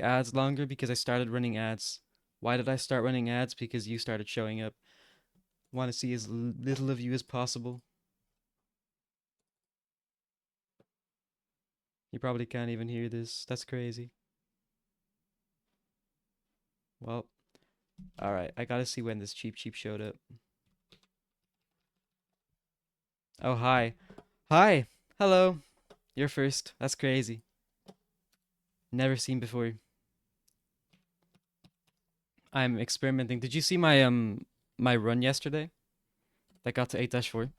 ads longer because I started running ads. Why did I start running ads? Because you started showing up. Want to see as little of you as possible. You probably can't even hear this. That's crazy. Well, alright. I gotta see when this Cheep Cheep showed up. Oh, hi. Hi. Hello. You're first. That's crazy. Never seen before. I'm experimenting. Did you see my run yesterday? That got to 8-4.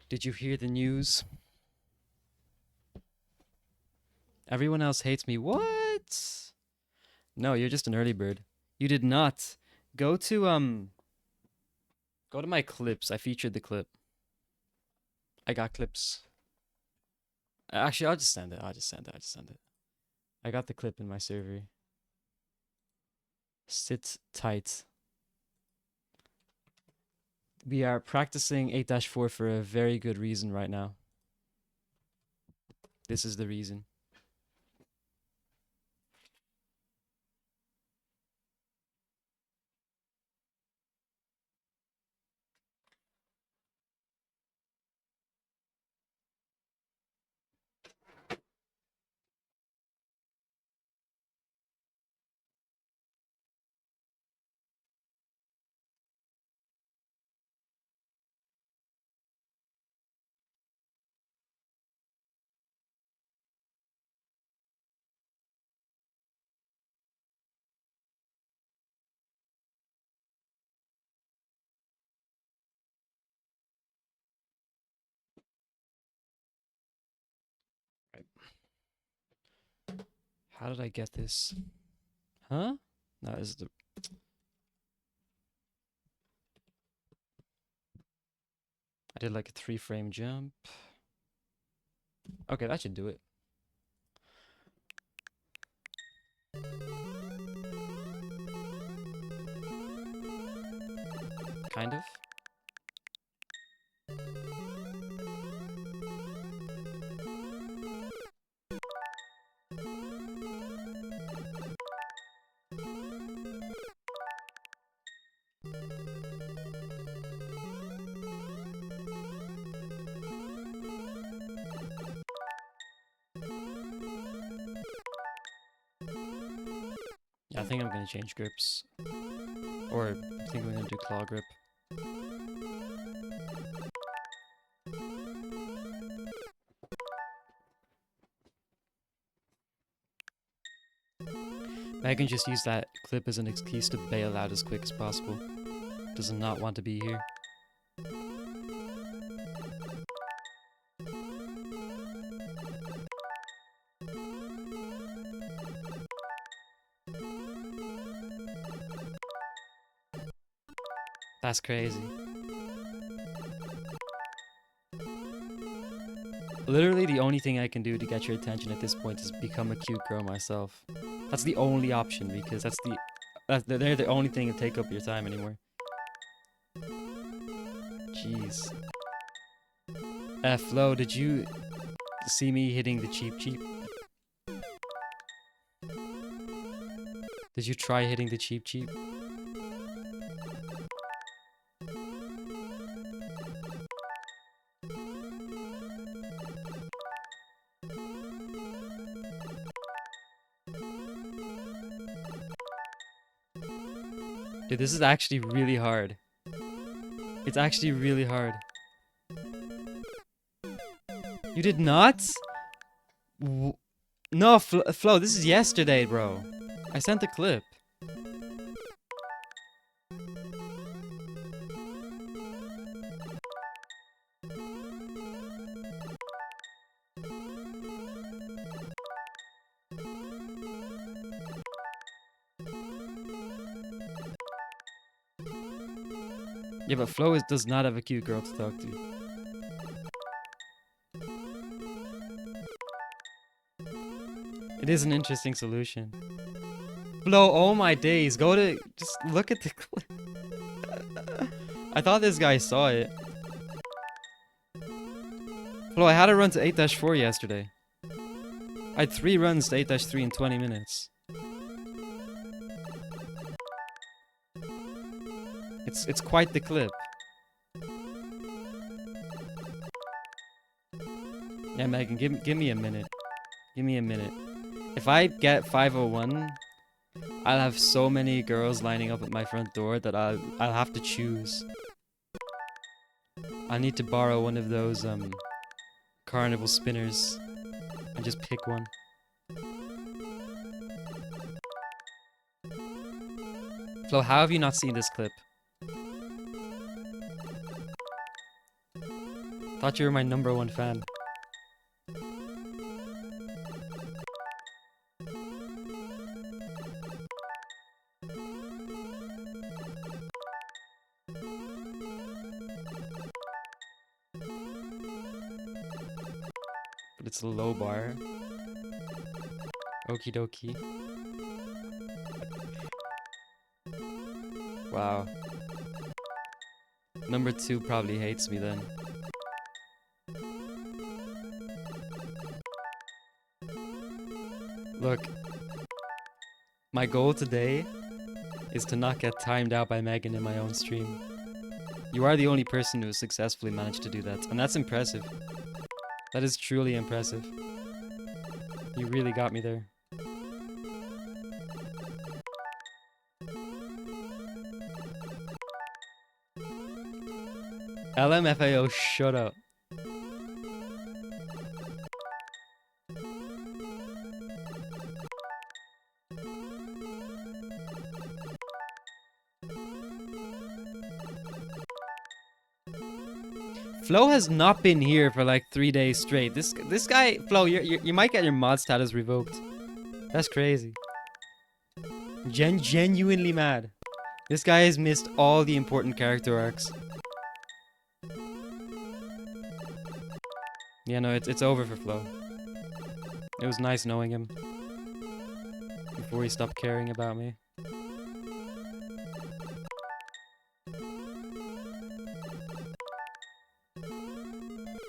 Did you hear the news? Everyone else hates me. What? No, you're just an early bird. You did not. Go to go to my clips. I featured the clip. I got clips. Actually, I'll just send it. I'll just send it. I'll just send it. I got the clip in my server. Sit tight. We are practicing 8-4 for a very good reason right now. This is the reason. Right. How did I get this? Huh? No, this is the... I did like a 3-frame jump. Okay, that should do it. Kind of. Yeah, I think I'm gonna change grips. Or I think I'm gonna do claw grip. Megan just used that clip as an excuse to bail out as quick as possible. Does not want to be here. That's crazy. Literally the only thing I can do to get your attention at this point is become a cute girl myself. That's the only option because they're the only thing that take up your time anymore. Jeez. Flo, did you see me hitting the Cheep Cheep? Did you try hitting the Cheep Cheep? Dude, this is actually really hard. It's actually really hard. You did not? No, Flo, this is yesterday, bro. I sent the clip. Yeah, but Flo does not have a cute girl to talk to. It is an interesting solution. Flo, oh my days, just look at the clip. I thought this guy saw it. Flo, I had to run to 8-4 yesterday. I had 3 runs to 8-3 in 20 minutes. It's quite the clip. Yeah, Megan, give me a minute. Give me a minute. If I get 501, I'll have so many girls lining up at my front door that I'll have to choose. I need to borrow one of those carnival spinners and just pick one. Flo, how have you not seen this clip? Thought you were my #1 fan. But it's a low bar. Okie dokie. Wow. #2 probably hates me then. Look, my goal today is to not get timed out by Megan in my own stream. You are the only person who has successfully managed to do that, and that's impressive. That is truly impressive. You really got me there. LMFAO, shut up. Flo has not been here for like 3 days straight. This guy, Flo, you might get your mod status revoked. That's crazy. Genuinely mad. This guy has missed all the important character arcs. Yeah, no, it's over for Flo. It was nice knowing him before he stopped caring about me.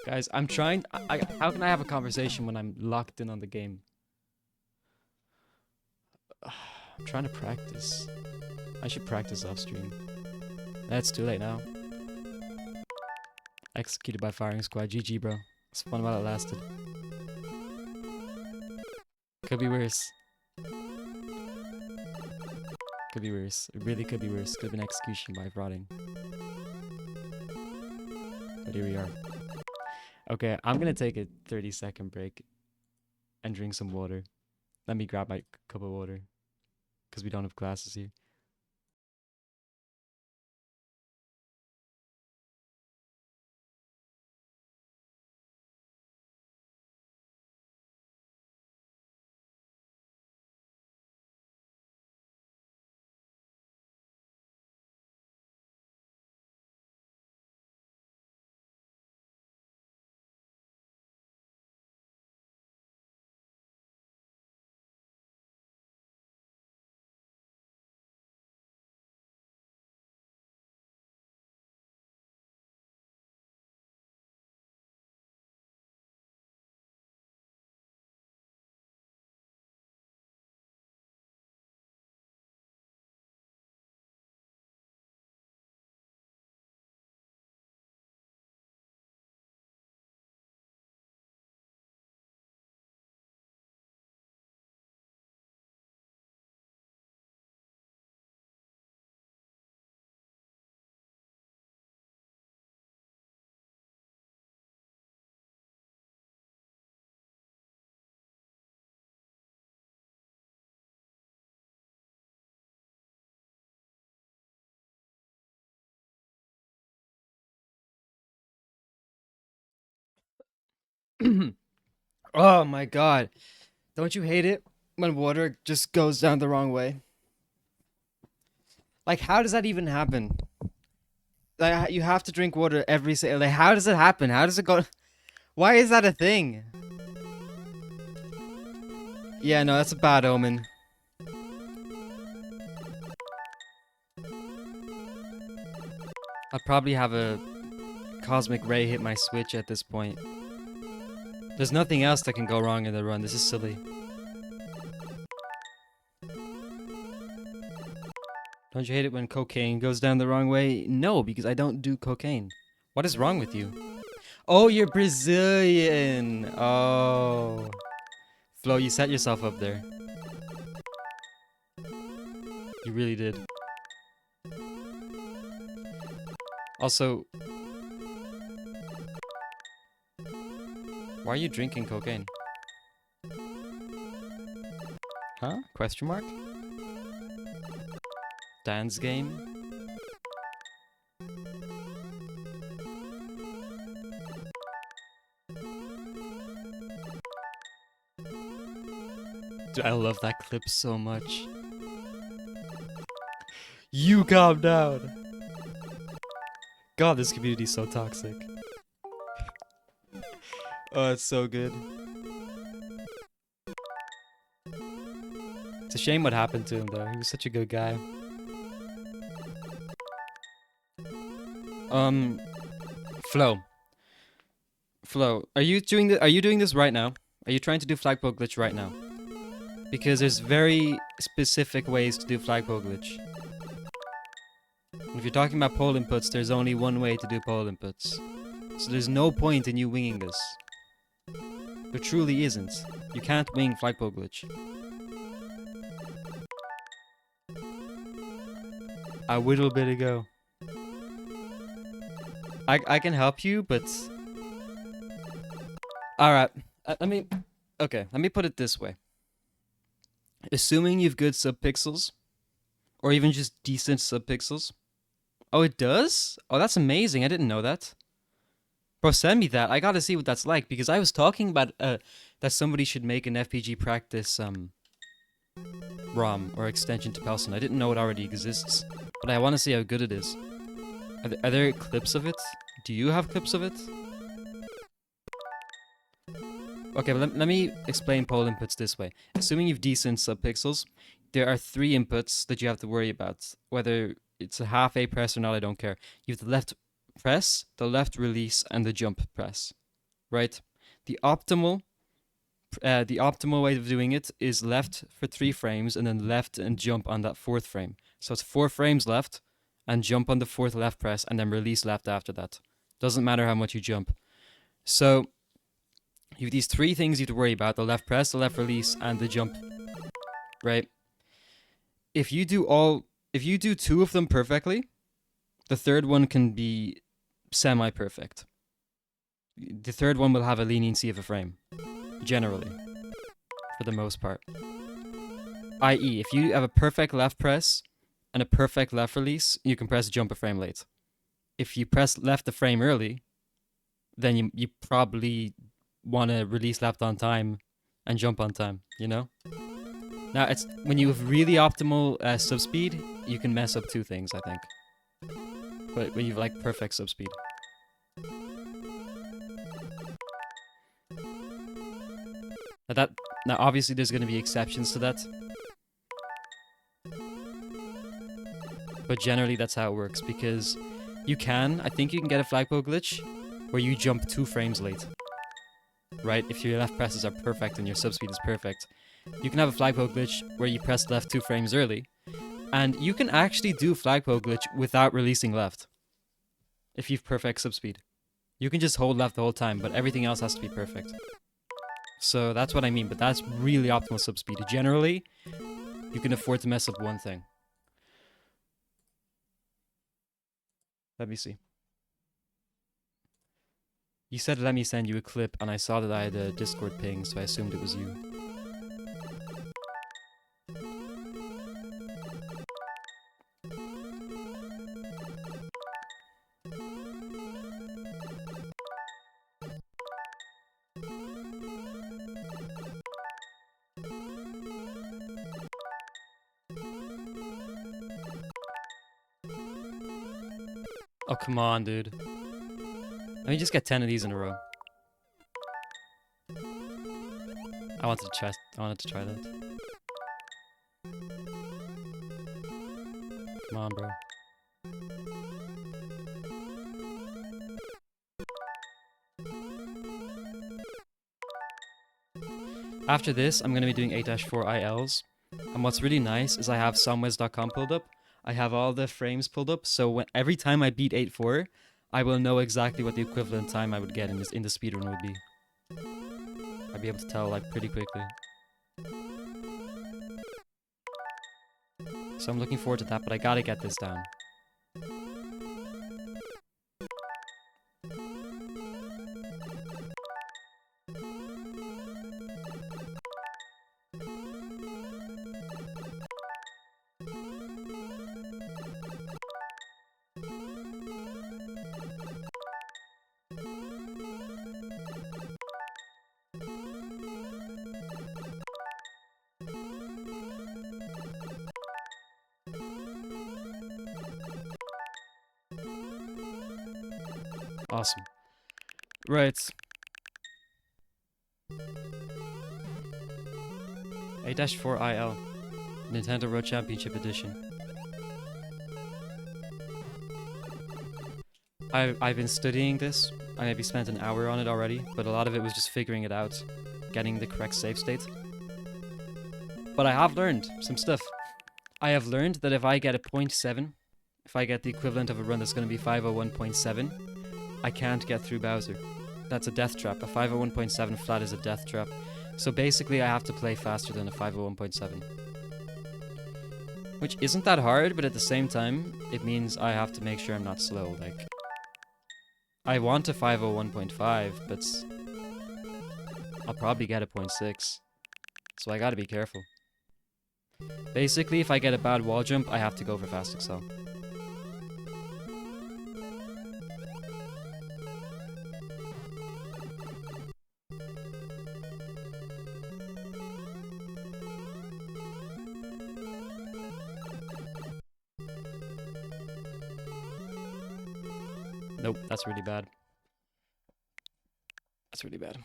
Guys, I'm trying. How can I have a conversation when I'm locked in on the game? I'm trying to practice. I should practice off stream. That's too late now. Executed by firing squad. GG, bro. It's fun while it lasted. Could be worse. Could be worse. It really could be worse. Could have been execution by frauding. But here we are. Okay, I'm gonna take a 30-second break and drink some water. Let me grab my cup of water, because we don't have glasses here. Oh my god. Don't you hate it when water just goes down the wrong way? Like, how does that even happen? Like, you have to drink water every single. Like, how does it happen? How does it go? Why is that a thing? Yeah, no, that's a bad omen. I'll probably have a cosmic ray hit my switch at this point. There's nothing else that can go wrong in the run. This is silly. Don't you hate it when cocaine goes down the wrong way? No, because I don't do cocaine. What is wrong with you? Oh, you're Brazilian. Oh. Flo, you set yourself up there. You really did. Also, why are you drinking cocaine? Huh? Question mark? Dance game? Dude, I love that clip so much. You calm down. God, this community is so toxic. Oh, it's so good. It's a shame what happened to him, though. He was such a good guy. Flo, are you doing this right now? Are you trying to do flagpole glitch right now? Because there's very specific ways to do flagpole glitch. If you're talking about pole inputs, there's only one way to do pole inputs. So there's no point in you winging this. There truly isn't. You can't wing flagpole glitch. A little bit ago. I can help you, but... Alright, okay, let me put it this way. Assuming you've good subpixels, or even just decent subpixels. Oh, it does? Oh, that's amazing. I didn't know that. Bro, send me that. I gotta see what that's like, because I was talking about that somebody should make an FPG practice ROM or extension to Pelson. I didn't know it already exists, but I want to see how good it is. Are there clips of it? Do you have clips of it? Okay, but let me explain pole inputs this way. Assuming you've decent subpixels, there are 3 inputs that you have to worry about. Whether it's a half A press or not, I don't care. You have the left press, the left release, and the jump press. Right? The optimal way of doing it is left for 3 frames, and then left and jump on that 4th frame. So it's 4 frames left, and jump on the 4th left press, and then release left after that. Doesn't matter how much you jump. So you have these 3 things you have to worry about: the left press, the left release, and the jump. Right? If you do 2 of them perfectly, the 3rd one can be semi-perfect. The 3rd one will have a leniency of a frame, generally, for the most part. I.e., if you have a perfect left press and a perfect left release, you can press jump a frame late. If you press left a frame early, then you probably want to release left on time and jump on time, you know? Now, it's when you have really optimal subspeed, you can mess up 2 things, I think. But when you've like perfect subspeed. Now obviously there's going to be exceptions to that. But generally that's how it works, because I think you can get a flagpole glitch where you jump 2 frames late. Right? If your left presses are perfect and your subspeed is perfect. You can have a flagpole glitch where you press left 2 frames early, and you can actually do flagpole glitch without releasing left. If you've perfect subspeed. You can just hold left the whole time, but everything else has to be perfect. So that's what I mean, but that's really optimal subspeed. Generally, you can afford to mess up 1 thing. Let me see. You said let me send you a clip, and I saw that I had a Discord ping, so I assumed it was you. Oh, come on, dude. Let me just get 10 of these in a row. I wanted to try that. Come on, bro. After this, I'm going to be doing 8-4 ILs. And what's really nice is I have somewes.com pulled up. I have all the frames pulled up, so every time I beat 8-4, I will know exactly what the equivalent time I would get in the speedrun would be. I'd be able to tell like pretty quickly. So I'm looking forward to that, but I gotta get this down. Awesome. Right. 8-4 IL. Nintendo Road Championship Edition. I've been studying this. I maybe spent an hour on it already, but a lot of it was just figuring it out, getting the correct save state. But I have learned some stuff. I have learned that if I get a 0.7, if I get the equivalent of a run that's going to be 501.7, I can't get through Bowser. That's a death trap. A 501.7 flat is a death trap. So basically I have to play faster than a 501.7. Which isn't that hard, but at the same time, it means I have to make sure I'm not slow. Like, I want a 501.5, but I'll probably get a 0.6. So I gotta be careful. Basically, if I get a bad wall jump, I have to go for fast excel. Nope, that's really bad. That's really bad.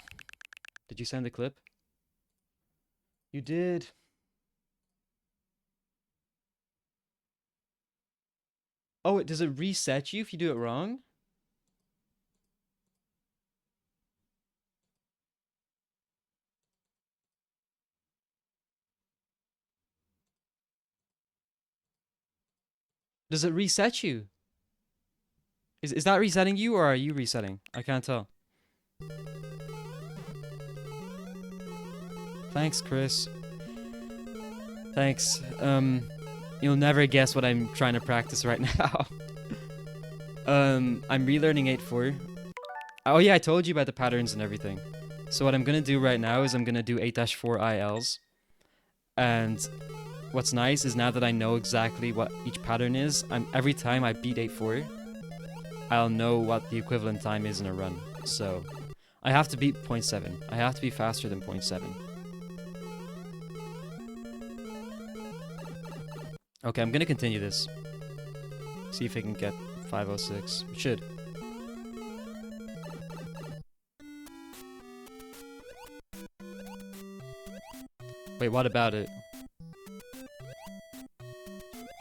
Did you send the clip? You did. Oh, does it reset you if you do it wrong? Does it reset you? Is that resetting you or are you resetting? I can't tell. Thanks, Chris. Thanks. You'll never guess what I'm trying to practice right now. I'm relearning 8-4. Oh yeah, I told you about the patterns and everything. So what I'm gonna do right now is I'm gonna do 8-4 ILs. And what's nice is now that I know exactly what each pattern is, every time I beat 8-4, I'll know what the equivalent time is in a run. So I have to beat 0.7. I have to be faster than 0.7. Okay, I'm gonna continue this. See if I can get 506. We should. Wait, what about it?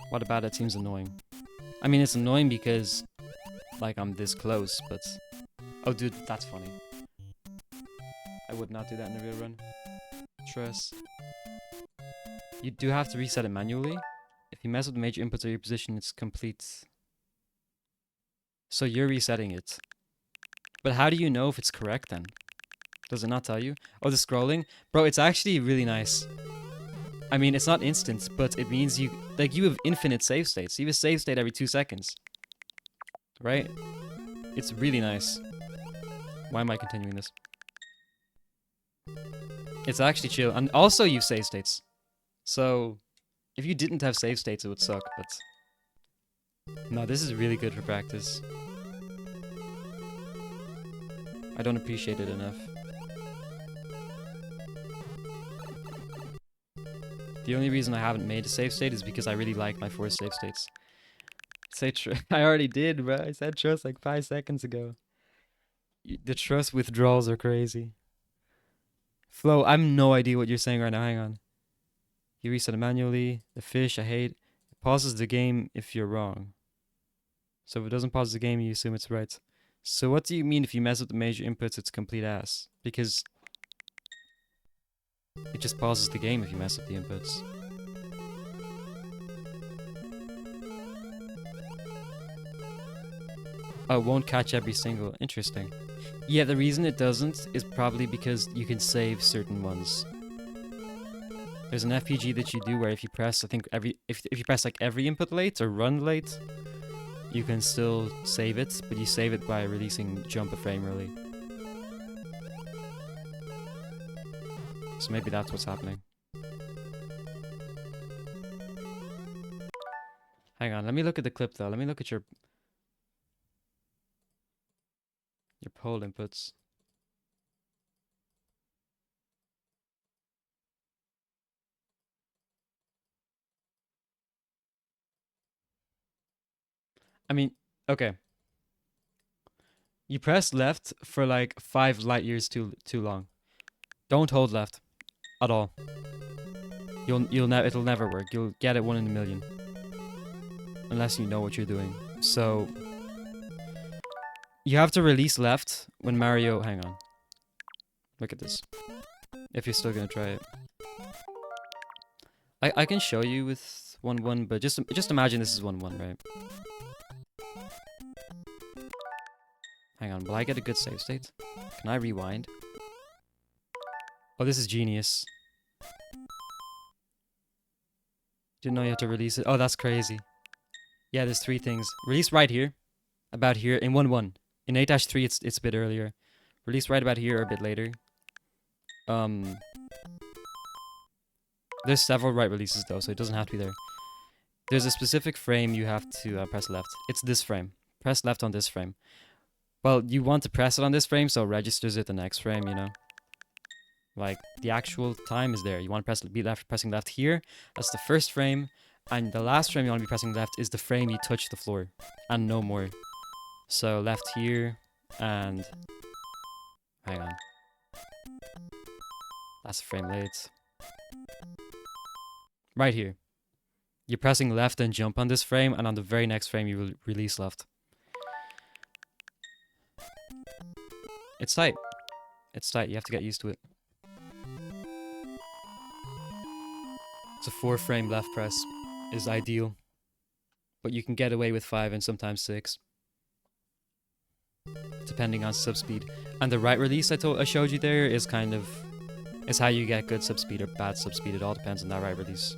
What about it seems annoying? I mean, it's annoying because, like, I'm this close, but... Oh, dude, that's funny. I would not do that in a real run. Trust. You do have to reset it manually. If you mess with the major inputs of your position, it's complete. So you're resetting it. But how do you know if it's correct then? Does it not tell you? Oh, the scrolling? Bro, it's actually really nice. I mean, it's not instant, but it means you have infinite save states. You have a save state every 2 seconds. Right? It's really nice. Why am I continuing this? It's actually chill. And also you have save states. So, if you didn't have save states, it would suck, but... No, this is really good for practice. I don't appreciate it enough. The only reason I haven't made a save state is because I really like my 4 save states. Say I already did, bro. I said trust like 5 seconds ago. The trust withdrawals are crazy. Flo, I have no idea what you're saying right now. Hang on. You reset it manually. The fish, I hate. It pauses the game if you're wrong. So if it doesn't pause the game, you assume it's right. So what do you mean if you mess with the major inputs, it's complete ass? Because... It just pauses the game if you mess up the inputs. Oh, it won't catch every single. Interesting. Yeah, the reason it doesn't is probably because you can save certain ones. There's an FPG that you do where if you press, I think if you press like every input late or run late, you can still save it, but you save it by releasing jump a frame early. So maybe that's what's happening. Hang on, let me look at the clip though. Let me look at your poll inputs. I mean, okay. You press left for like 5 light years too long. Don't hold left at all. It'll never work. You'll get it 1 in a million. Unless you know what you're doing. So you have to release left when Mario, hang on. Look at this. If you're still gonna try it. I can show you with 1-1, but just imagine this is 1-1, right? Hang on, will I get a good save state? Can I rewind? Oh, this is genius. Didn't know you had to release it. Oh, that's crazy. Yeah, there's 3 things. Release right here. About here. In 1-1. In 8-3, it's a bit earlier. Release right about here or a bit later. There's several right releases though, so it doesn't have to be there. There's a specific frame you have to press left. It's this frame. Press left on this frame. Well, you want to press it on this frame, so it registers it the next frame, you know. Like, the actual time is there. You want to be pressing left here. That's the first frame. And the last frame you want to be pressing left is the frame you touch the floor. And no more. So, left here. And... hang on. That's a frame late. Right here. You're pressing left and jump on this frame. And on the very next frame you will release left. It's tight. It's tight. You have to get used to it. It's a 4-frame left press is ideal. But you can get away with 5 and sometimes 6. Depending on sub speed. And the right release I showed you there is kind of... is how you get good sub speed or bad sub speed. It all depends on that right release.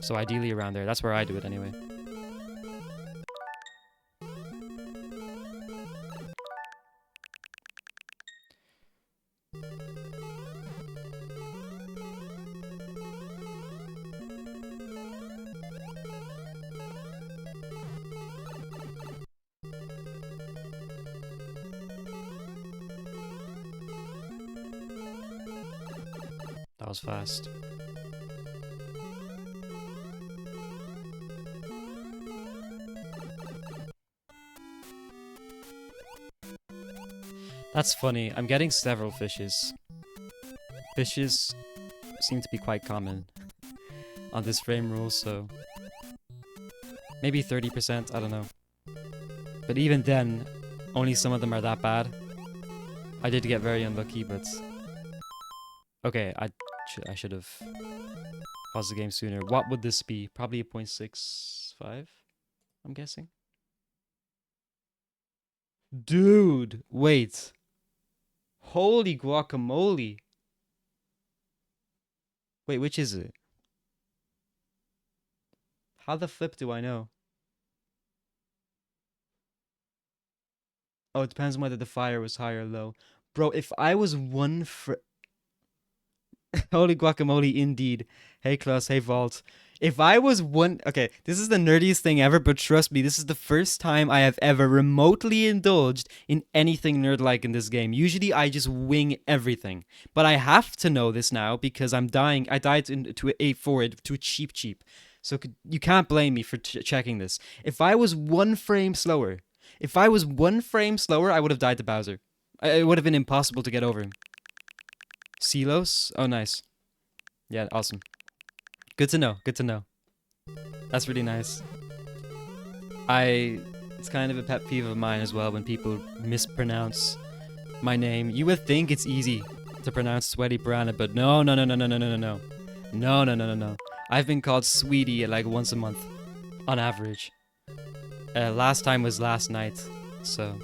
So ideally around there. That's where I do it anyway. That was fast. That's funny. I'm getting several fishes. Fishes seem to be quite common on this frame rule, so... maybe 30%, I don't know. But even then, only some of them are that bad. I did get very unlucky, but... okay, I should have paused the game sooner. What would this be? Probably a 0.65, I'm guessing. Dude, wait. Holy guacamole. Wait, which is it? How the flip do I know? Oh, it depends on whether the fire was high or low. Bro, if I was one holy guacamole indeed. Hey Klaus, hey Vault. If I was one... okay, this is the nerdiest thing ever, but trust me, this is the first time I have ever remotely indulged in anything nerd-like in this game. Usually I just wing everything. But I have to know this now because I'm dying. I died to a cheap. So you can't blame me for checking this. If I was 1 frame slower, I would have died to Bowser. It would have been impossible to get over him. Silos? Oh, nice. Yeah, awesome. Good to know. That's really nice. It's kind of a pet peeve of mine as well when people mispronounce my name. You would think it's easy to pronounce Sweaty Piranha, but no, no, no, no, no, no, no, no, no. No, no, no, no, no. I've been called Sweetie like once a month, on average. Last time was last night, so...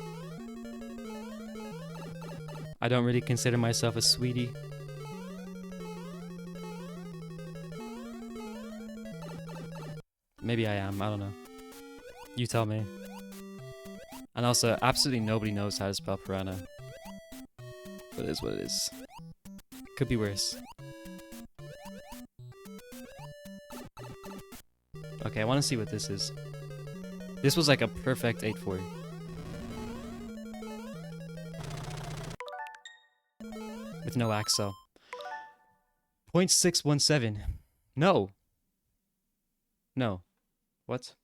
I don't really consider myself a sweetie. Maybe I am, I don't know. You tell me. And also, absolutely nobody knows how to spell piranha. But it is what it is. Could be worse. Okay, I want to see what this is. This was like a perfect 8-4. With no axle. 0.617. No. No. What?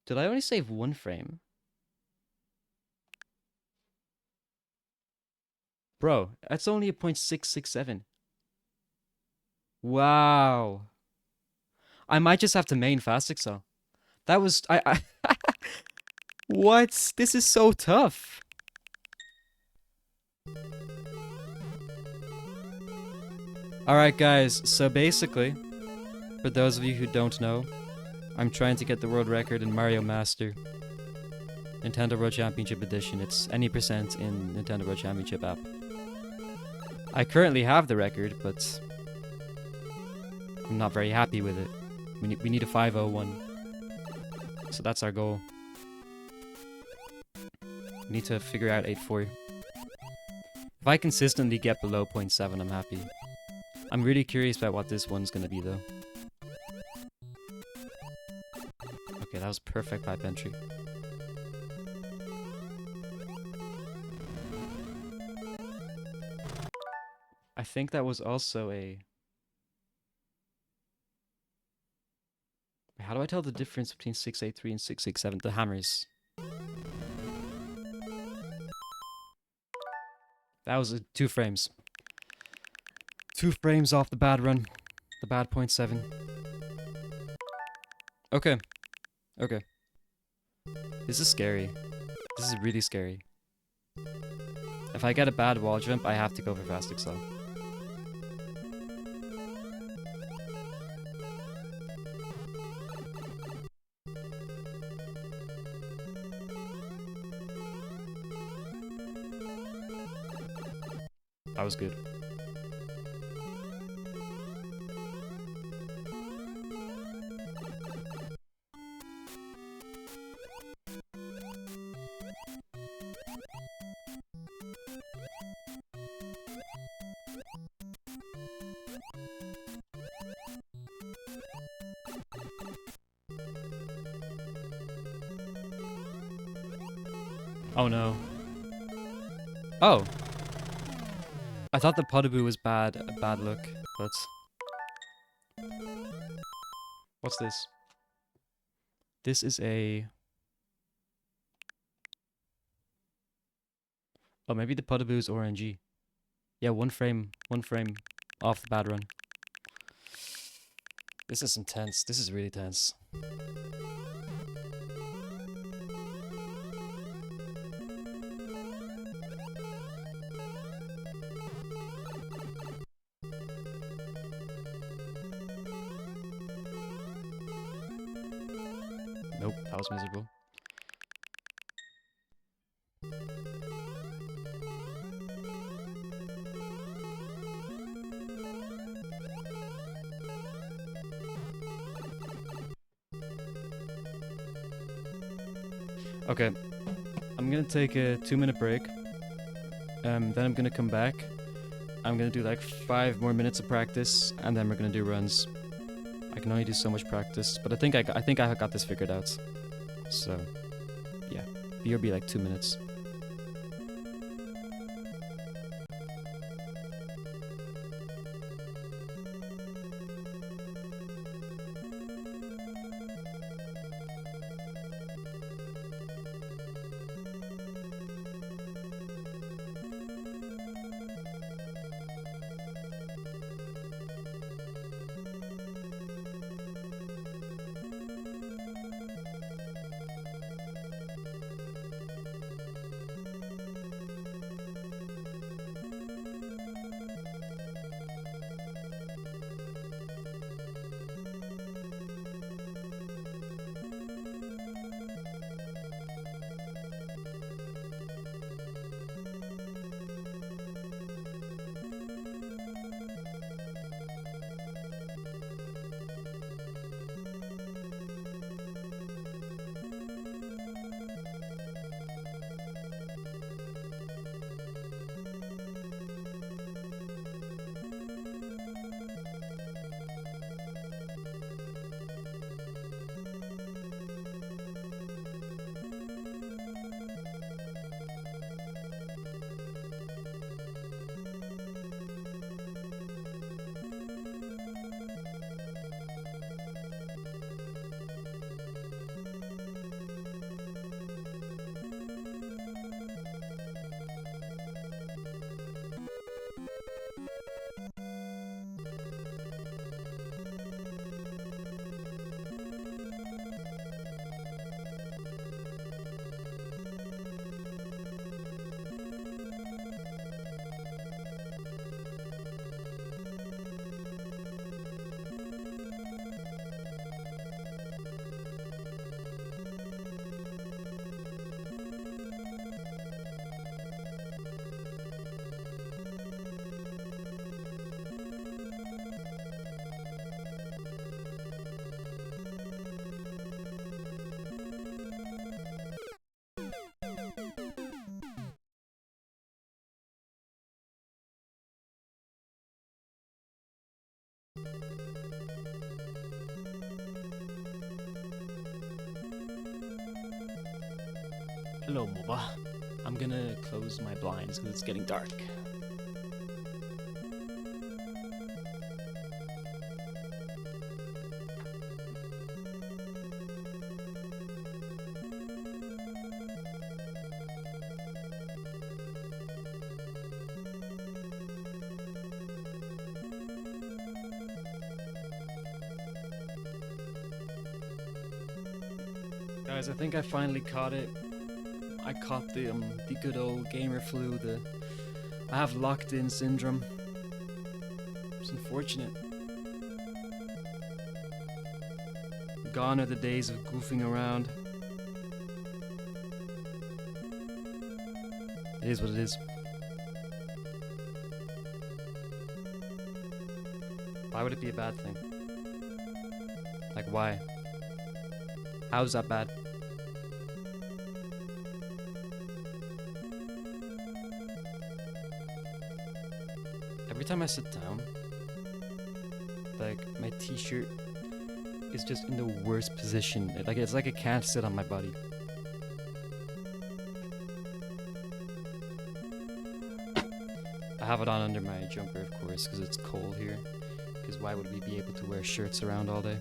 Did I only save one frame? Bro, that's only a 0.667. Wow. I might just have to main fast excel. That was... I What? This is so tough. Alright guys, so basically, for those of you who don't know, I'm trying to get the world record in Mario Master. Nintendo World Championship Edition. It's any percent in Nintendo World Championship app. I currently have the record, but I'm not very happy with it. We need a 501. So that's our goal. We need to figure out 8-4. If I consistently get below 0.7, I'm happy. I'm really curious about what this one's gonna be, though. Okay, that was perfect pipe entry. I think that was also a... How do I tell the difference between 683 and 667? The hammers. That was 2 frames. 2 frames off the bad run. The bad 0.7. Okay. Okay. This is scary. This is really scary. If I get a bad wall jump, I have to go for fast excel. That was good. Oh no. Oh! I thought the Podoboo was bad, a bad look, but... What's this? This is a... Oh, maybe the Podoboo is RNG. Yeah, one frame off the bad run. This is intense. This is really tense. Nope, that was miserable. Okay, I'm gonna take a 2-minute break. Then I'm gonna come back. I'm gonna do like 5 more minutes of practice, and then we're gonna do runs. I can only do so much practice, but I think I got this figured out. So, yeah, BRB like 2 minutes. Hello, MOBA. I'm gonna close my blinds because it's getting dark. Guys, I think I finally caught it. I caught the good old gamer flu. I have locked in syndrome. It's unfortunate. Gone are the days of goofing around. It is what it is. Why would it be a bad thing? Like, why? How's that bad? Every time I sit down, like, my t-shirt is just in the worst position. It's like it can't sit on my body. I have it on under my jumper, of course, because it's cold here. Because why would we be able to wear shirts around all day?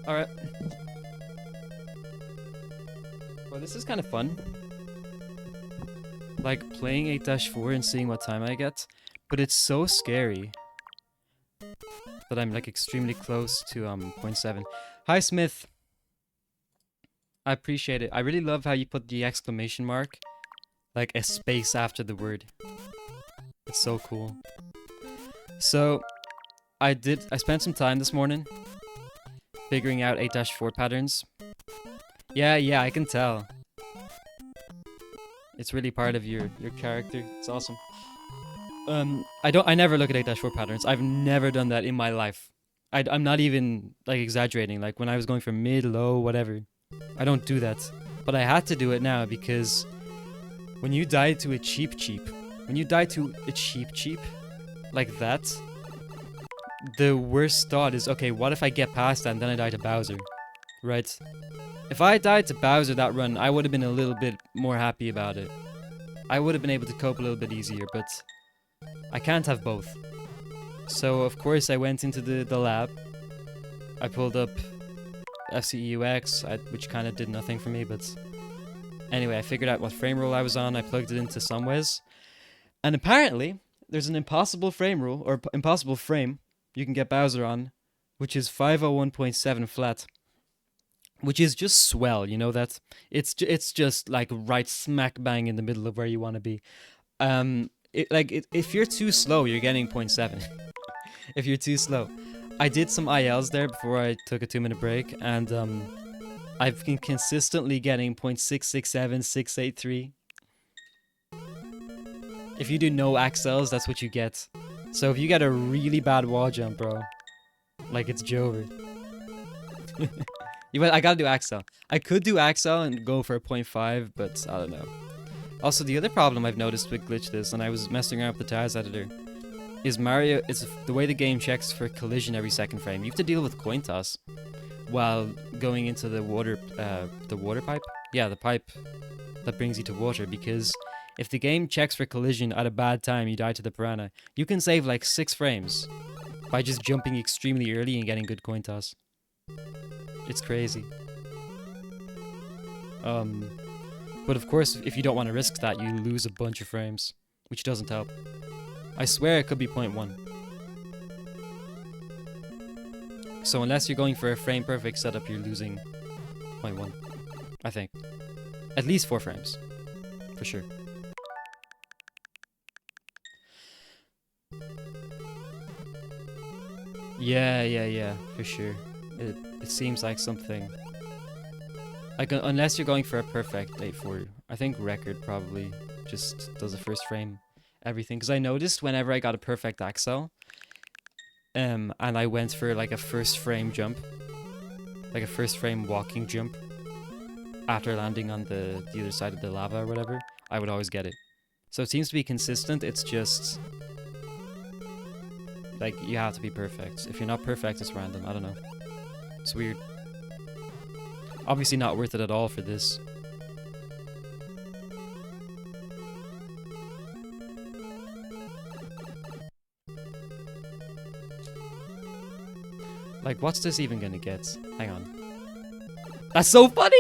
Alright. Well, this is kind of fun. Like, playing 8-4 and seeing what time I get. But it's so scary that I'm, like, extremely close to 0.7. Hi, Smith! I appreciate it. I really love how you put the exclamation mark, like, a space after the word. It's so cool. So, I spent some time this morning figuring out 8-4 patterns. Yeah, I can tell. It's really part of your character. It's awesome. I never look at 8-4 patterns. I've never done that in my life. I'm not even, like, exaggerating. Like, when I was going for mid, low, whatever. I don't do that. But I had to do it now because when you die to a cheap, like that, the worst thought is, okay, what if I get past that and then I die to Bowser? Right? If I died to Bowser that run, I would have been a little bit more happy about it. I would have been able to cope a little bit easier, but I can't have both. So, of course, I went into the lab. I pulled up FCEUX, which kind of did nothing for me, but anyway, I figured out what frame rule I was on. I plugged it into Somewez. And apparently, there's an impossible frame rule, or impossible frame, you can get Bowser on, which is 501.7 flat. Which is just swell, you know that? It's just like right smack bang in the middle of where you want to be. If you're too slow, you're getting 0.7. If you're too slow. I did some ILs there before I took a 2-minute break, and I've been consistently getting 0.667, 683. If you do no axels, that's what you get. So if you get a really bad wall jump, bro, like it's Jover. I gotta do Axel. I could do Axel and go for a 0.5, but I don't know. Also, the other problem I've noticed with Glitch This, and I was messing around with the TAS editor, is the way the game checks for collision every second frame. You have to deal with coin toss while going into the water pipe? Yeah, the pipe that brings you to water, because if the game checks for collision at a bad time, you die to the piranha, you can save like 6 frames by just jumping extremely early and getting good coin toss. It's crazy. But of course, if you don't want to risk that, you lose a bunch of frames, which doesn't help. I swear it could be 0.1. So unless you're going for a frame perfect setup, you're losing 0.1. I think. At least 4 frames. For sure. Yeah, for sure. It seems like something. Like, unless you're going for a perfect 8-4, I think record probably just does a first frame everything. Because I noticed whenever I got a perfect Axel, and I went for like a first frame jump, like a first frame walking jump, after landing on the other side of the lava or whatever, I would always get it. So it seems to be consistent. It's just like you have to be perfect. If you're not perfect, it's random. I don't know. It's weird. Obviously not worth it at all for this. Like, what's this even gonna get? Hang on. That's so funny!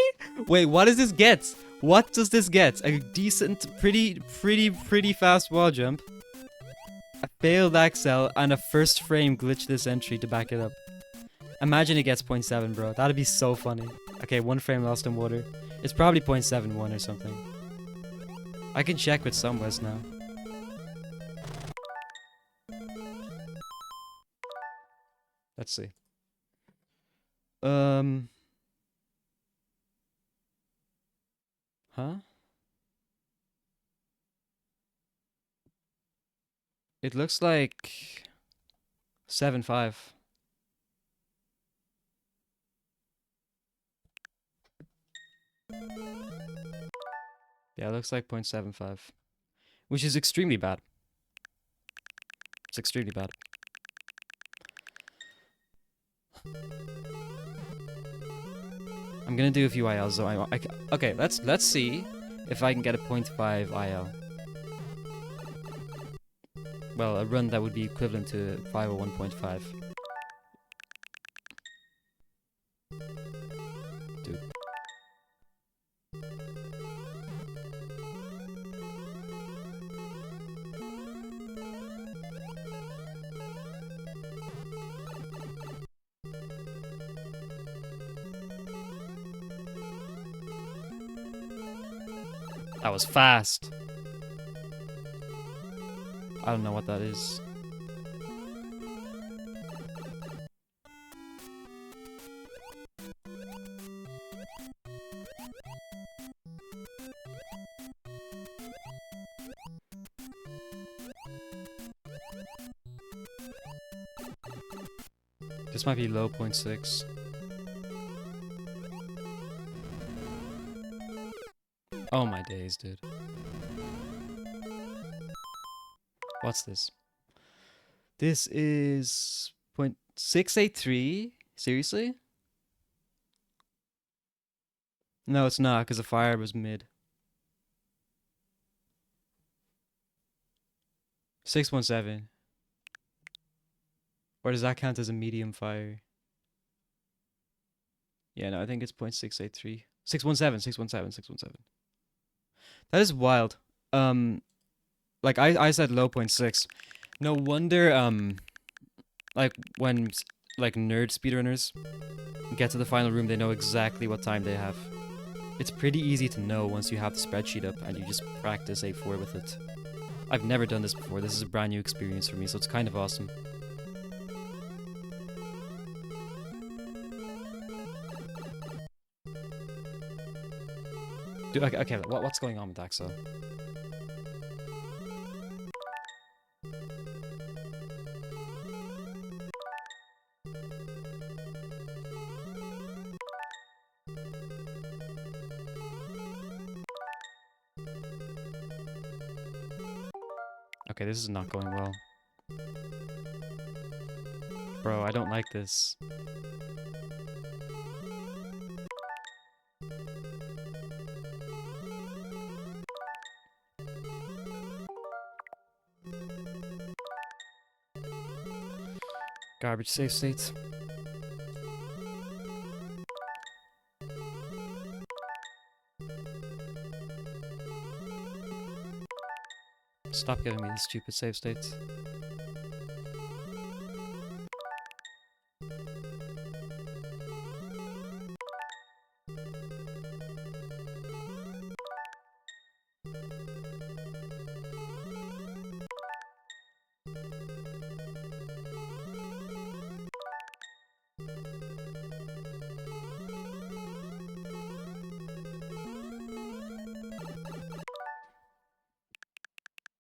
Wait, what does this get? What does this get? A decent, pretty fast wall jump. A failed Axel and a first frame glitchless entry to back it up. Imagine it gets 0.7, bro. That'd be so funny. Okay, 1 frame lost in water. It's probably 0.71 or something. I can check with Somewheres now. Let's see. Huh? It looks like 7.5. Yeah, it looks like 0.75. Which is extremely bad. It's extremely bad. I'm gonna do a few ILs though. Okay, let's see if I can get a 0.5 IL. Well, a run that would be equivalent to 501.5. Dude. That was fast. I don't know what that is. This might be low 0.6. Oh my days, dude. What's this? This is 0.683? Seriously? No, it's not, because the fire was mid. 617. Or does that count as a medium fire? Yeah, no, I think it's 0.683. 617, 617, 617. That is wild. Like I said low 0.6. No wonder like when like nerd speedrunners get to the final room, they know exactly what time they have. It's pretty easy to know once you have the spreadsheet up and you just practice A4 with it. I've never done this before. This is a brand new experience for me, so it's kind of awesome. Dude, okay, what's going on with Axel? Okay, this is not going well. Bro, I don't like this. Garbage save states. Stop giving me these stupid save states.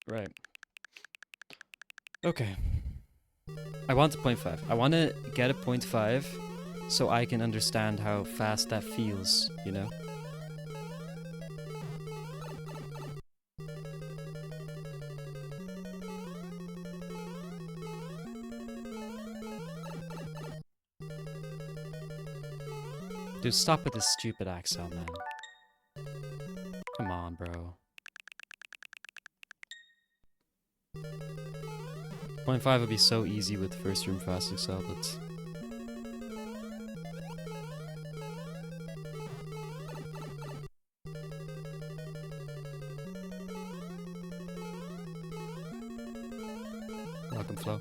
Right. Okay. I want a 0.5. I want to get a 0.5 so I can understand how fast that feels, you know? Dude, stop with this stupid Axel, man. Come on, bro. 0.5 would be so easy with first room fast Excel, but welcome, Flo.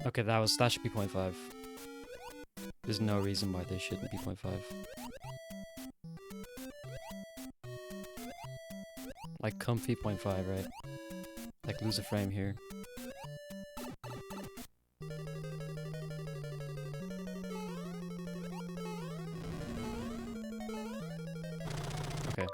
Okay, that should be 0.5. There's no reason why they shouldn't be 0.5. Like comfy 0.5, right? Like lose a frame here. Okay.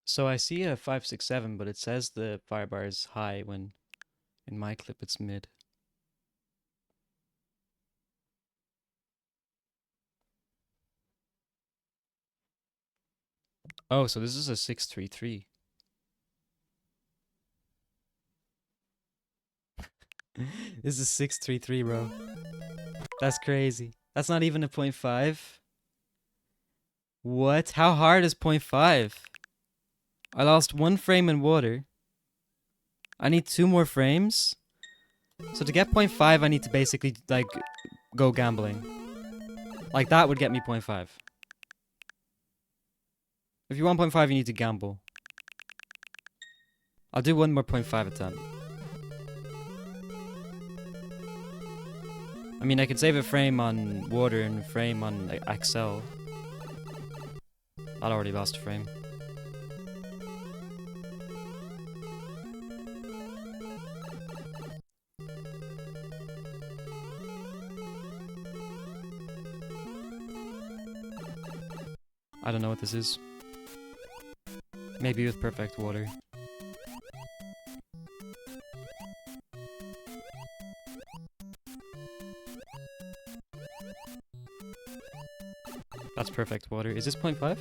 So I see a 567, but it says the fire bar is high when in my clip it's mid. Oh, so this is a 633. This is 633, bro. That's crazy. That's not even a 0.5. What? How hard is 0.5? I lost 1 frame in water. I need 2 more frames. So to get 0.5, I need to basically, like, go gambling. Like, that would get me 0.5. If you want 0.5, you need to gamble. I'll do 1 more 0.5 attempt. I mean, I could save a frame on water and a frame on Excel. I'd already lost a frame. I don't know what this is. Maybe with perfect water. That's perfect water. Is this 0.5?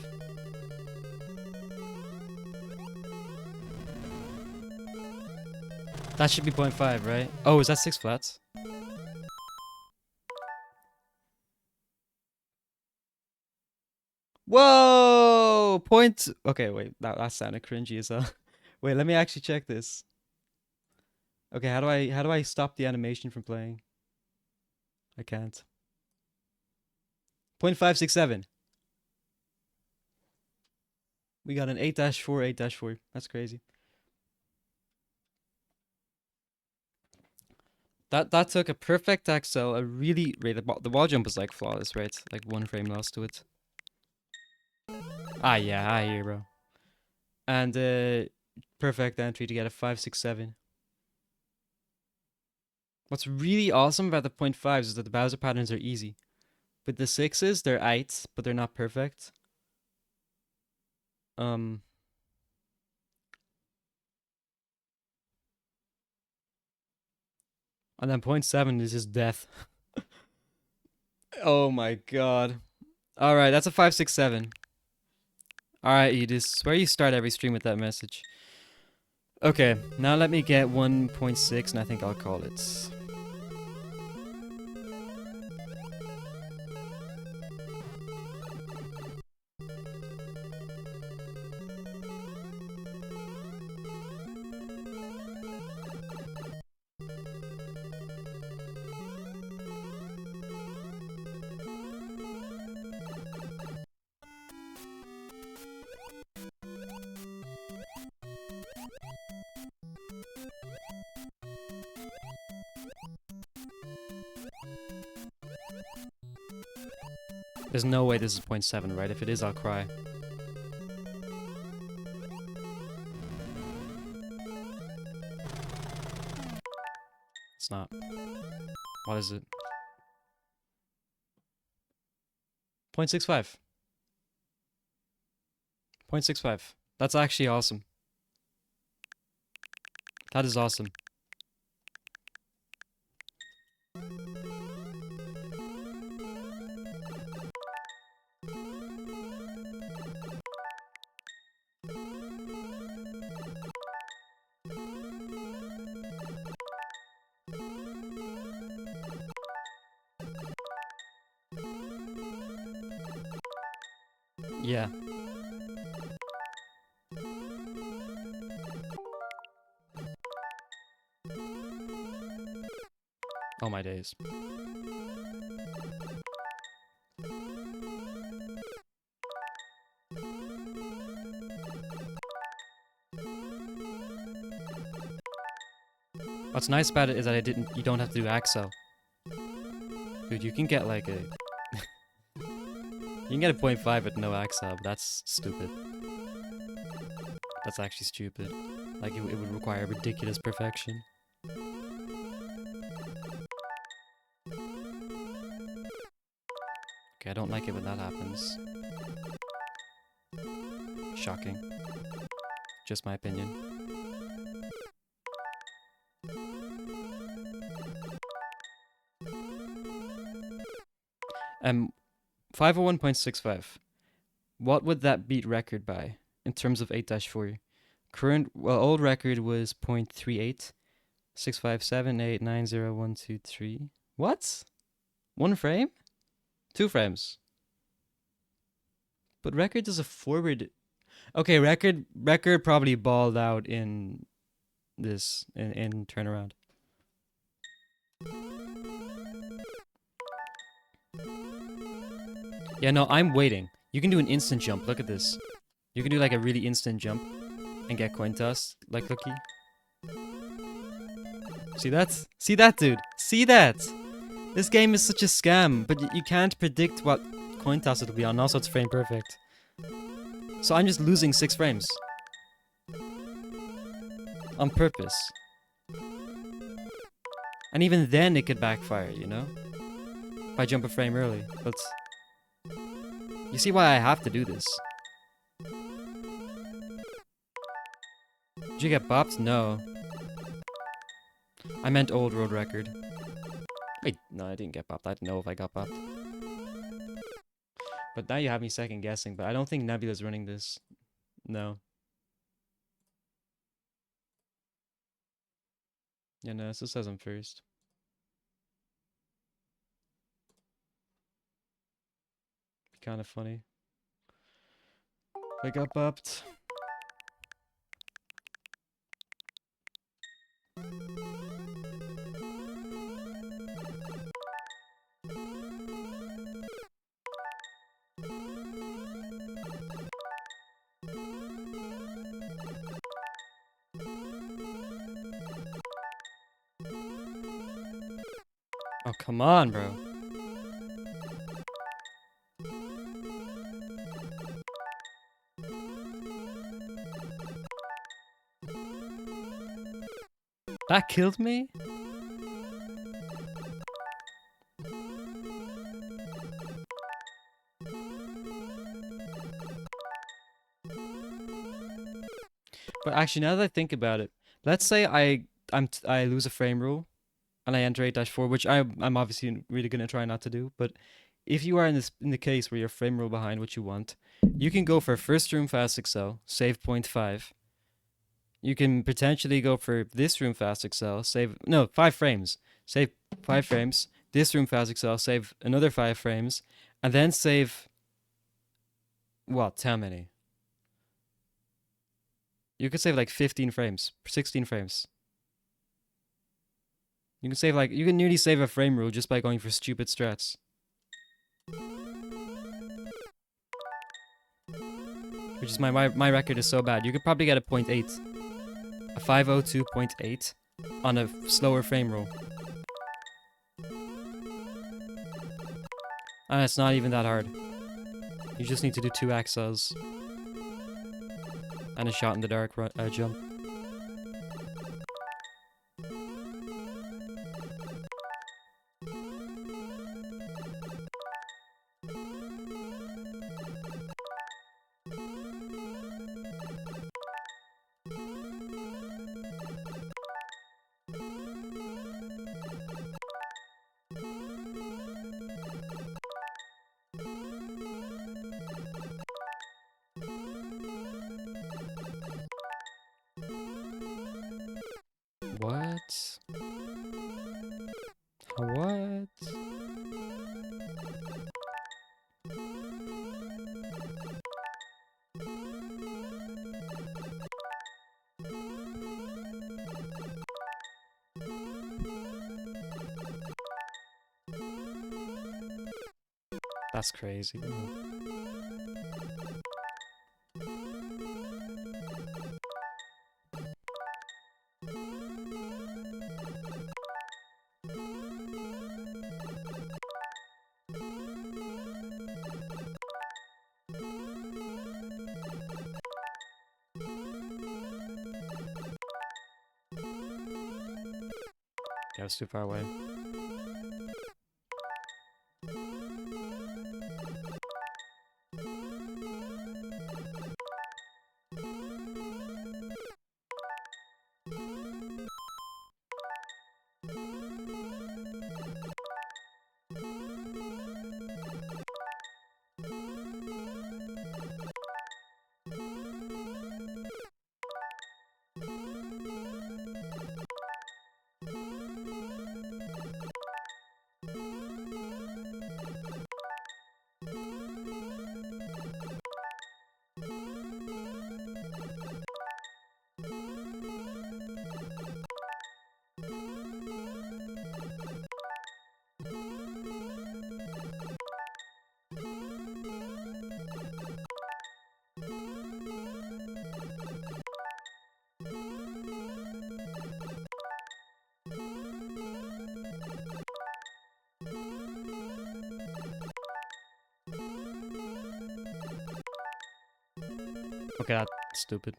That should be 0.5, right? Oh, is that 6 flats? Whoa! Okay, wait. That sounded cringy as hell. Wait, let me actually check this. Okay, how do I stop the animation from playing? I can't. 0.567. We got an 8-4, 8-4. That's crazy. That took a perfect Excel, a really the wall jump was like flawless, right? Like 1 frame lost to it. Ah yeah, I hear, bro. And perfect entry to get a 567. What's really awesome about the 0.5s is that the Bowser patterns are easy. With the 6s, they're 8s, but they're not perfect. And then 0.7 is just death. Oh my god. Alright, that's a 567. Alright, Edis. Where you start every stream with that message. Okay, now let me get 1.6 and I think I'll call it. There's no way this is 0.7, right? If it is, I'll cry. It's not. What is it? 0.65. 0.65. That's actually awesome. That is awesome. Yeah. Oh my days. What's nice about it is that you don't have to do AXO. Dude, you can get like a... you can get a 0.5 with no AXO, but that's stupid. That's actually stupid. Like, it would require ridiculous perfection. Okay, I don't like it when that happens. Shocking. Just my opinion. 501.65. What would that beat record by in terms of 8-4? Current, well, old record was 0.38. 657890123. What? 1 frame? 2 frames. But record is a forward. Okay, record probably balled out in this in turnaround. Yeah, no, I'm waiting. You can do an instant jump. Look at this. You can do like a really instant jump and get coin toss like Lucky. See that? See that, dude? See that? This game is such a scam, but you can't predict what coin toss it'll be on. Also, it's frame perfect. So I'm just losing 6 frames. On purpose. And even then it could backfire, you know? If I jump a frame early. But you see why I have to do this. Did you get bopped? No. I meant old road record. Wait, no, I didn't get bopped. I didn't know if I got bopped. But now you have me second guessing, but I don't think Nebula's running this. No. Yeah, no, it still says I'm first. Kind of funny. I got bopped. Oh, come on, bro. That killed me? But actually, now that I think about it, let's say I lose a frame rule, and I enter 8-4, which I'm obviously really gonna try not to do. But if you are in the case where you're frame rule behind what you want, you can go for first room fast excel, save 0.5. You can potentially go for this room fast excel, save 5 frames, save 5 frames. This room fast excel, save another 5 frames, and then save what? How many? You could save like 15 frames, 16 frames. You can save like, you can nearly save a frame rule just by going for stupid strats. Which is my record is so bad. You could probably get a 0.8. A 502.8 on a slower frame rule. And it's not even that hard. You just need to do 2 axles. And a shot in the dark jump. What? What? That's crazy. That was too far away. Okay, that's stupid.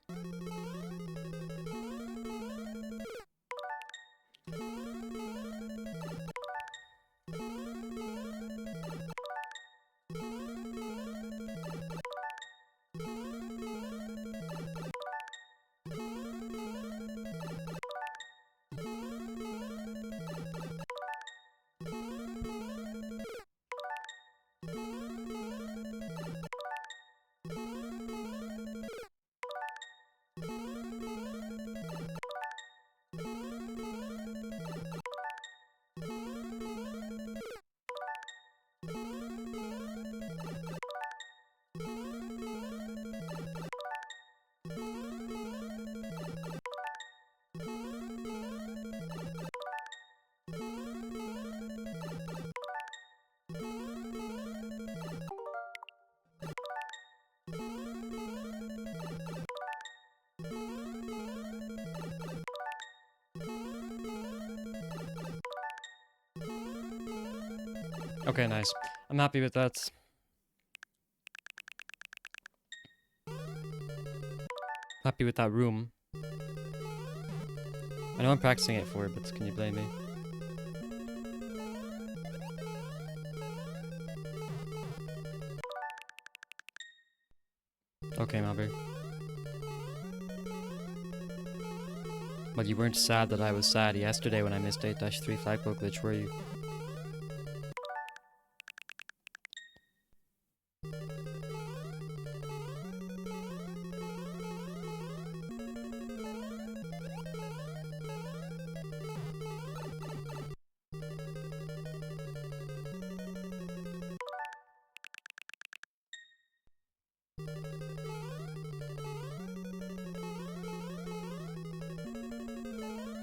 Okay, nice. I'm happy with that. Happy with that room. I know I'm practicing it for it, but can you blame me? Okay, Malberry. But you weren't sad that I was sad yesterday when I missed 8-3 flagpole glitch, were you?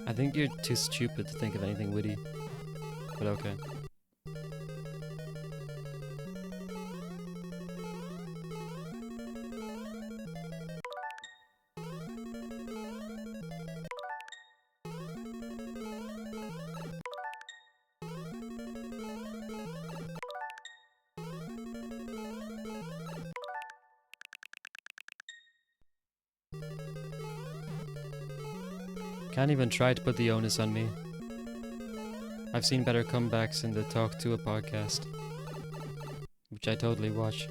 I think you're too stupid to think of anything witty. But okay. Can't even try to put the onus on me. I've seen better comebacks in the Talk to a podcast, which I totally watch.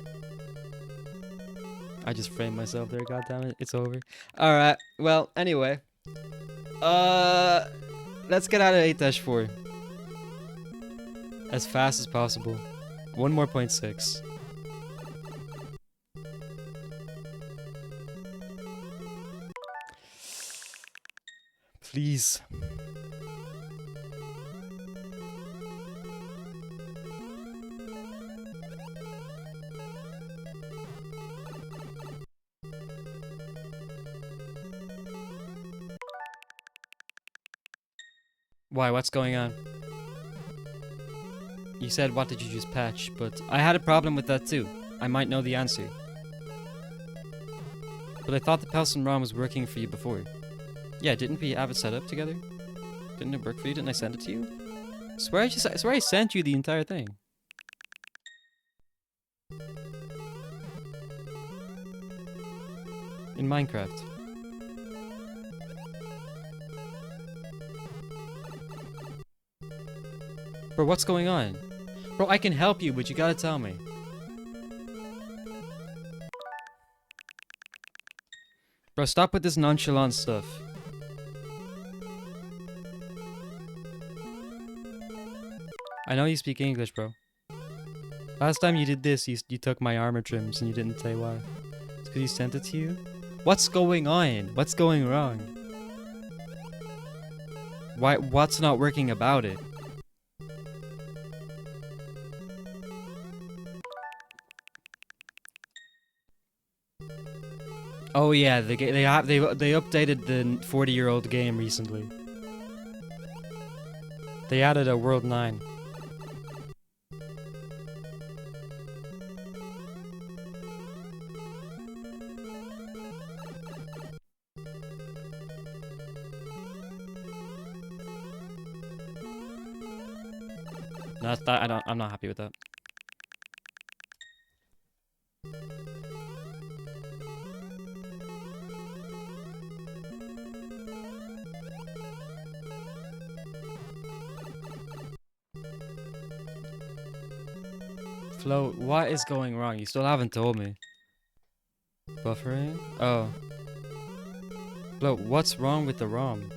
I just framed myself there, goddammit. It's over. Alright, well, anyway. Let's get out of 8-4. As fast as possible. One more 0.6. Please. Why? What's going on? You said, what did you just patch? But I had a problem with that too. I might know the answer. But I thought the Pelson ROM was working for you before. Yeah, didn't we have it set up together? Didn't it work for you? Didn't I send it to you? I swear I sent you the entire thing. In Minecraft. Bro, what's going on? Bro, I can help you, but you gotta tell me. Bro, stop with this nonchalant stuff. I know you speak English, bro. Last time you did this, you took my armor trims and you didn't say why. It's because you sent it to you? What's going on? What's going wrong? What's not working about it? Oh yeah, they updated the 40-year-old game recently. They added a World 9. No, I'm not happy with that. Flo, what is going wrong? You still haven't told me. Buffering? Oh. Flo, what's wrong with the ROM?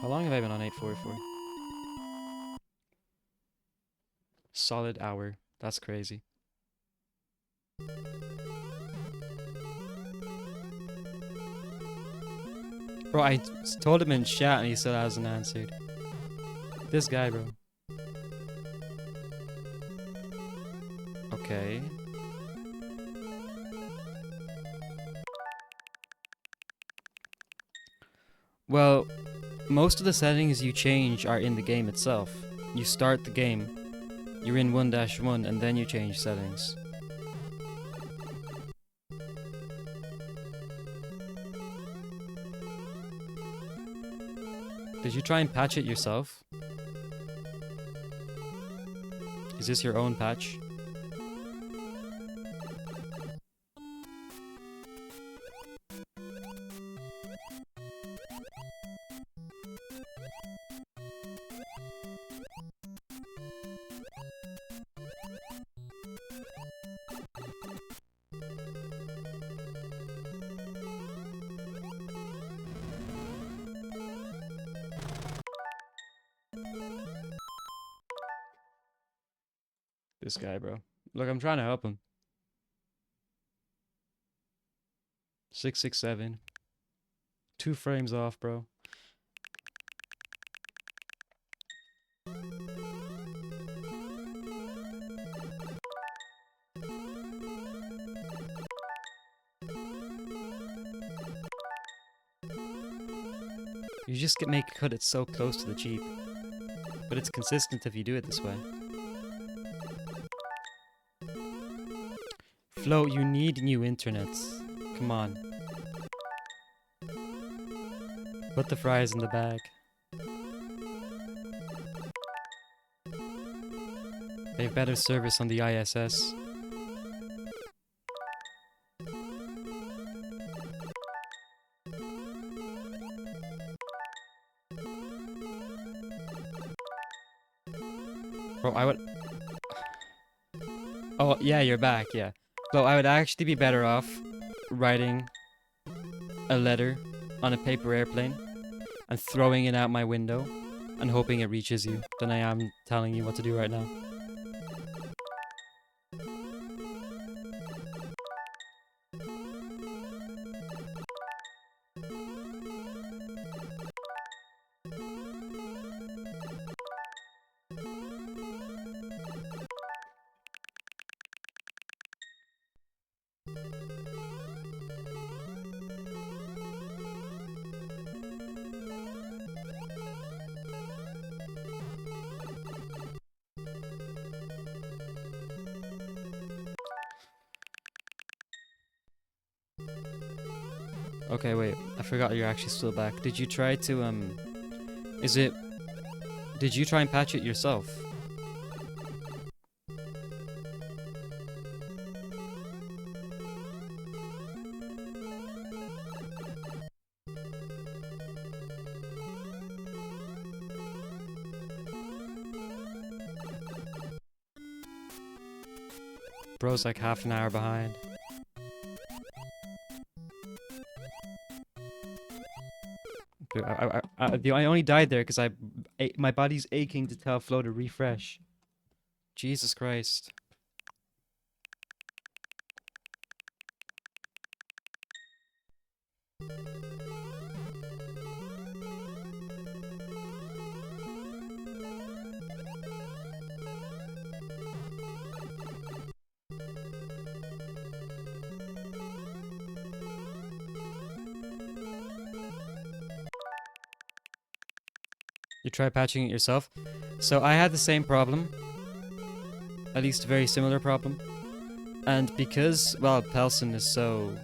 How long have I been on 844? Solid hour. That's crazy. Bro, I told him in chat and he still hasn't answered. This guy, bro. Okay. Well, most of the settings you change are in the game itself. You start the game, you're in 1-1, and then you change settings. Did you try and patch it yourself? Is this your own patch? This guy, bro. Look, I'm trying to help him. 667. 2 frames off, bro. You just cut it so close to the cheap. But it's consistent if you do it this way. Flo, you need new internet. Come on. Put the fries in the bag. They have better service on the ISS. Bro, I would... Oh, yeah, you're back, yeah. Bro, I would actually be better off writing a letter on a paper airplane and throwing it out my window and hoping it reaches you than I am telling you what to do right now. Okay, wait. I forgot you're actually still back. Did you try to, Is it... Did you try and patch it yourself? Bro's like half an hour behind. Dude, I only died there because my body's aching to tell Flo to refresh. Jesus Christ. You try patching it yourself? So I had the same problem. At least a very similar problem. And because, well, Pelson is so...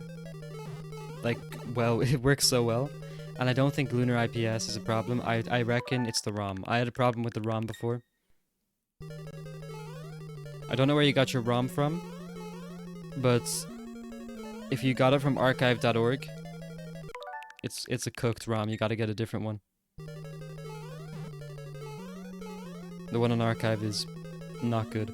Like, well, it works so well. And I don't think Lunar IPS is a problem. I reckon it's the ROM. I had a problem with the ROM before. I don't know where you got your ROM from. But if you got it from archive.org, it's a cooked ROM. You gotta get a different one. The one on archive is not good.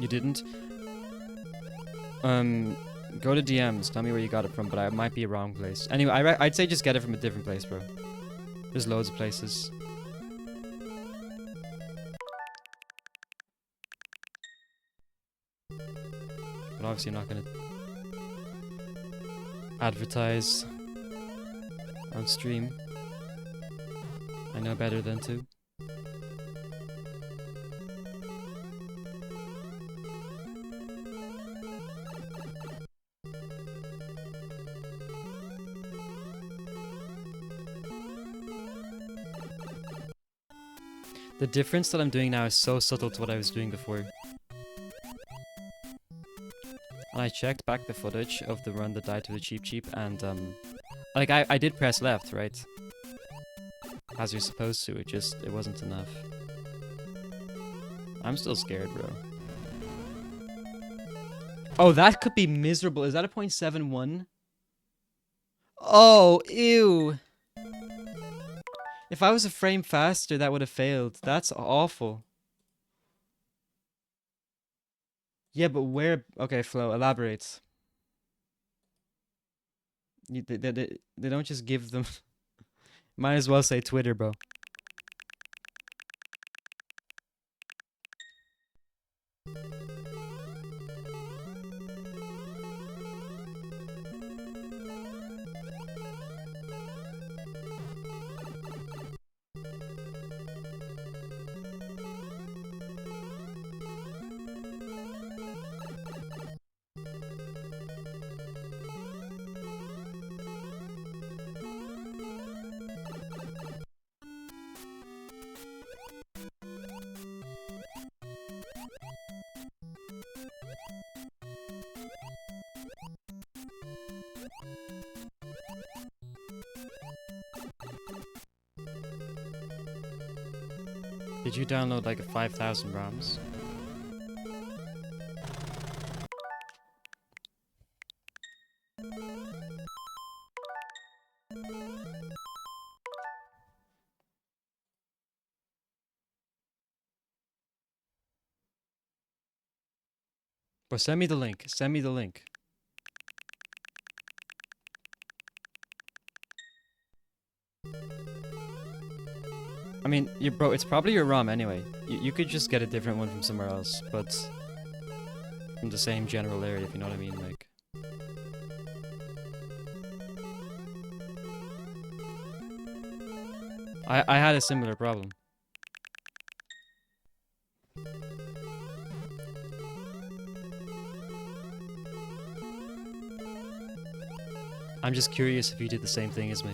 You didn't? Go to DMs. Tell me where you got it from, but I might be a wrong place. Anyway, I'd say just get it from a different place, bro. There's loads of places. But obviously I'm not gonna advertise on stream. I know better than to. The difference that I'm doing now is so subtle to what I was doing before. And I checked back the footage of the run that died to the Cheep, and like I did press left, right? As you're supposed to, it wasn't enough. I'm still scared, bro. Oh, that could be miserable. Is that a 0.71? Oh, ew. If I was a frame faster, that would have failed. That's awful. Yeah, but where... Okay, Flo, elaborate. They don't just give them... Might as well say Twitter, bro. Did you download like a 5,000 ROMs? Bro, send me the link. Send me the link. I mean, bro, it's probably your ROM anyway. You could just get a different one from somewhere else, but from the same general area, if you know what I mean. Like, I had a similar problem. I'm just curious if you did the same thing as me.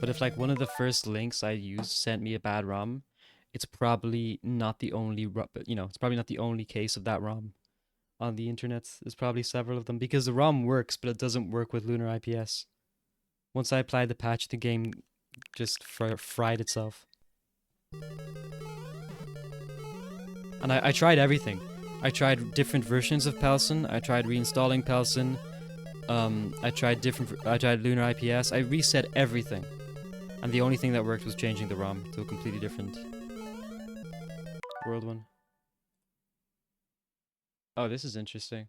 But if like one of the first links I used sent me a bad ROM, it's probably not the only, it's probably not the only case of that ROM on the internet. There's probably several of them because the ROM works, but it doesn't work with Lunar IPS. Once I applied the patch, the game just fried itself. And I tried everything. I tried different versions of Pelson. I tried reinstalling Pelson. I tried Lunar IPS. I reset everything. And the only thing that worked was changing the ROM to a completely different world one. Oh, this is interesting.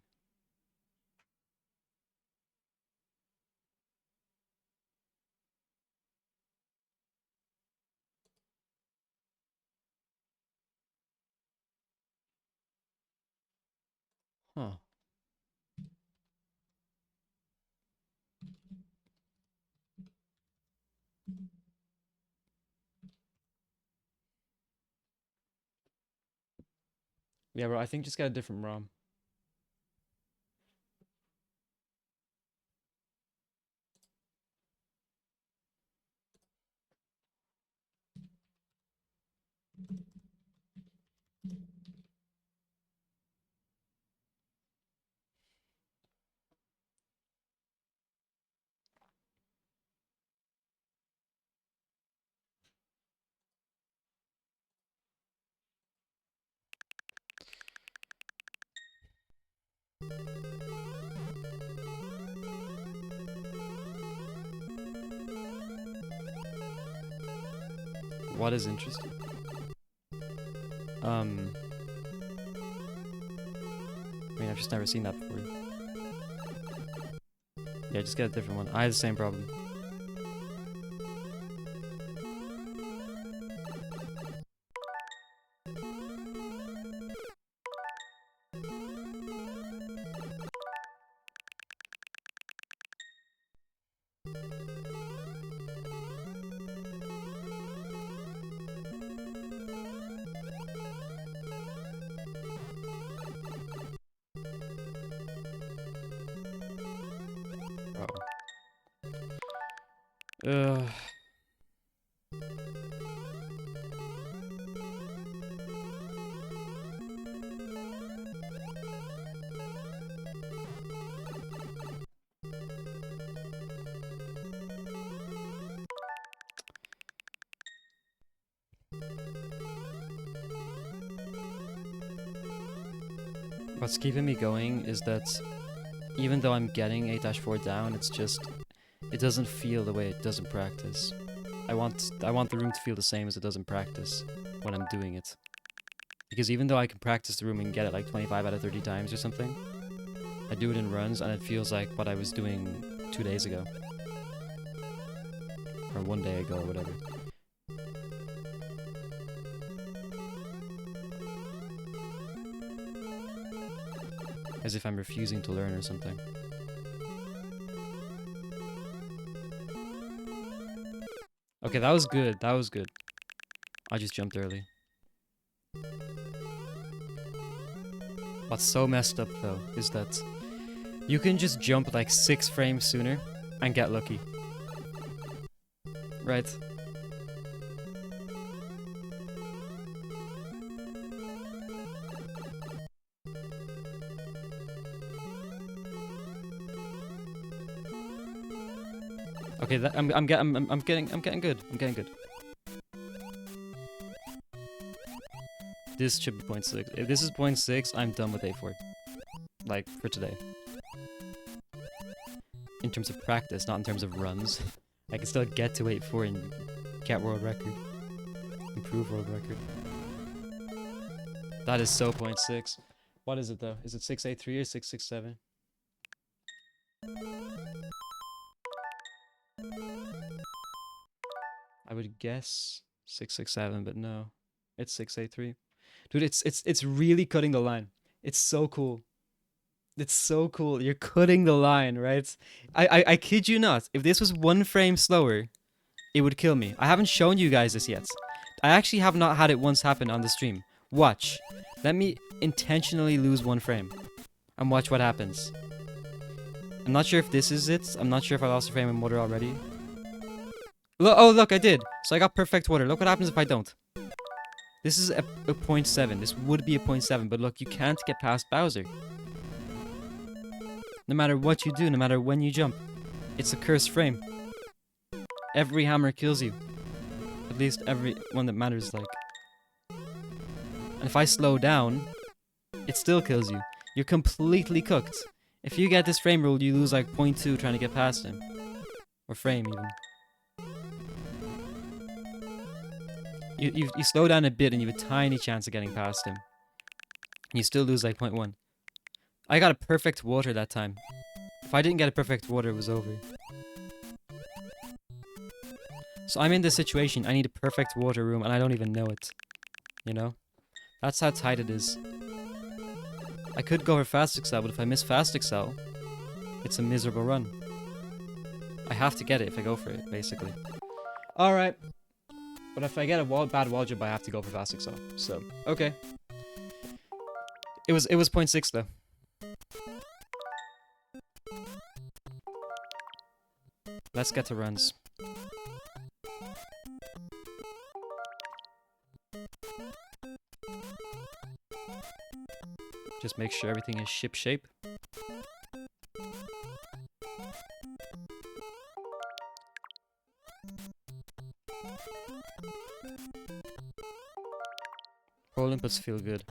Huh. Yeah, bro, I think just get a different ROM. What is interesting? I mean, I've just never seen that before. Yeah, just get a different one. I had the same problem. Ugh. What's keeping me going is that even though I'm getting 8-4 down, it's just, it doesn't feel the way it does in practice. I want the room to feel the same as it does in practice when I'm doing it. Because even though I can practice the room and get it like 25 out of 30 times or something, I do it in runs and it feels like what I was doing 2 days ago. Or 1 day ago or whatever. As if I'm refusing to learn or something. Okay, that was good. That was good. I just jumped early. What's so messed up though is that you can just jump like 6 frames sooner and get lucky. Right? Okay, I'm getting good. I'm getting good. This should be 0.6. If this is 0.6, I'm done with A4. Like, for today. In terms of practice, not in terms of runs. I can still get to 8.4 and get world record. Improve world record. That is so 0.6. What is it though? Is it 6.83 or 6.67? I would guess 667, but no. It's 683. Dude, it's really cutting the line. It's so cool. It's so cool. You're cutting the line, right? I kid you not. If this was 1 frame slower, it would kill me. I haven't shown you guys this yet. I actually have not had it once happen on the stream. Watch. Let me intentionally lose 1 frame. And watch what happens. I'm not sure if this is it. I'm not sure if I lost a frame in water already. Oh, look, I did. So I got perfect water. Look what happens if I don't. This is a 0.7. This would be a 0.7, but look, you can't get past Bowser. No matter what you do, no matter when you jump. It's a cursed frame. Every hammer kills you. At least every one that matters, like. And if I slow down, it still kills you. You're completely cooked. If you get this frame rule, you lose like 0.2 trying to get past him. Or frame, even. You slow down a bit and you have a tiny chance of getting past him. You still lose like 0.1. I got a perfect water that time. If I didn't get a perfect water, it was over. So I'm in this situation. I need a perfect water room and I don't even know it. You know? That's how tight it is. I could go for Fast Excel, but if I miss Fast Excel, it's a miserable run. I have to get it if I go for it, basically. Alright. But if I get a bad wall jump, I have to go for Fast Excel. So, okay. It was 0.6 though. Let's get to runs. Just make sure everything is ship shape. Pro Olympus feel good.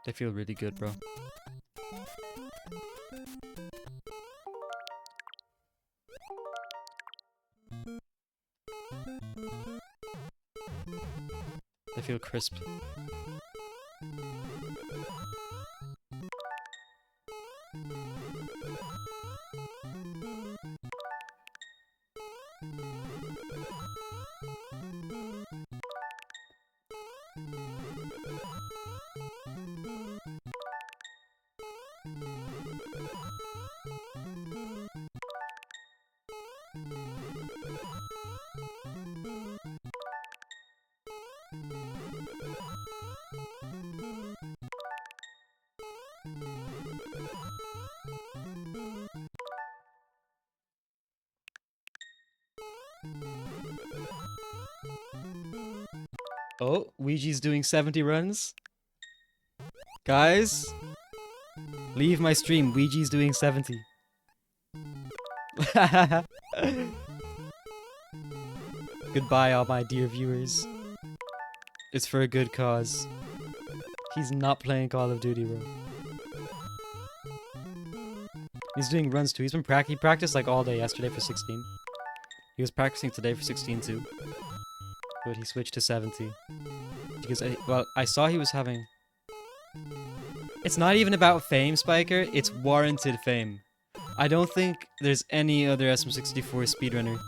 They feel really good, bro. They feel crisp. Oh, Ouija's doing 70 runs. Guys, leave my stream. Ouija's doing 70. Goodbye, all my dear viewers. It's for a good cause. He's not playing Call of Duty, bro. He's doing runs too. He practiced like all day yesterday for 16. He was practicing today for 16 too. But he switched to 70. Because, I saw he was having... It's not even about fame, Spiker. It's warranted fame. I don't think there's any other SM64 speedrunner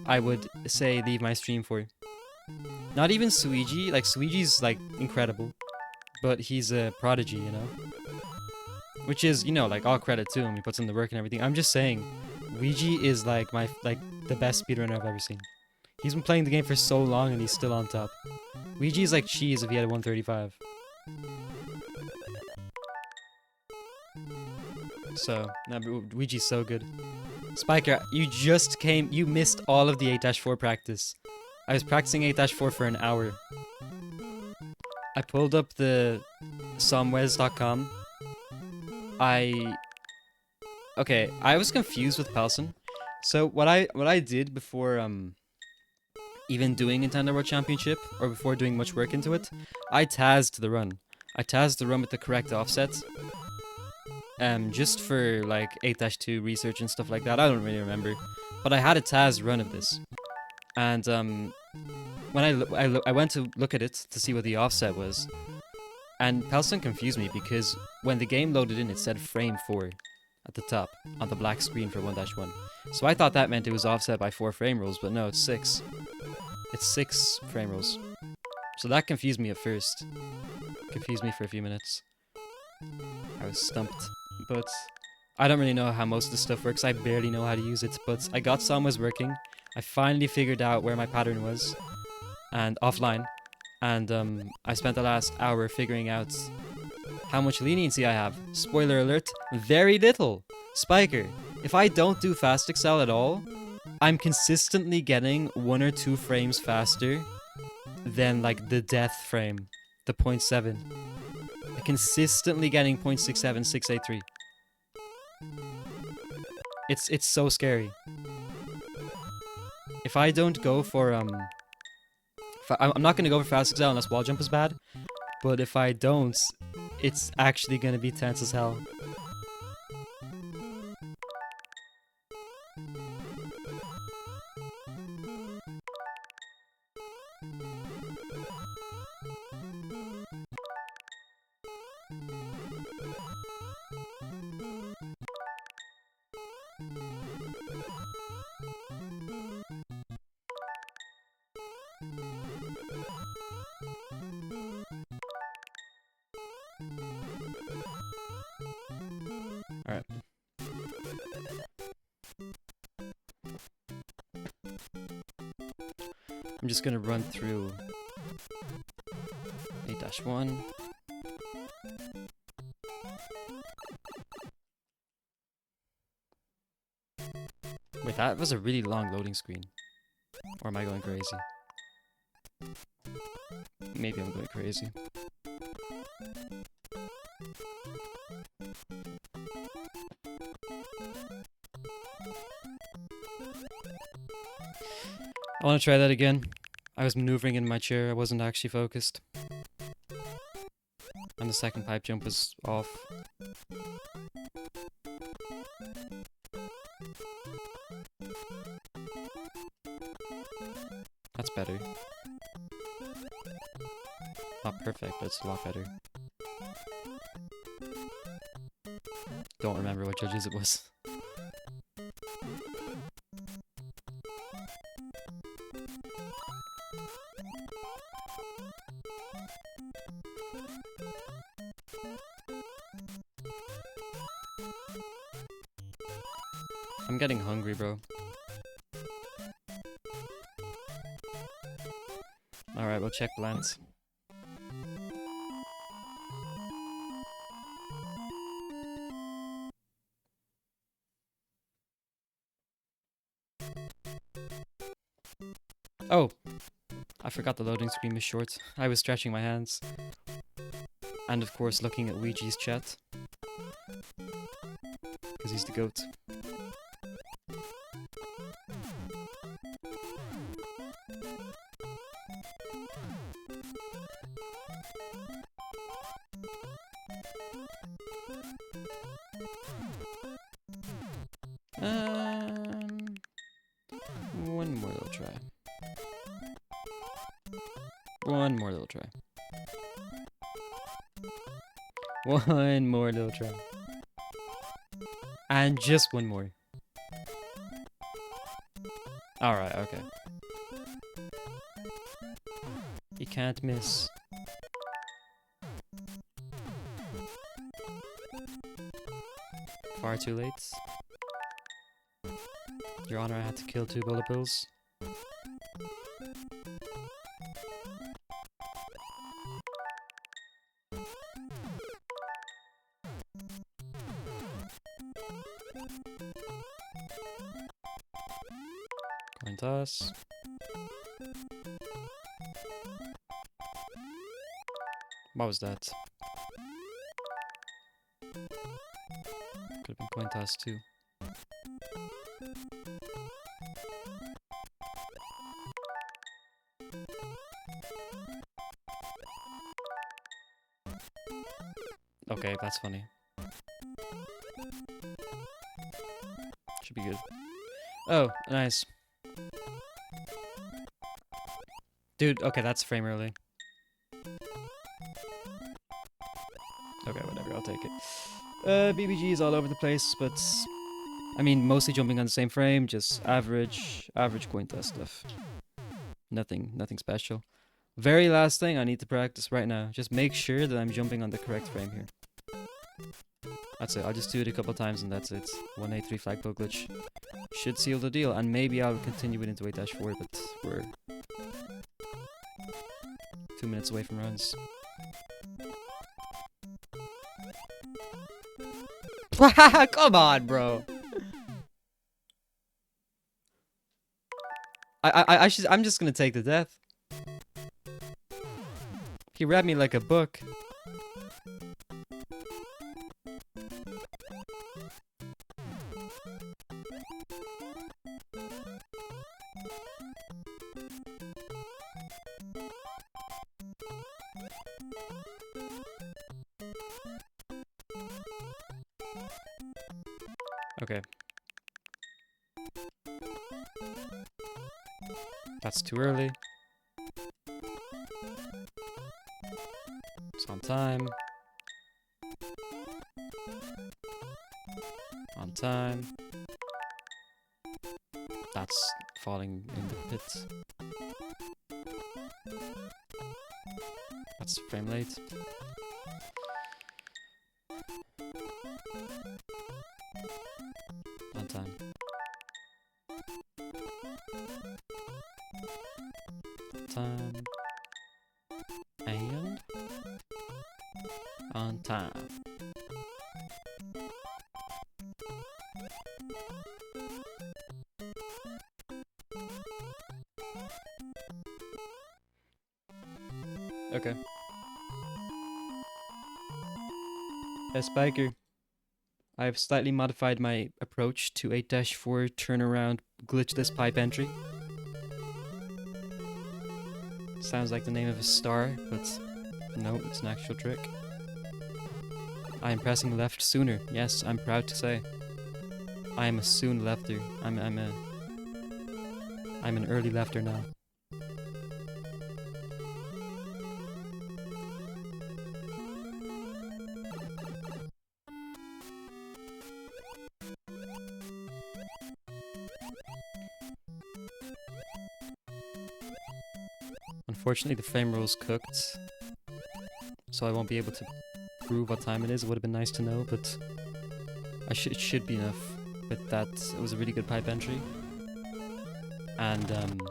I would say leave my stream for. Not even Suiji. Like, Suiji's, like, incredible. But he's a prodigy, you know? Which is, you know, like, all credit to him. He puts in the work and everything. I'm just saying, Ouija is, like, the best speedrunner I've ever seen. He's been playing the game for so long and he's still on top. Ouija is like cheese if he had a 135. So, nah, Ouija's so good. Spiker, you missed all of the 8-4 practice. I was practicing 8-4 for an hour. I pulled up the somwes.com. Okay, I was confused with Pelson. So what I did before even doing Nintendo World Championship, or before doing much work into it, I TAS'd the run. I TAS'd the run with the correct offset. Just for like 8-2 research and stuff like that. I don't really remember, but I had a TAS run of this, and when I went to look at it to see what the offset was, And Pelson confused me because when the game loaded in, it said frame 4 at the top on the black screen for 1-1. So I thought that meant it was offset by 4 frame rules, but no, it's 6. It's 6 frame rules. So that confused me at first. Confused me for a few minutes. I was stumped. But I don't really know how most of the stuff works. I barely know how to use it, but I got Som was working. I finally figured out where my pattern was, and offline. And I spent the last hour figuring out how much leniency I have. Spoiler alert, very little. Spiker, if I don't do fast excel at all, I'm consistently getting 1 or 2 frames faster than like the death frame, the 0.7. I'm consistently getting 0.67, 683. It's so scary. If I don't go for I'm not gonna go for fast excel unless wall jump is bad, but if I don't, it's actually gonna be tense as hell. Alright. I'm just gonna run through 8-1. Wait, that was a really long loading screen. Or am I going crazy? Maybe I'm going crazy. I want to try that again. I was maneuvering in my chair, I wasn't actually focused. And the second pipe jump was off. That's better. Not perfect, but it's a lot better. Don't remember what judges it was. I'm getting hungry, bro. Alright, we'll check Lance. Oh! I forgot the loading screen was short. I was stretching my hands. And of course looking at Ouija's chat. Because he's the GOAT. One more little try. One more little try. One more little try. And just one more. Alright, okay. You can't miss. Far too late. Your Honor, I had to kill 2 bullet bills. Coin toss. What was that? Could have been coin toss too. Okay, that's funny. Should be good. Oh, nice. Dude, okay, that's frame early. Okay, whatever, I'll take it. BBG is all over the place, but I mean, mostly jumping on the same frame, just average Quinta stuff. Nothing special. Very last thing I need to practice right now. Just make sure that I'm jumping on the correct frame here. That's it. I'll just do it a couple times and that's it. 183 flagpole glitch should seal the deal, and maybe I'll continue it into 8-4, but we're 2 minutes away from runs. Come on, bro. I'm just gonna take the death. He read me like a book. Okay. That's too early. It's on time. On time. That's falling in the pit. That's frame late. On time. Time. And on time. Okay. Spiker. I have slightly modified my approach to 8-4 turnaround glitchless pipe entry. Sounds like the name of a star, but no, it's an actual trick. I am pressing left sooner. Yes, I'm proud to say. I am a soon lefter. I'm an early lefter now. Unfortunately, the frame roll's cooked, so I won't be able to prove what time it is. It would have been nice to know, but it should be enough. But that, it was a really good pipe entry. And,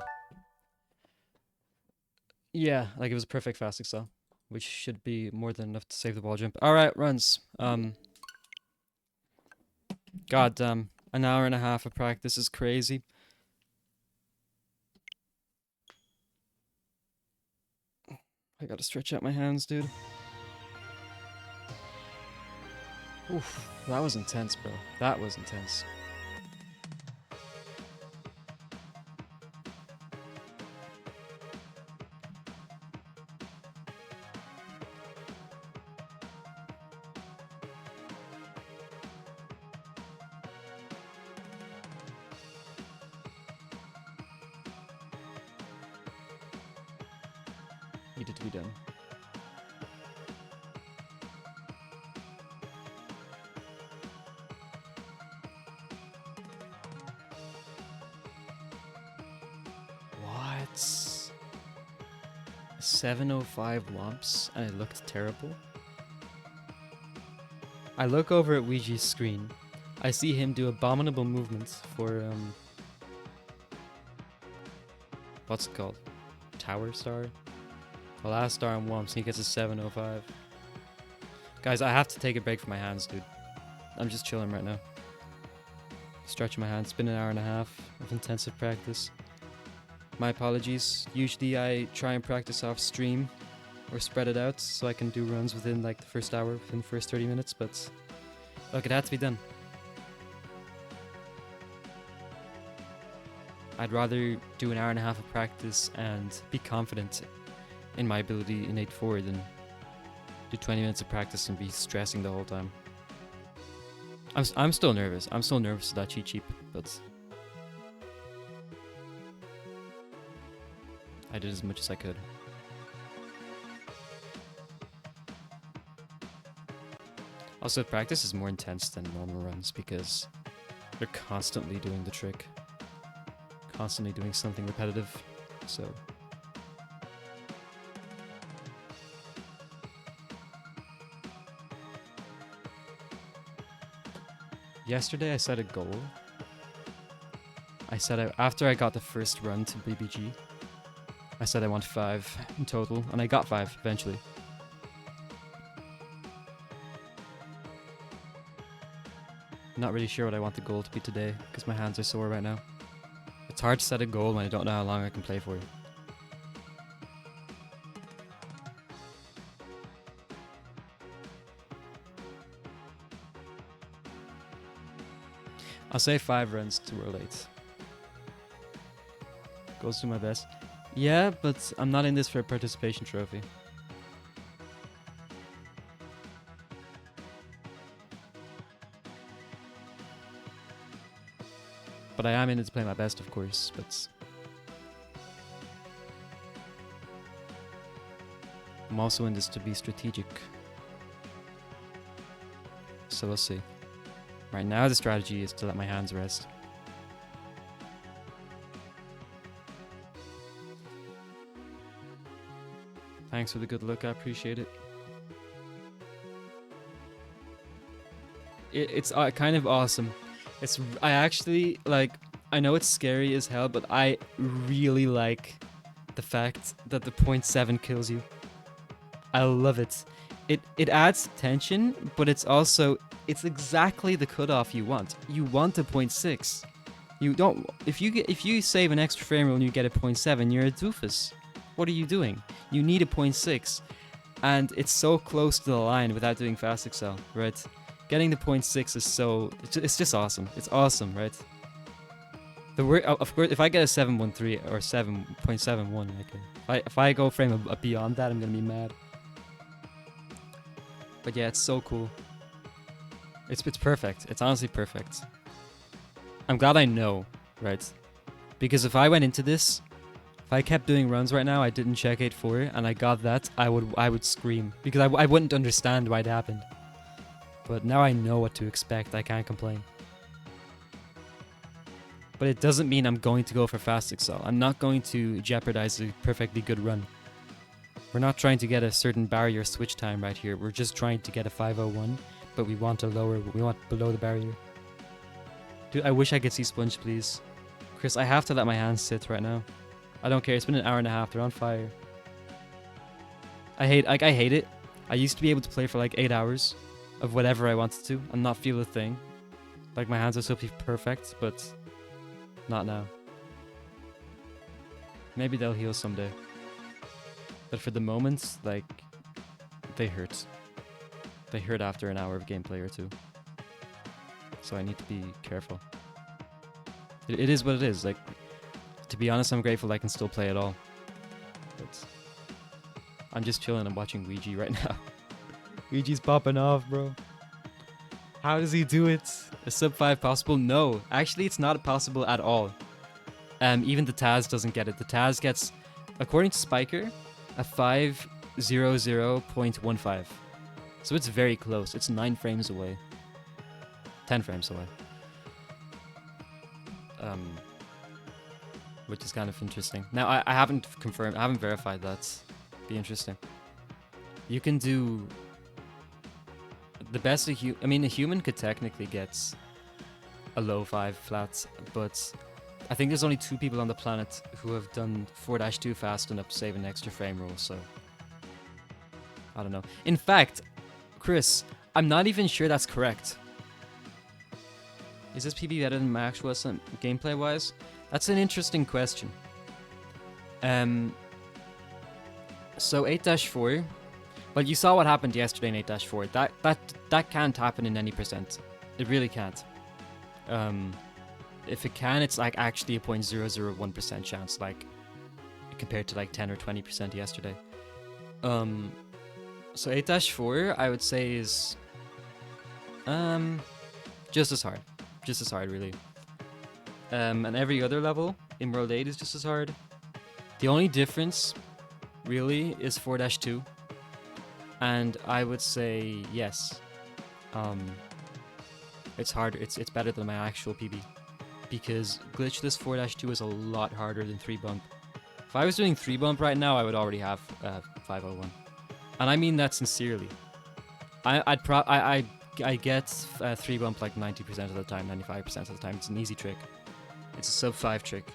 yeah, like it was a perfect fast excel, which should be more than enough to save the wall jump. Alright, runs. God damn, an hour and a half of practice is crazy. I gotta stretch out my hands, dude. Oof, that was intense, bro. That was intense. Needed to be done. What? 705 lumps and it looked terrible? I look over at Ouija's screen. I see him do abominable movements for, what's it called? Tower Star? The last star on Wumps, and he gets a 705. Guys, I have to take a break from my hands, dude. I'm just chilling right now. Stretching my hands. It's been an hour and a half of intensive practice. My apologies. Usually I try and practice off stream or spread it out so I can do runs within like the first hour, within the first 30 minutes, but look, it had to be done. I'd rather do an hour and a half of practice and be confident in my ability in 8-4 than do 20 minutes of practice and be stressing the whole time. I'm still nervous. I'm still nervous of that cheat sheet, but I did as much as I could. Also, practice is more intense than normal runs because they're constantly doing the trick. Constantly doing something repetitive. So... Yesterday I set a goal. I said after I got the first run to BBG, I said I want 5 in total, and I got 5 eventually. Not really sure what I want the goal to be today, because my hands are sore right now. It's hard to set a goal when I don't know how long I can play for. I'll say 5 runs to World 8. Goes to my best. Yeah, but I'm not in this for a participation trophy. But I am in it to play my best, of course, but... I'm also in this to be strategic. So we'll see. Right now the strategy is to let my hands rest. Thanks for the good look, I appreciate it. It's kind of awesome. I actually, like, I know it's scary as hell, but I really like the fact that the 0.7 kills you. I love it. It adds tension, but it's exactly the cutoff you want. You want a 0.6. You don't, if you save an extra frame rate and you get a 0.7, you're a doofus. What are you doing? You need a 0.6, and it's so close to the line without doing fast excel, right? Getting the 0.6 is it's just awesome. It's awesome, right? Of course, if I get a 713 or 7.71, if I go frame beyond that, I'm gonna be mad. But yeah, it's so cool. It's perfect. It's honestly perfect. I'm glad I know, right? Because if I went into this, if I kept doing runs right now, I didn't check 8-4, and I got that, I would scream. Because I wouldn't understand why it happened. But now I know what to expect, I can't complain. But it doesn't mean I'm going to go for fast excel. I'm not going to jeopardize a perfectly good run. We're not trying to get a certain barrier switch time right here. We're just trying to get a 501, but we want below the barrier. Dude, I wish I could see Sponge, please. Chris, I have to let my hands sit right now. I don't care. It's been an hour and a half. They're on fire. I hate it. I used to be able to play for like 8 hours of whatever I wanted to and not feel a thing. Like my hands are supposed to be perfect, but not now. Maybe they'll heal someday. But for the moment, like, they hurt. They hurt after an hour of gameplay or two. So I need to be careful. It is what it is. Like, to be honest, I'm grateful I can still play at all. But I'm just chilling and watching Ouija right now. Ouija's popping off, bro. How does he do it? Is sub 5 possible? No. Actually, it's not possible at all. Even the Taz doesn't get it. The Taz gets, according to Spiker, a 500.15. So it's very close. It's 9 frames away. 10 frames away. Which is kind of interesting. Now, I haven't confirmed, I haven't verified that. Be interesting. You can do the best a human could technically get a low 5 flat, but I think there's only 2 people on the planet who have done 4-2 fast enough to save an extra frame roll, so I don't know. In fact, Chris, I'm not even sure that's correct. Is this PB better than Max was gameplay wise? That's an interesting question. So 8-4, well, you saw what happened yesterday in 8-4. That can't happen in any percent. It really can't. If it can, it's like actually a 0.001% chance, like compared to like 10 or 20% yesterday. So 8-4, I would say is just as hard. Just as hard, really. And every other level in World 8 is just as hard. The only difference, really, is 4-2. And I would say, yes, um, it's harder. It's better than my actual PB because glitchless 4-2 is a lot harder than 3 bump. If I was doing 3 bump right now, I would already have 501, and I mean that sincerely. I get 3 bump like 90% of the time, 95% of the time. It's an easy trick. It's a sub 5 trick.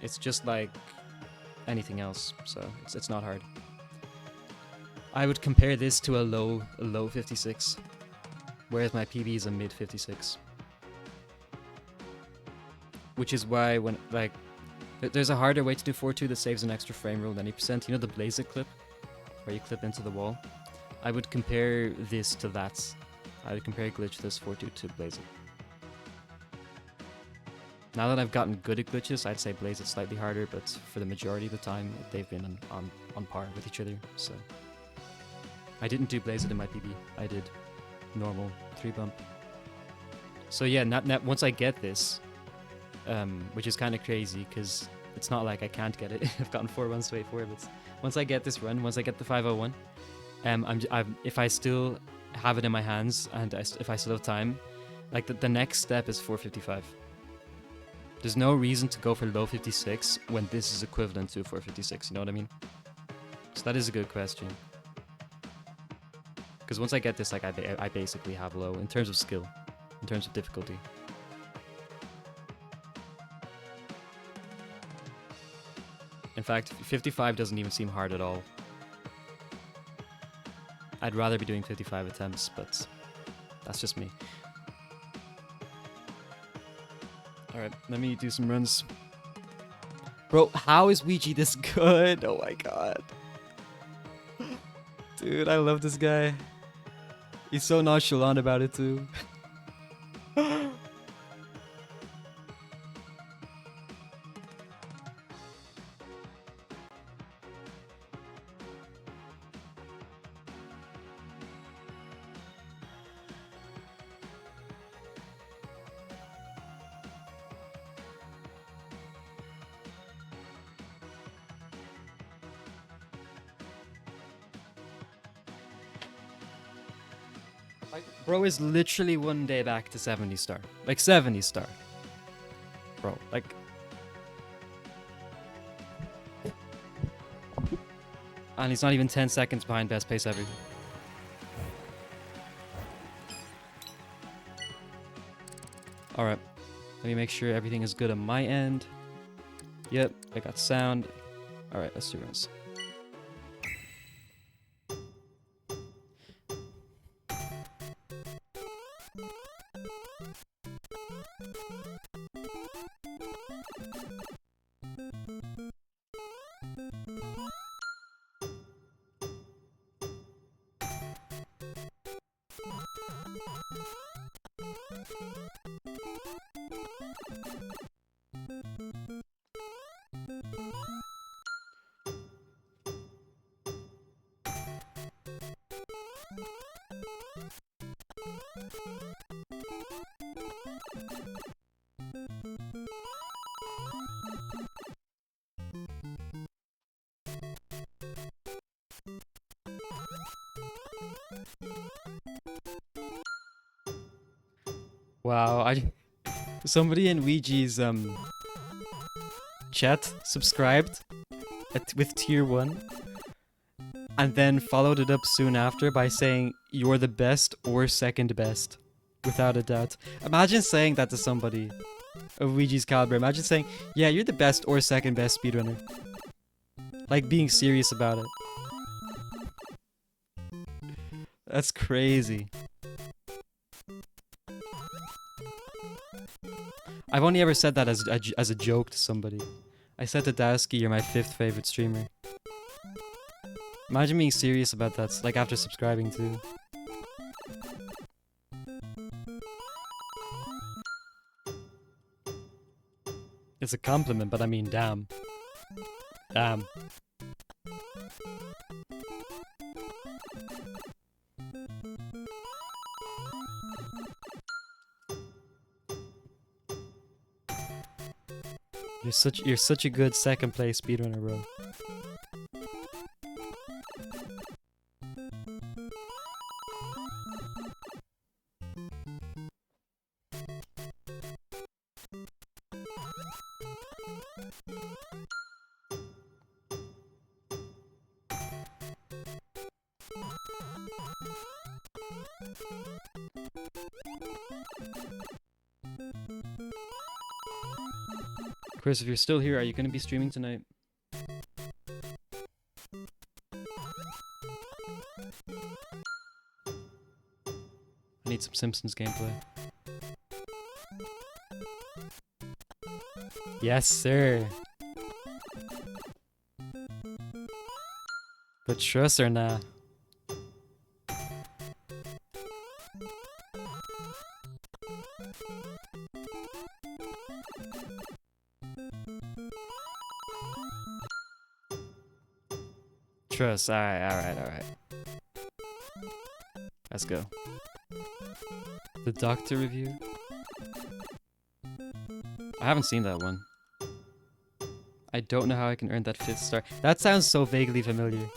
It's just like anything else, so it's not hard. I would compare this to a low 56, whereas my PB is a mid 56. Which is why when like there's a harder way to do 4-2 that saves an extra frame rule than 80%. You know the Blaze It clip, where you clip into the wall. I would compare this to that. I would compare glitchless 4-2 to Blaze It. Now that I've gotten good at glitches, I'd say Blaze It slightly harder, but for the majority of the time, they've been on par with each other. So I didn't do Blaze It in my PB. I did normal 3 bump. So yeah, once I get this, which is kind of crazy because it's not like I can't get it. I've gotten 4 runs to 8-4, but once I get this run, once I get the 501, if I still have it in my hands and if I still have time, like the next step is 455. There's no reason to go for low 56 when this is equivalent to 456, you know what I mean? So that is a good question. Because once I get this, like I basically have low in terms of skill, in terms of difficulty. In fact, 55 doesn't even seem hard at all. I'd rather be doing 55 attempts, but that's just me. Alright, let me do some runs. Bro, how is Ouija this good? Oh my god. Dude, I love this guy. He's so nonchalant about it too. Bro is literally 1 day back to 70 star. Like 70 star. Bro, like... And he's not even 10 seconds behind best pace ever. Alright. Let me make sure everything is good on my end. Yep, I got sound. Alright, let's do runs. Wow, somebody in Ouija's chat subscribed with tier 1 and then followed it up soon after by saying you're the best or second best, without a doubt. Imagine saying that to somebody of Ouija's caliber. Imagine saying, yeah, you're the best or second best speedrunner. Like being serious about it. That's crazy. I've only ever said that as a joke to somebody. I said to Dowski, you're my 5th favorite streamer. Imagine being serious about that, like after subscribing too. It's a compliment, but I mean, damn. Damn. You're such a good second place speedrunner, bro. Chris, if you're still here, are you going to be streaming tonight? I need some Simpsons gameplay. Yes, sir. But trust or nah? Trust. Alright. Let's go. The Doctor review? I haven't seen that one. I don't know how I can earn that 5th star. That sounds so vaguely familiar.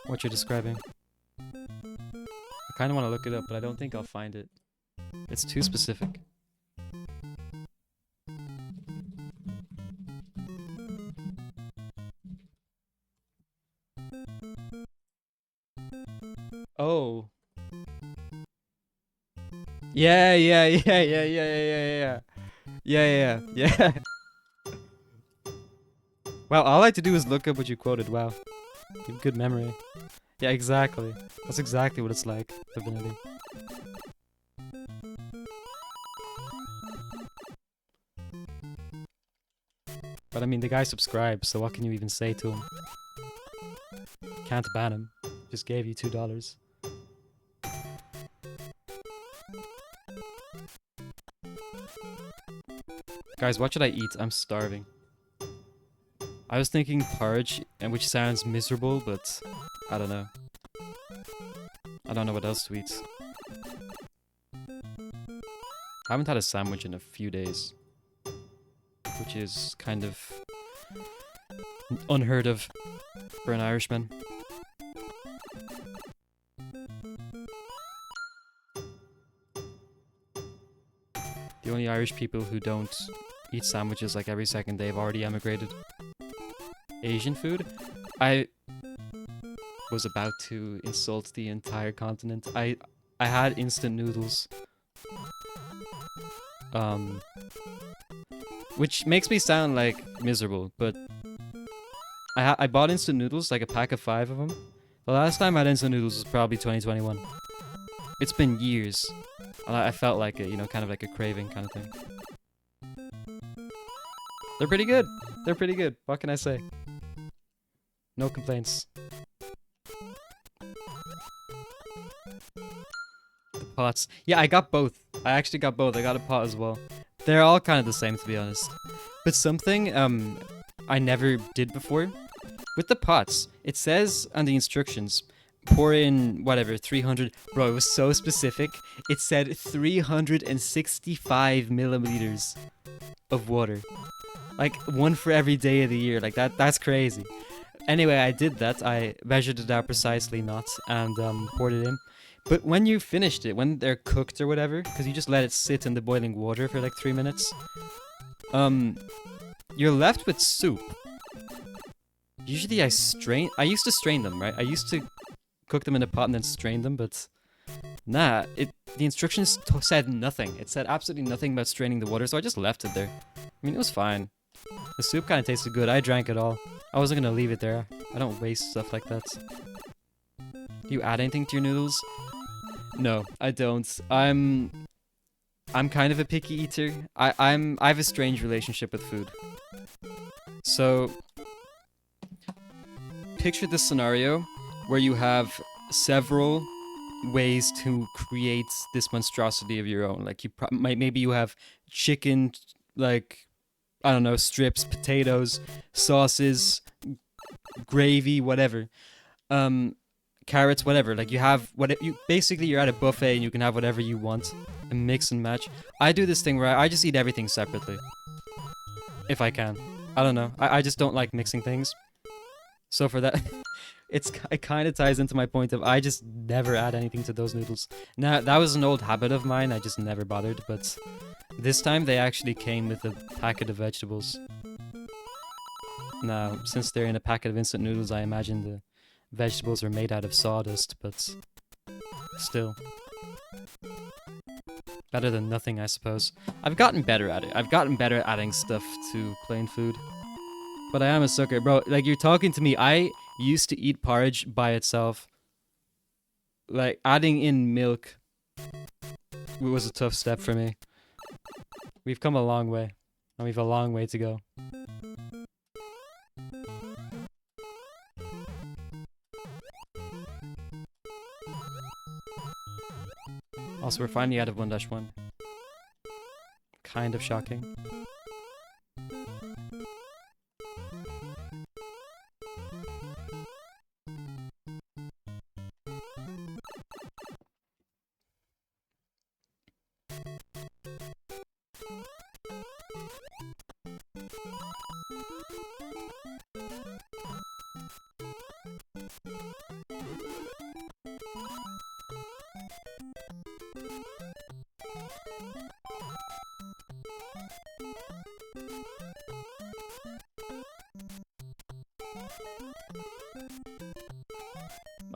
What you're describing. I kind of want to look it up, but I don't think I'll find it. It's too specific. Oh. Yeah. Yeah. Wow, all I had to do is look up what you quoted. Wow. You have good memory. Yeah, exactly. That's exactly what it's like, Divinity. But I mean, the guy subscribed, so what can you even say to him? Can't ban him. Just gave you $2. Guys, what should I eat? I'm starving. I was thinking porridge, and which sounds miserable, but I don't know. I don't know what else to eat. I haven't had a sandwich in a few days, which is kind of unheard of for an Irishman. The only Irish people who don't eat sandwiches like every second day have already emigrated. Asian food? I was about to insult the entire continent. I had instant noodles. Which makes me sound like miserable, but I bought instant noodles, like a pack of 5 of them. The last time I had instant noodles was probably 2021. It's been years. And I felt like it, you know, kind of like a craving kind of thing. They're pretty good. They're pretty good. What can I say? No complaints. The pots. Yeah, I got both. I actually got both. I got a pot as well. They're all kind of the same, to be honest. But something I never did before. With the pots, it says on the instructions, pour in, whatever, 300... Bro, it was so specific. It said 365 milliliters of water. Like, one for every day of the year. Like, that's crazy. Anyway, I did that. I measured it out precisely, and poured it in. But when you finished it, when they're cooked or whatever, because you just let it sit in the boiling water for like 3 minutes, you're left with soup. Usually I used to strain them, right? I used to cook them in a pot and then strain them, but nah, the instructions said nothing. It said absolutely nothing about straining the water, so I just left it there. I mean, it was fine. The soup kind of tasted good. I drank it all. I wasn't gonna leave it there. I don't waste stuff like that. Do you add anything to your noodles? No, I don't. I'm kind of a picky eater. I have a strange relationship with food. So picture this scenario where you have several ways to create this monstrosity of your own. Like maybe you have chicken, like I don't know, strips, potatoes, sauces, gravy, whatever. Carrots, whatever. Like you have basically you're at a buffet and you can have whatever you want and mix and match. I do this thing where I just eat everything separately. If I can. I don't know. I just don't like mixing things. So for that, it kind of ties into my point of I just never add anything to those noodles. Now, that was an old habit of mine. I just never bothered, but this time they actually came with a packet of vegetables. Now, since they're in a packet of instant noodles, I imagine the vegetables are made out of sawdust, but still. Better than nothing, I suppose. I've gotten better at it. I've gotten better at adding stuff to plain food. But I am a sucker. Bro, like, you're talking to me. I used to eat porridge by itself. Like, adding in milk was a tough step for me. We've come a long way. And we've a long way to go. Also, we're finally out of 1-1. Kind of shocking.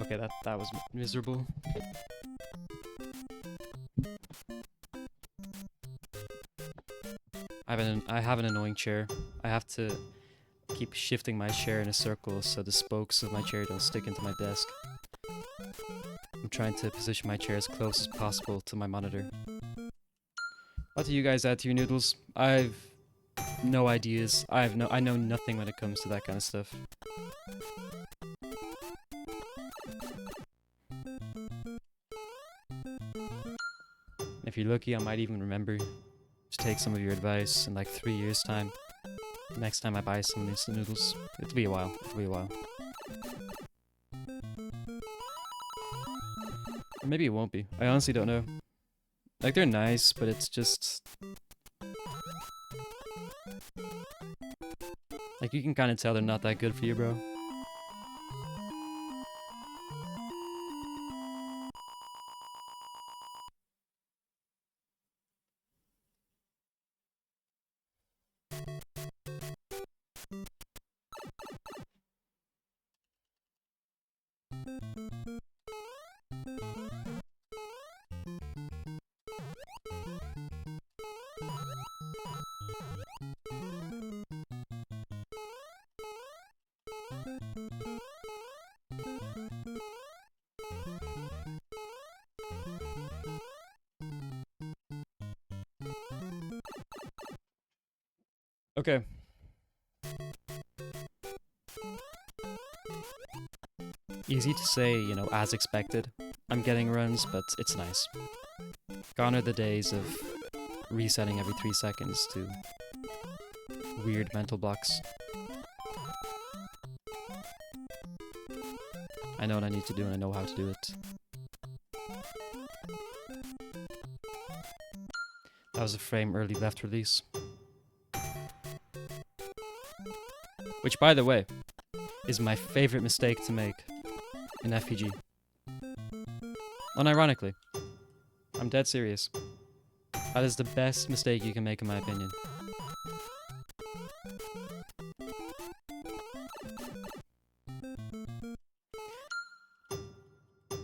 Okay, that was miserable. I have an annoying chair. I have to keep shifting my chair in a circle so the spokes of my chair don't stick into my desk. I'm trying to position my chair as close as possible to my monitor. What do you guys add to your noodles? I've no ideas. I know nothing when it comes to that kind of stuff. If you're lucky, I might even remember to take some of your advice in like 3 years' time. Next time I buy some instant noodles. It'll be a while. It'll be a while. Or maybe it won't be. I honestly don't know. Like, they're nice, but it's just... like, you can kind of tell they're not that good for you, bro. Okay. Easy to say, you know, as expected. I'm getting runs, but it's nice. Gone are the days of resetting every 3 seconds to weird mental blocks. I know what I need to do and I know how to do it. That was a frame early left release. Which, by the way, is my favorite mistake to make in FPG. Unironically. I'm dead serious. That is the best mistake you can make in my opinion.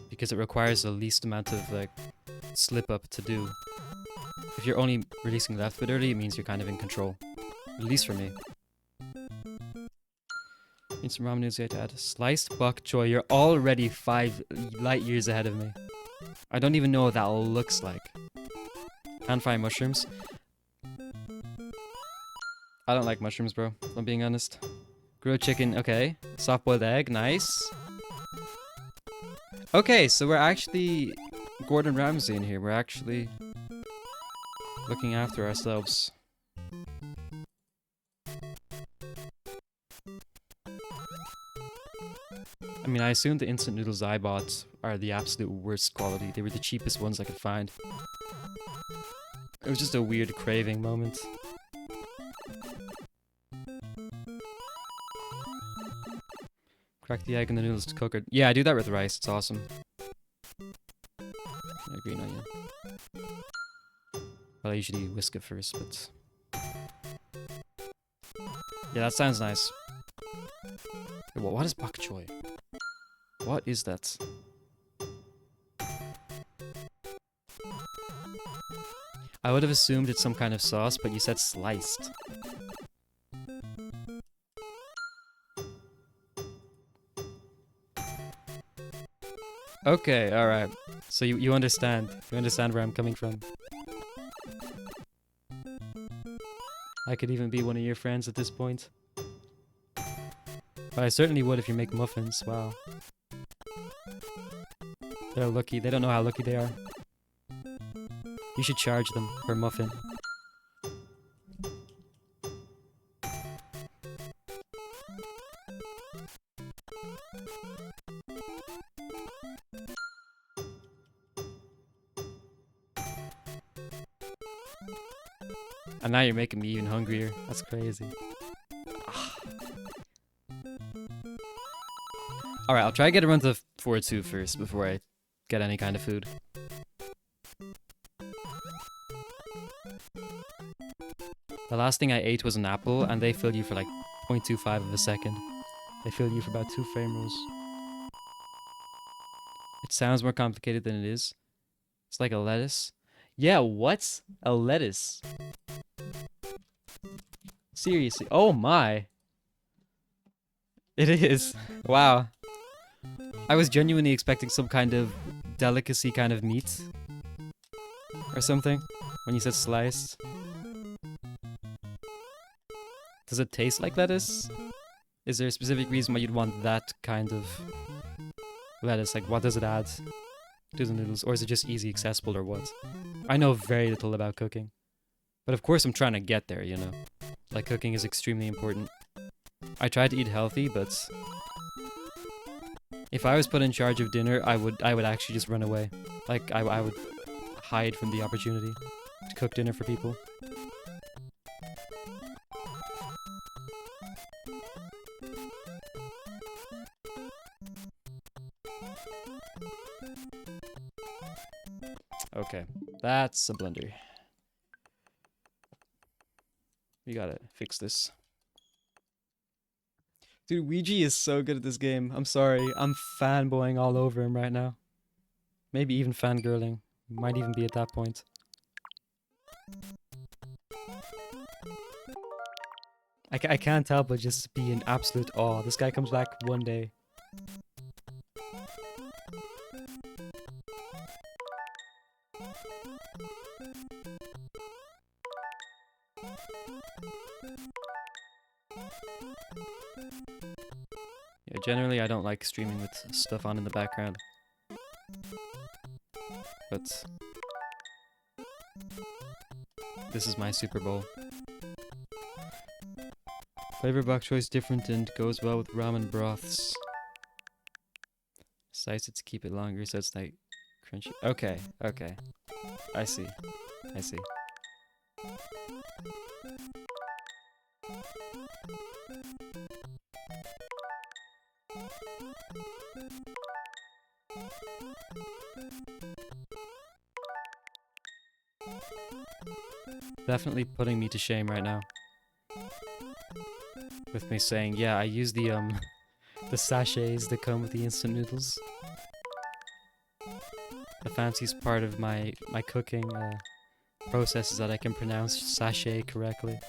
Because it requires the least amount of, like, slip up to do. If you're only releasing left bit early, it means you're kind of in control. At least for me. Instant ramen noodles you have to add. Sliced bok choy. You're already 5 light years ahead of me. I don't even know what that looks like. Pan-fried mushrooms. I don't like mushrooms, bro. If I'm being honest. Grilled chicken. Okay. Soft-boiled egg. Nice. Okay, so we're actually Gordon Ramsay in here. We're actually looking after ourselves. I mean, I assume the instant noodles I bought are the absolute worst quality. They were the cheapest ones I could find. It was just a weird craving moment. Crack the egg in the noodles to cook it. Yeah, I do that with rice. It's awesome. Green onion. Well, I usually whisk it first, but... yeah, that sounds nice. What is bok choy? What is that? I would have assumed it's some kind of sauce, but you said sliced. Okay, alright. So you understand. You understand where I'm coming from. I could even be one of your friends at this point. But I certainly would if you make muffins. Wow. They're lucky. They don't know how lucky they are. You should charge them per muffin. And now you're making me even hungrier. That's crazy. Alright, I'll try to get a run to 4-2 first before I get any kind of food. The last thing I ate was an apple, and they fill you for like 0.25 of a second. They fill you for about 2 frame rolls. It sounds more complicated than it is. It's like a lettuce. Yeah, what? A lettuce? Seriously. Oh my. It is. Wow. I was genuinely expecting some kind of delicacy kind of meat. Or something. When you said sliced. Does it taste like lettuce? Is there a specific reason why you'd want that kind of lettuce? Like, what does it add to the noodles? Or is it just easy accessible or what? I know very little about cooking. But of course I'm trying to get there, you know. Like, cooking is extremely important. I try to eat healthy, but if I was put in charge of dinner, I would actually just run away. Like, I would hide from the opportunity to cook dinner for people. Okay, that's a blunder. We gotta fix this. Dude, Ouija is so good at this game. I'm sorry. I'm fanboying all over him right now. Maybe even fangirling. Might even be at that point. I can't help but just be in absolute awe. This guy comes back one day. Yeah, generally I don't like streaming with stuff on in the background. But this is my Super Bowl. Flavor bok choy is different and goes well with ramen broths. Slice it to keep it longer so it's like crunchy. Okay, okay. I see. I see. Definitely putting me to shame right now. With me saying, yeah, I use the the sachets that come with the instant noodles. The fanciest part of my cooking process is that I can pronounce sachet correctly.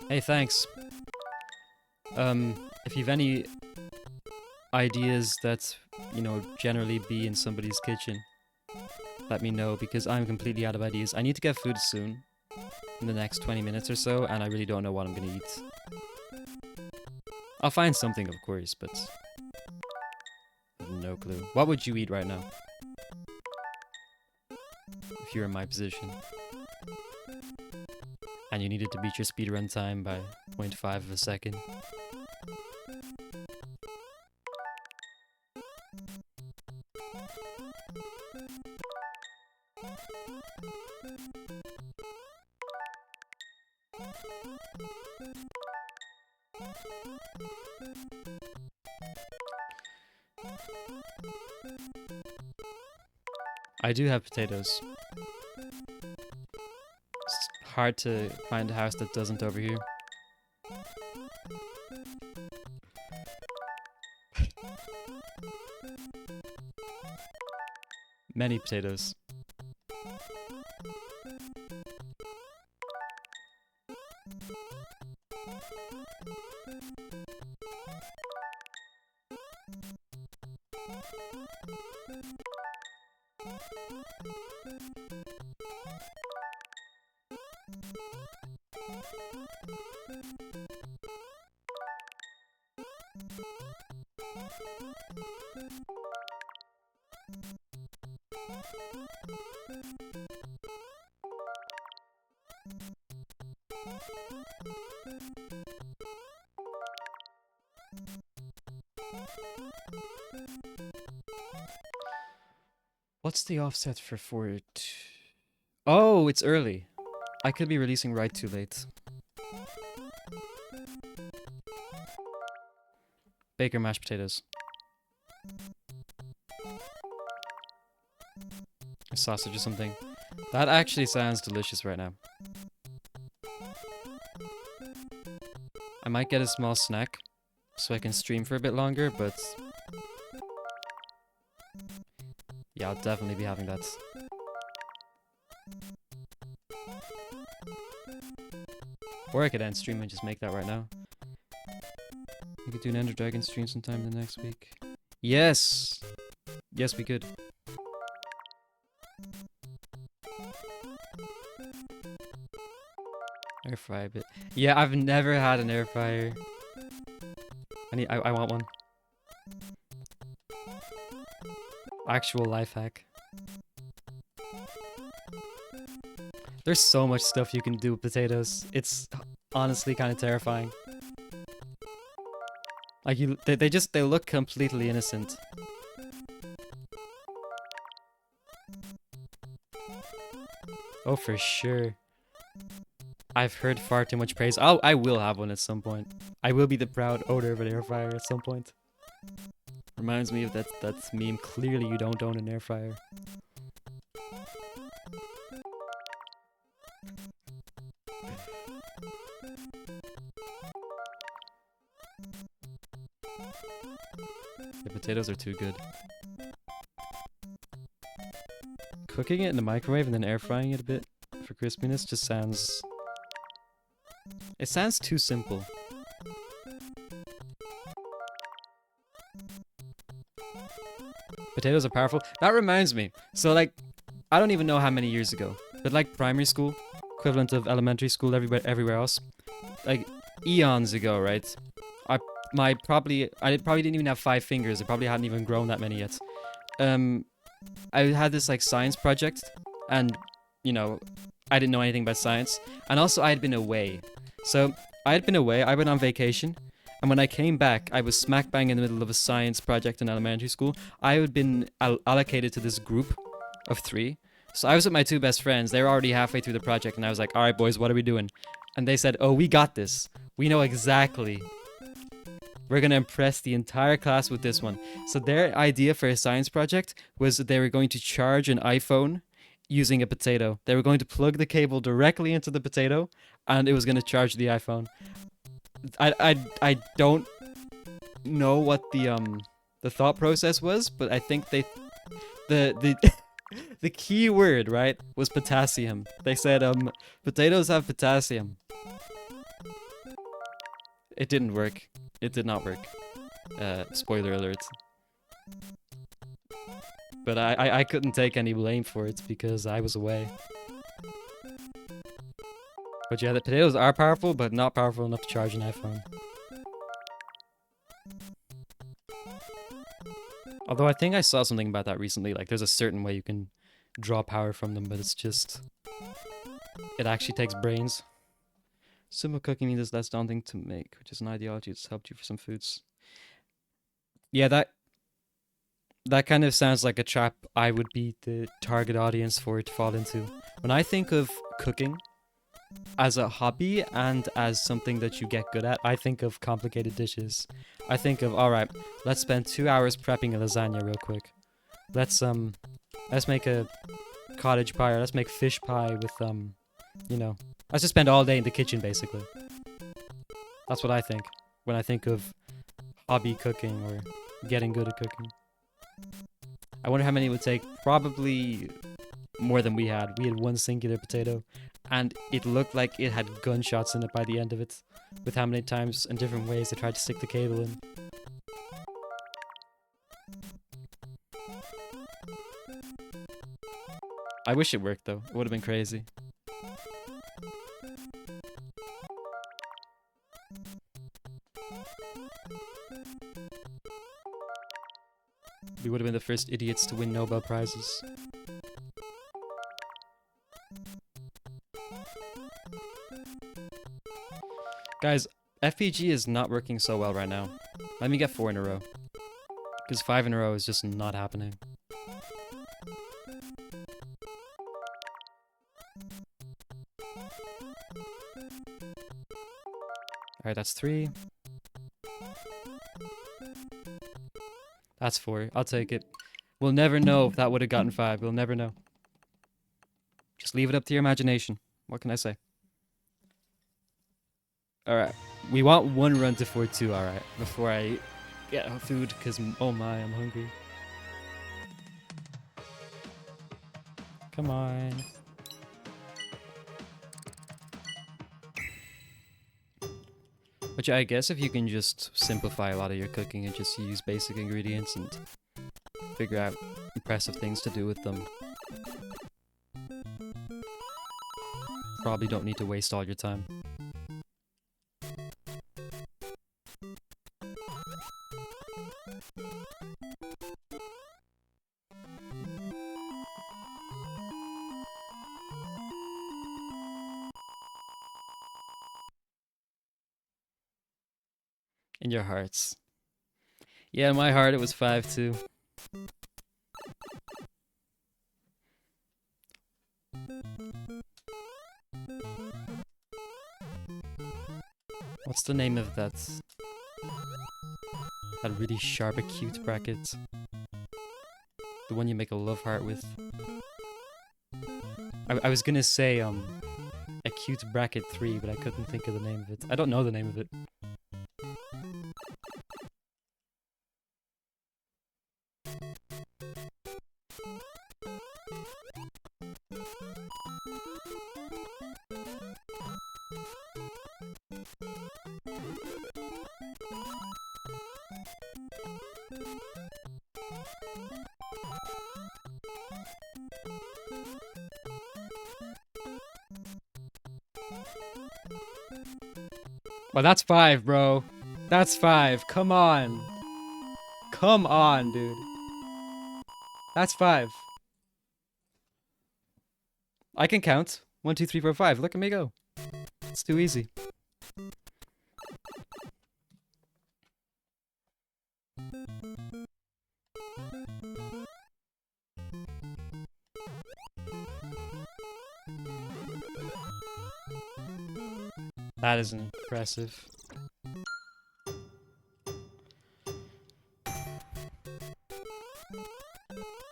Hey, thanks. If you've any ideas that, you know, generally be in somebody's kitchen, let me know, because I'm completely out of ideas. I need to get food soon, in the next 20 minutes or so, and I really don't know what I'm gonna eat. I'll find something, of course, but I have no clue. What would you eat right now? If you're in my position. and you needed to beat your speedrun time by 0.5 of a second. I do have potatoes. It's hard to find a house that doesn't over here. Many potatoes. What's the offset for Fort? Oh, it's early. I could be releasing right too late. Baker mashed potatoes. A sausage or something. That actually sounds delicious right now. I might get a small snack so I can stream for a bit longer, but yeah, I'll definitely be having that. Or I could end stream and just make that right now. We could do an Ender Dragon stream sometime in the next week. Yes! Yes, we could. Air fryer a bit. Yeah, I've never had an air fryer. I want one. Actual life hack. There's so much stuff you can do with potatoes. It's honestly kind of terrifying. Like they look completely innocent. Oh, for sure. I've heard far too much praise. Oh, I will have one at some point. I will be the proud owner of an air fryer at some point. Reminds me of that meme. Clearly you don't own an air fryer. The potatoes are too good. Cooking it in the microwave and then air frying it a bit for crispiness just sounds... It sounds too simple. Potatoes are powerful. That reminds me. So like, I don't even know how many years ago, but like primary school, equivalent of elementary school everywhere else, like eons ago, right? I probably didn't even have 5 fingers. I probably hadn't even grown that many yet. I had this like science project, and you know, I didn't know anything about science, and also I had been away. So I had been away. I went on vacation. And when I came back, I was smack bang in the middle of a science project in elementary school. I had been allocated to this group of 3. So I was with my 2 best friends. They were already halfway through the project, and I was like, all right, boys, what are we doing? And they said, oh, we got this. We know exactly. We're going to impress the entire class with this one. So their idea for a science project was that they were going to charge an iPhone using a potato. They were going to plug the cable directly into the potato, and it was going to charge the iPhone. I don't know what the thought process was, but I think the the key word, right, was potassium. They said potatoes have potassium. It didn't work. It did not work. Spoiler alert. But I couldn't take any blame for it because I was away. But yeah, the potatoes are powerful, but not powerful enough to charge an iPhone. Although I think I saw something about that recently, like there's a certain way you can draw power from them, but it's just... It actually takes brains. Simple cooking is less daunting to make, which is an ideology that's helped you for some foods. Yeah, that kind of sounds like a trap I would be the target audience for it to fall into. When I think of cooking as a hobby and as something that you get good at, I think of complicated dishes. I think of, all right, let's spend 2 hours prepping a lasagna real quick. Let's make a cottage pie, or let's make fish pie with you know, let's just spend all day in the kitchen basically. That's what I think when I think of hobby cooking or getting good at cooking. I wonder how many it would take. Probably more than we had. We had one singular potato, and it looked like it had gunshots in it by the end of it, with how many times and different ways they tried to stick the cable in. I wish it worked though. It would have been crazy. We would have been the first idiots to win Nobel Prizes. Guys, FPG is not working so well right now. Let me get 4 in a row. Because 5 in a row is just not happening. Alright, that's 3. That's 4. I'll take it. We'll never know if that would have gotten 5. We'll never know. Just leave it up to your imagination. What can I say? Alright. We want 1 run to 4-2, alright. Before I get food, because, oh my, I'm hungry. Come on. Which I guess if you can just simplify a lot of your cooking and just use basic ingredients and figure out impressive things to do with them, probably don't need to waste all your time. In your hearts. Yeah, in my heart it was 5-2. What's the name of that really sharp acute bracket? The one you make a love heart with. I was gonna say acute bracket 3, but I couldn't think of the name of it. I don't know the name of it. Well, that's 5, bro. That's 5. Come on. Come on, dude. That's 5. I can count. 1, 2, 3, 4, 5. Look at me go. It's too easy. That is impressive.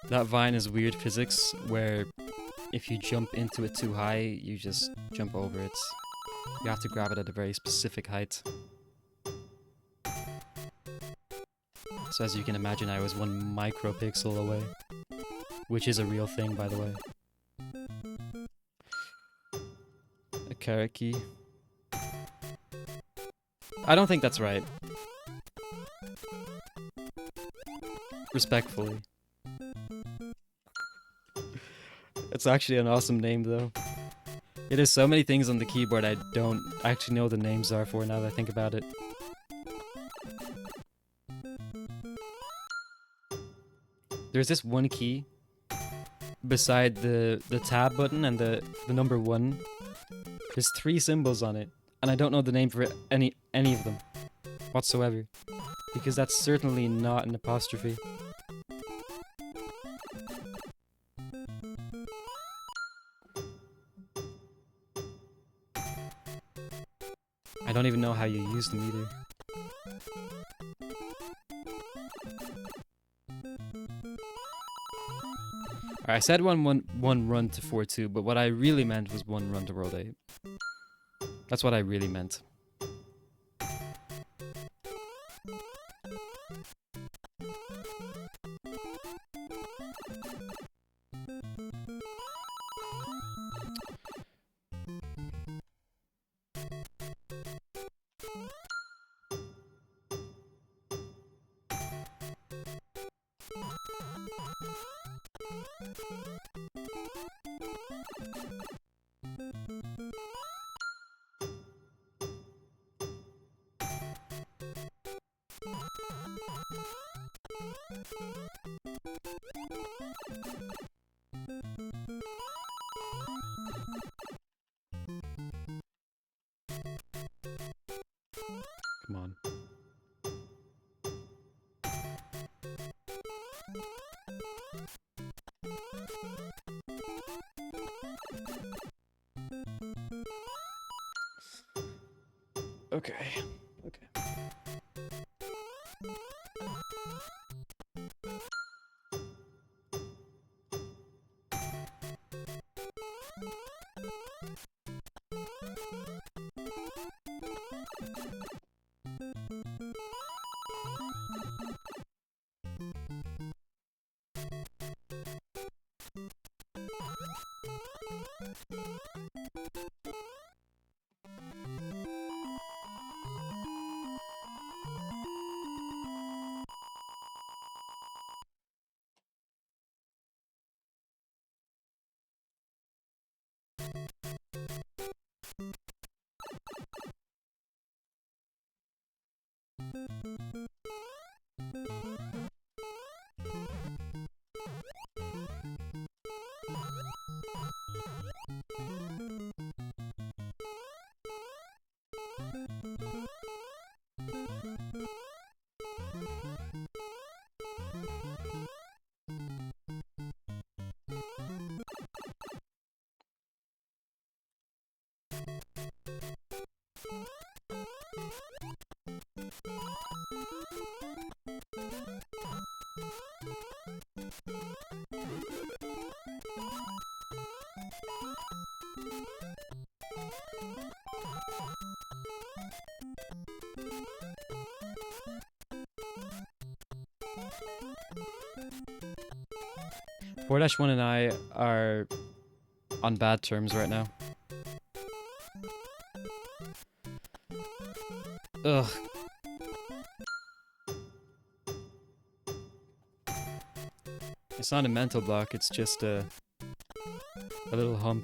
That vine is weird physics where if you jump into it too high, you just jump over it. You have to grab it at a very specific height. So as you can imagine, I was 1 micropixel away. Which is a real thing, by the way. A carrot key. I don't think that's right. Respectfully. It's actually an awesome name, though. It is so many things on the keyboard I don't actually know the names are for now that I think about it. There's this one key beside the tab button and the number 1. There's 3 symbols on it. And I don't know the name for any of them whatsoever, because that's certainly not an apostrophe. I don't even know how you use them either. Alright, I said one run to 4-2, but what I really meant was 1 run to World 8. That's what I really meant. Come on. Okay. Okay. Four-1 and I are on bad terms right now. Ugh. It's not a mental block, it's just a little hump.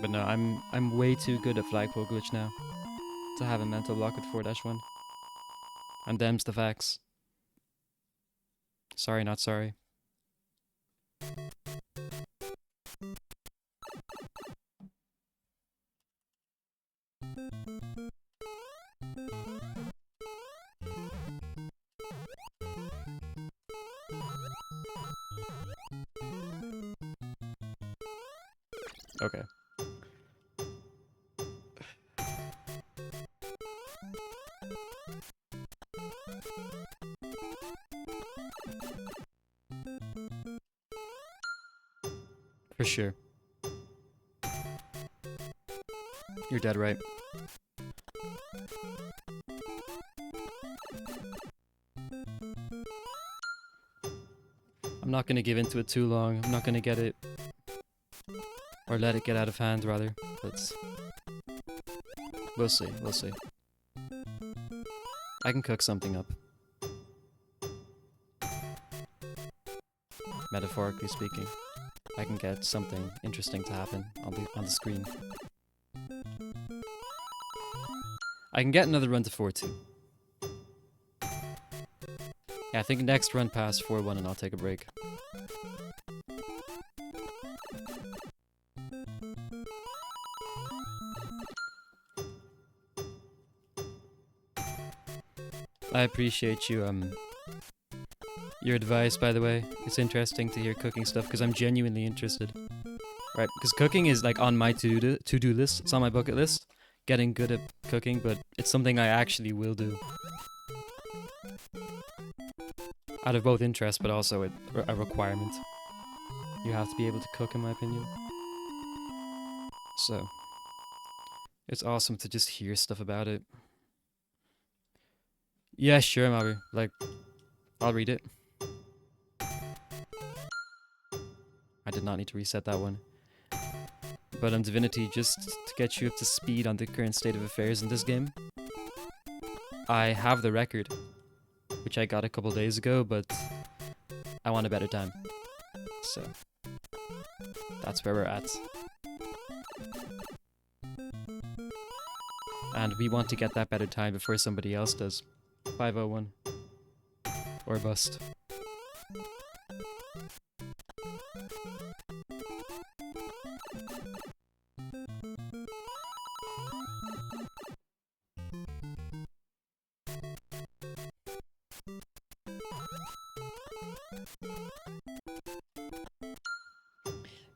But no, I'm way too good at flagpole glitch now to have a mental block with 4-1. And them's the facts. Sorry, not sorry. Okay. For sure. You're dead right. I'm not gonna give into it too long. I'm not gonna get it... or let it get out of hand, rather. But... we'll see, we'll see. I can cook something up. Metaphorically speaking. I can get something interesting to happen on the screen. I can get another run to 4-2. Yeah, I think next run past 4-1 and I'll take a break. I appreciate you, your advice, by the way. It's interesting to hear cooking stuff, because I'm genuinely interested. Right, because cooking is, like, on my to-do list. It's on my bucket list. Getting good at cooking, but it's something I actually will do. Out of both interest, but also a requirement. You have to be able to cook, in my opinion. So, it's awesome to just hear stuff about it. Yeah, sure, Mabby. Like, I'll read it. I did not need to reset that one. But on Divinity, just to get you up to speed on the current state of affairs in this game, I have the record, which I got a couple days ago, but I want a better time. So, that's where we're at. And we want to get that better time before somebody else does. 501. Or bust.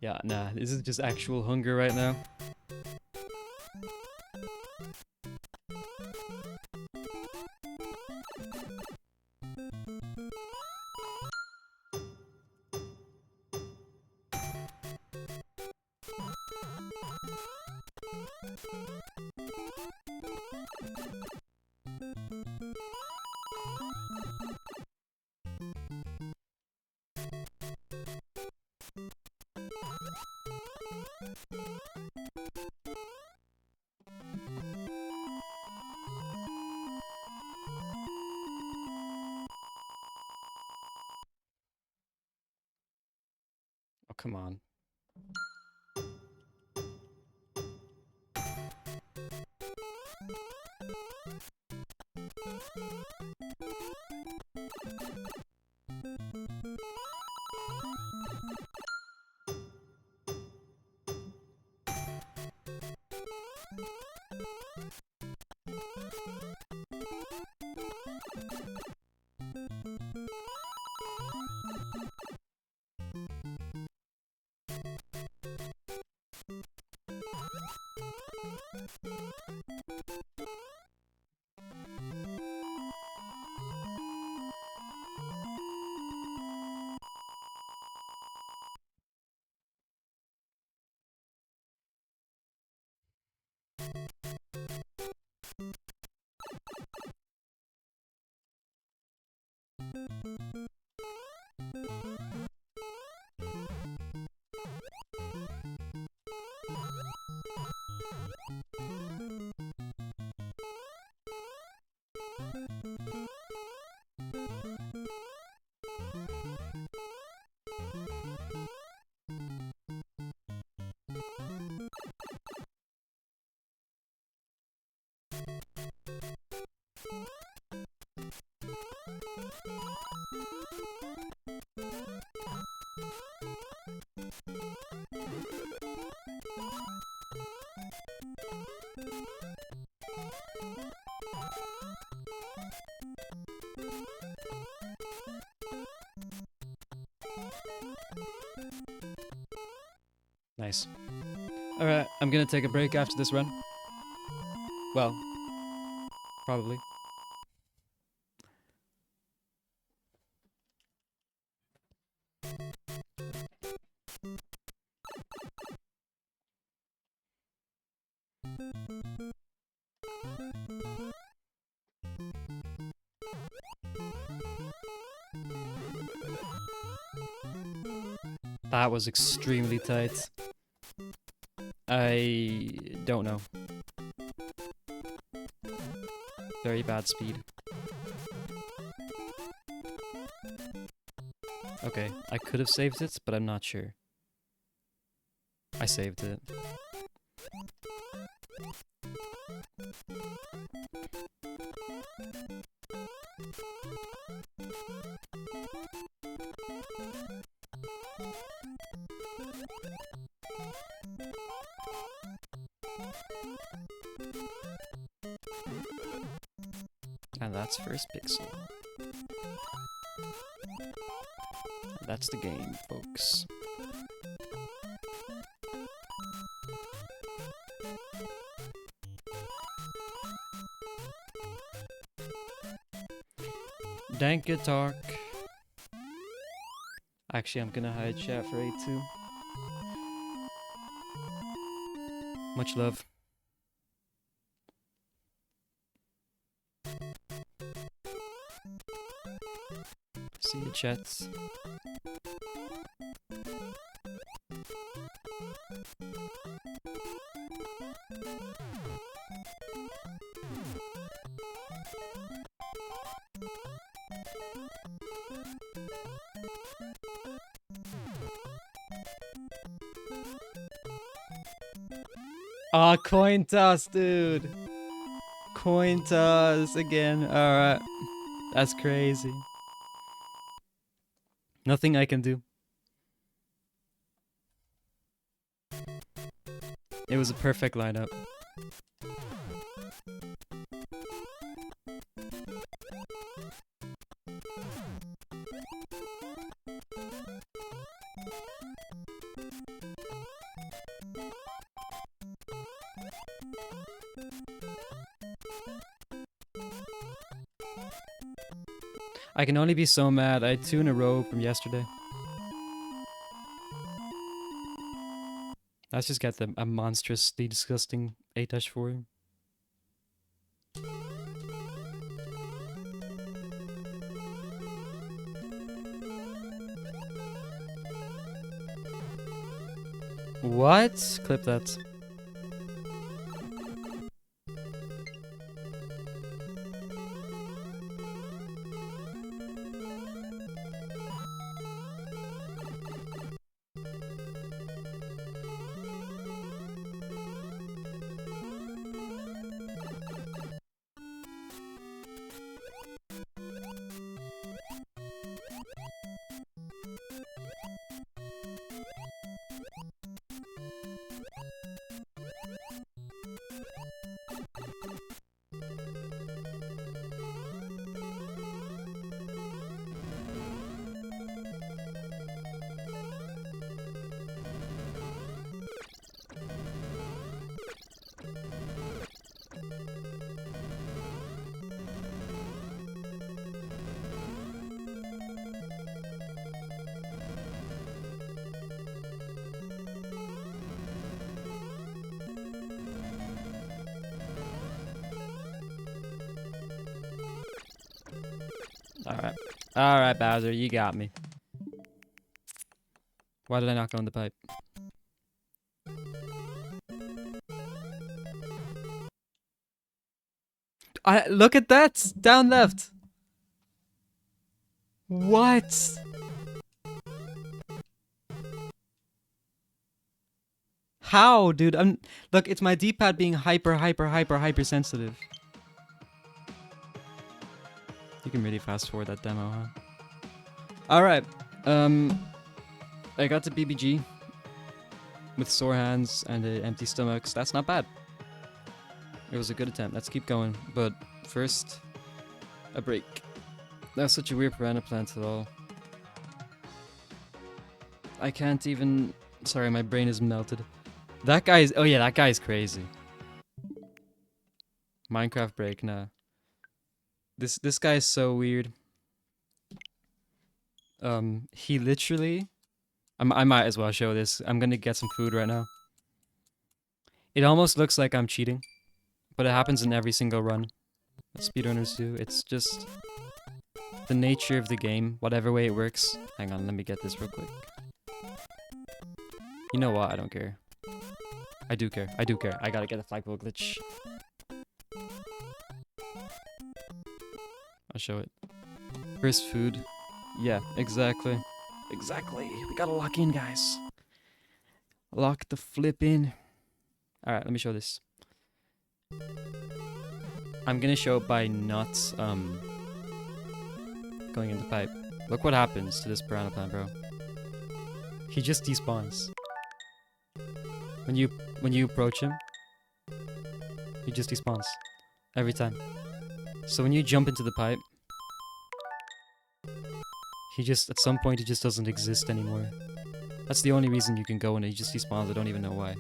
Yeah, nah, this is just actual hunger right now. Oh, come on. Nice. Alright, I'm gonna take a break after this run. Well, probably. That was extremely tight. I don't know. Very bad speed. Okay, I could have saved it, but I'm not sure. I saved it. And that's first pixel. That's the game, folks. Dank guitar. Actually, I'm gonna hide chat for A2. Much love. See you, chats. Aw, coin toss, dude. Coin toss again. Alright. That's crazy. Nothing I can do. It was a perfect lineup. I can only be so mad. I had 2 in a row from yesterday. Let's just get a monstrously disgusting 8-4. What? Clip that. Alright. Alright, Bowser, you got me. Why did I not go in the pipe? Look at that! Down left! What? How, dude? Look, it's my D-pad being hyper sensitive. You can really fast forward that demo, huh? Alright. I got to BBG with sore hands and empty stomachs. That's not bad. It was a good attempt. Let's keep going. But first, a break. That's such a weird piranha plant at all. I can't even... Sorry, my brain is melted. That guy's... Oh yeah, that guy's crazy. Minecraft break, nah. This guy is so weird. He literally... I might as well show this. I'm gonna get some food right now. It almost looks like I'm cheating. But it happens in every single run. Speedrunners do. It's just... the nature of the game, whatever way it works. Hang on, let me get this real quick. You know what? I don't care. I do care. I do care. I gotta get a flagpole glitch. I'll show it. First food. Yeah, exactly. Exactly. We gotta lock in, guys. Lock the flip in. Alright, let me show this. I'm gonna show it by not, going in the pipe. Look what happens to this piranha plant, bro. He just despawns. When you approach him, he just despawns. Every time. So when you jump into the pipe, he just, at some point, he just doesn't exist anymore. That's the only reason you can go and he just despawns. I don't even know why.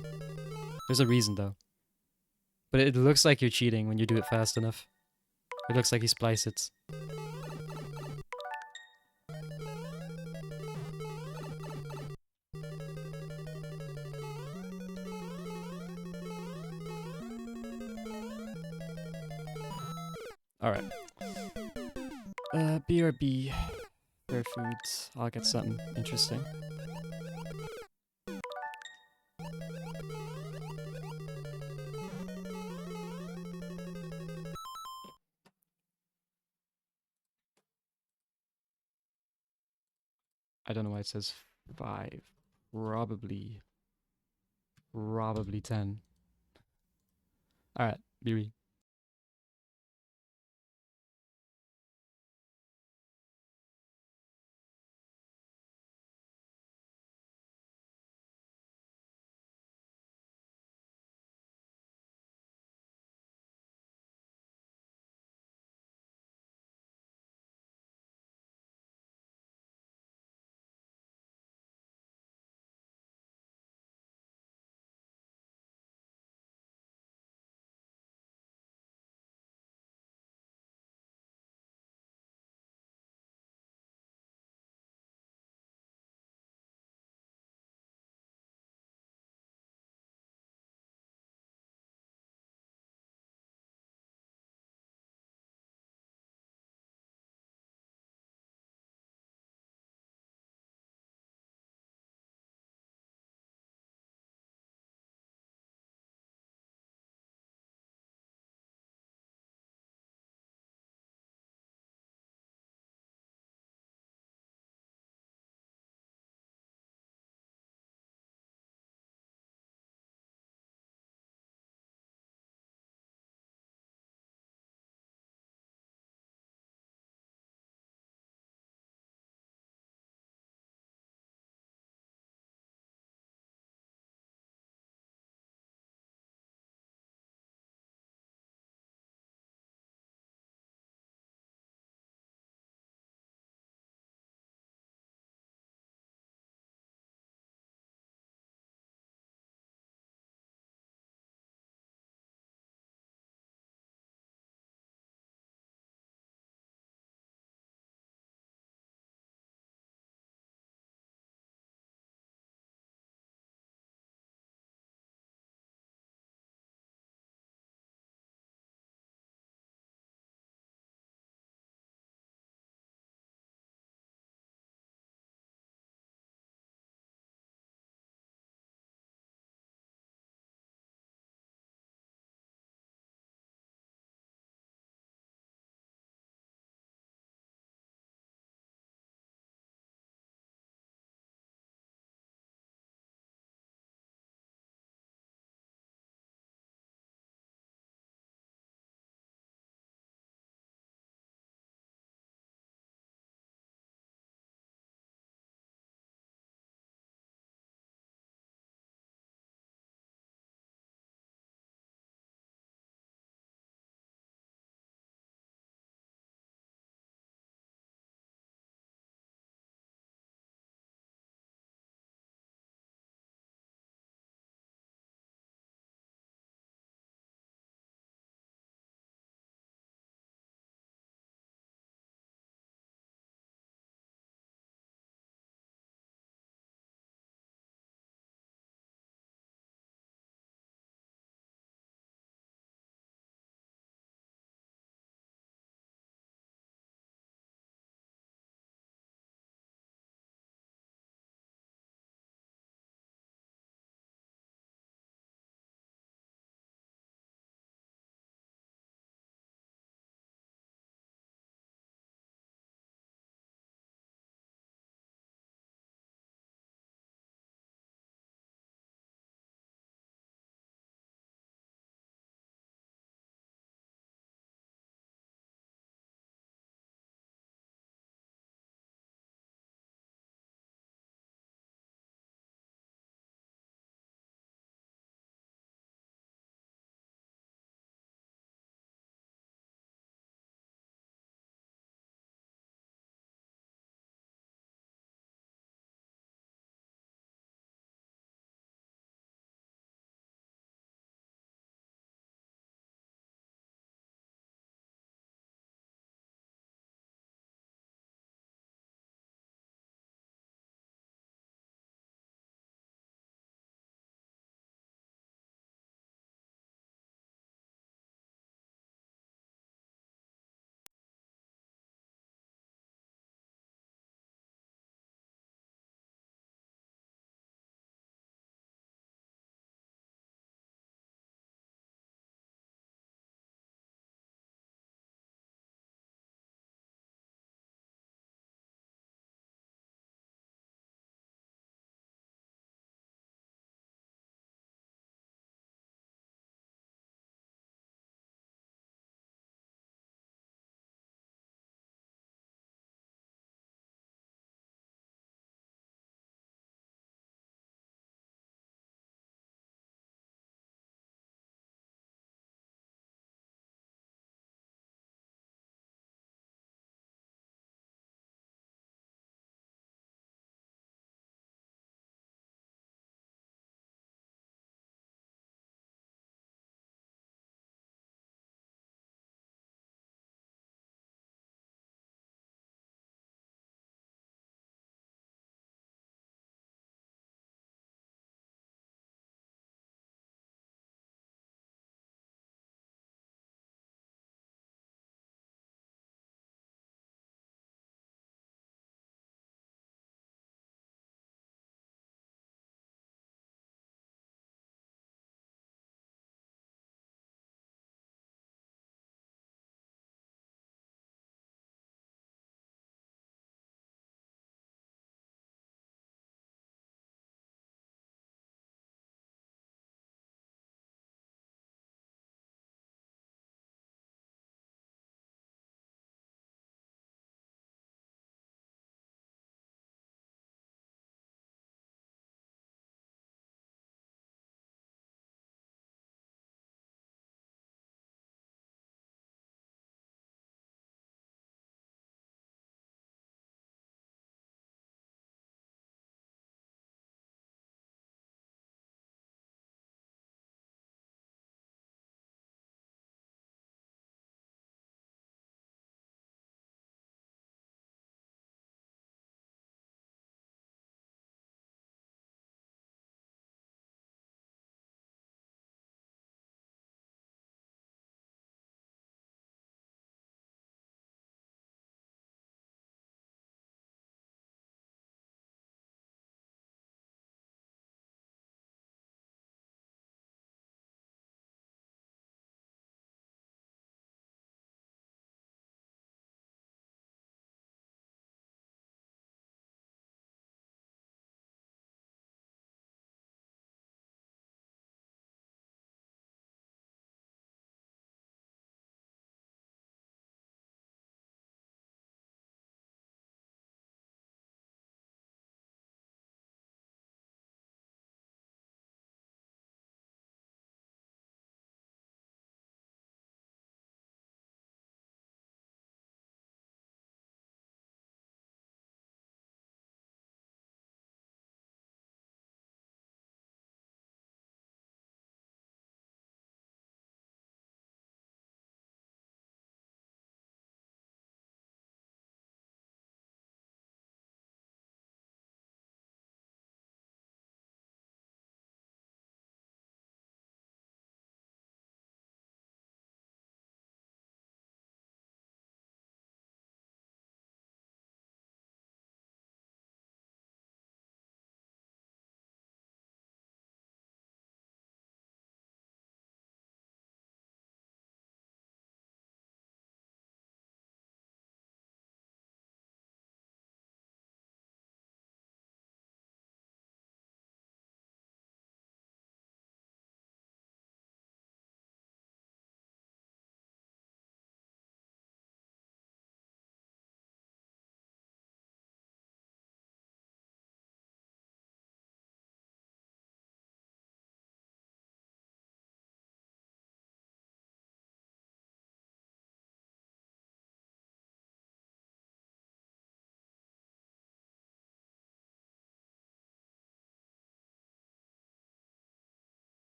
There's a reason though. But it looks like you're cheating when you do it fast enough. It looks like he splice it. Alright. BRB. Fair foods. I'll get something interesting. I don't know why it says 5. Probably 10. Alright, BRB.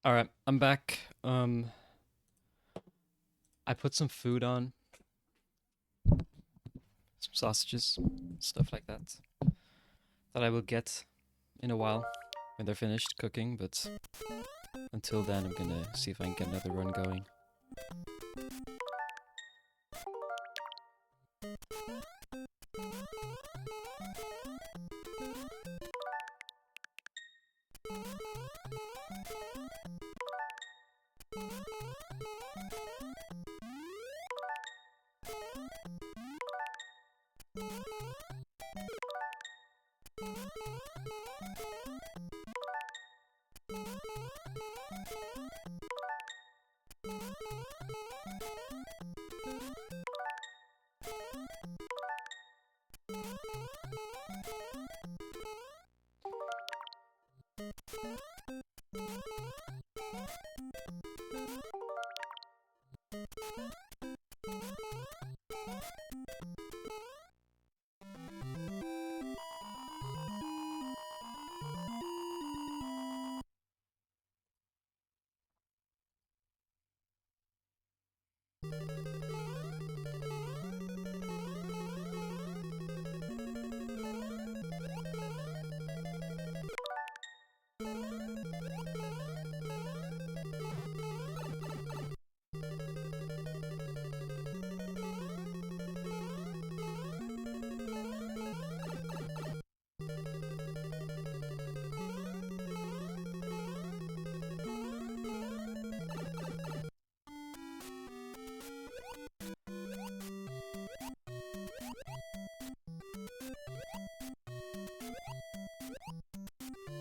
All right, I'm back. I put some food on, some sausages, stuff like that, that I will get in a while when they're finished cooking, but until then I'm gonna see if I can get another run going.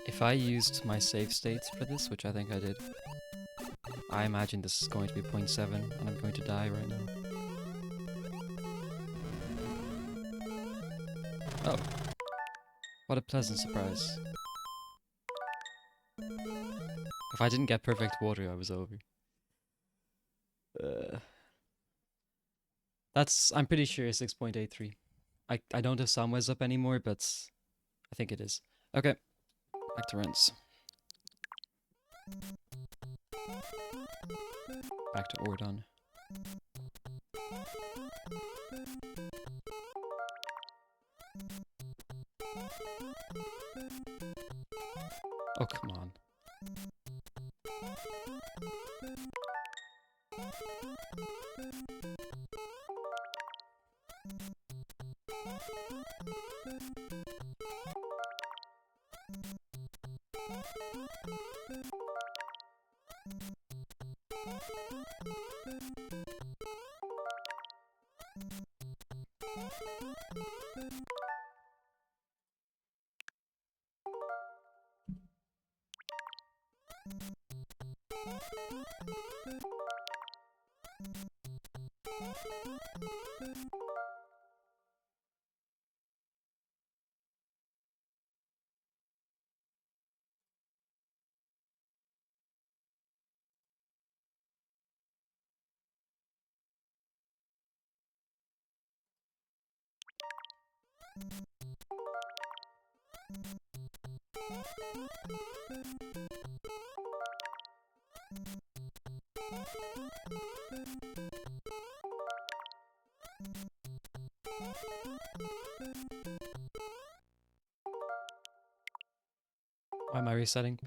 If I used my save states for this, which I think I did, I imagine this is going to be 0.7 and I'm going to die right now. Oh, what a pleasant surprise. If I didn't get perfect water, I was over. I'm pretty sure 6.83. I don't have Samwise up anymore, but I think it is. Okay, back to runs. Back to Ordon. Oh, come on. Why am I resetting?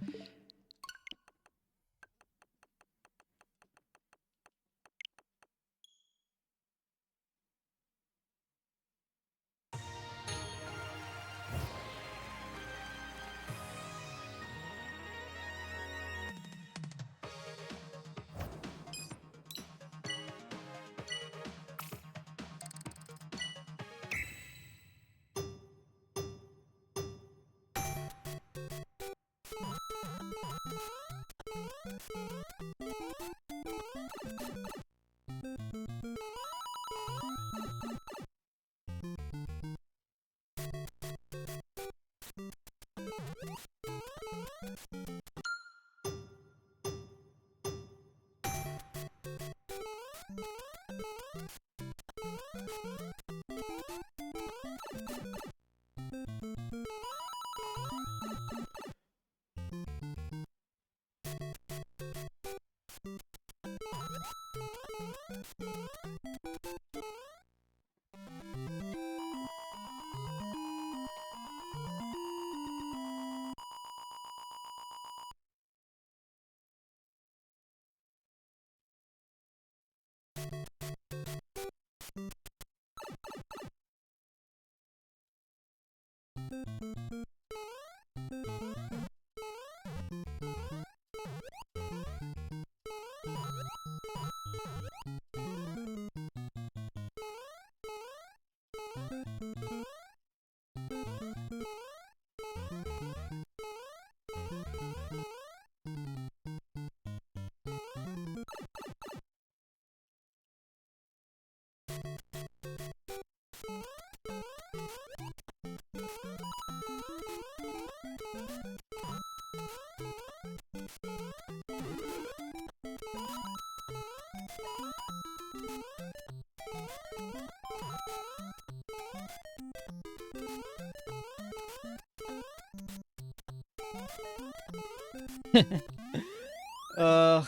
Ugh.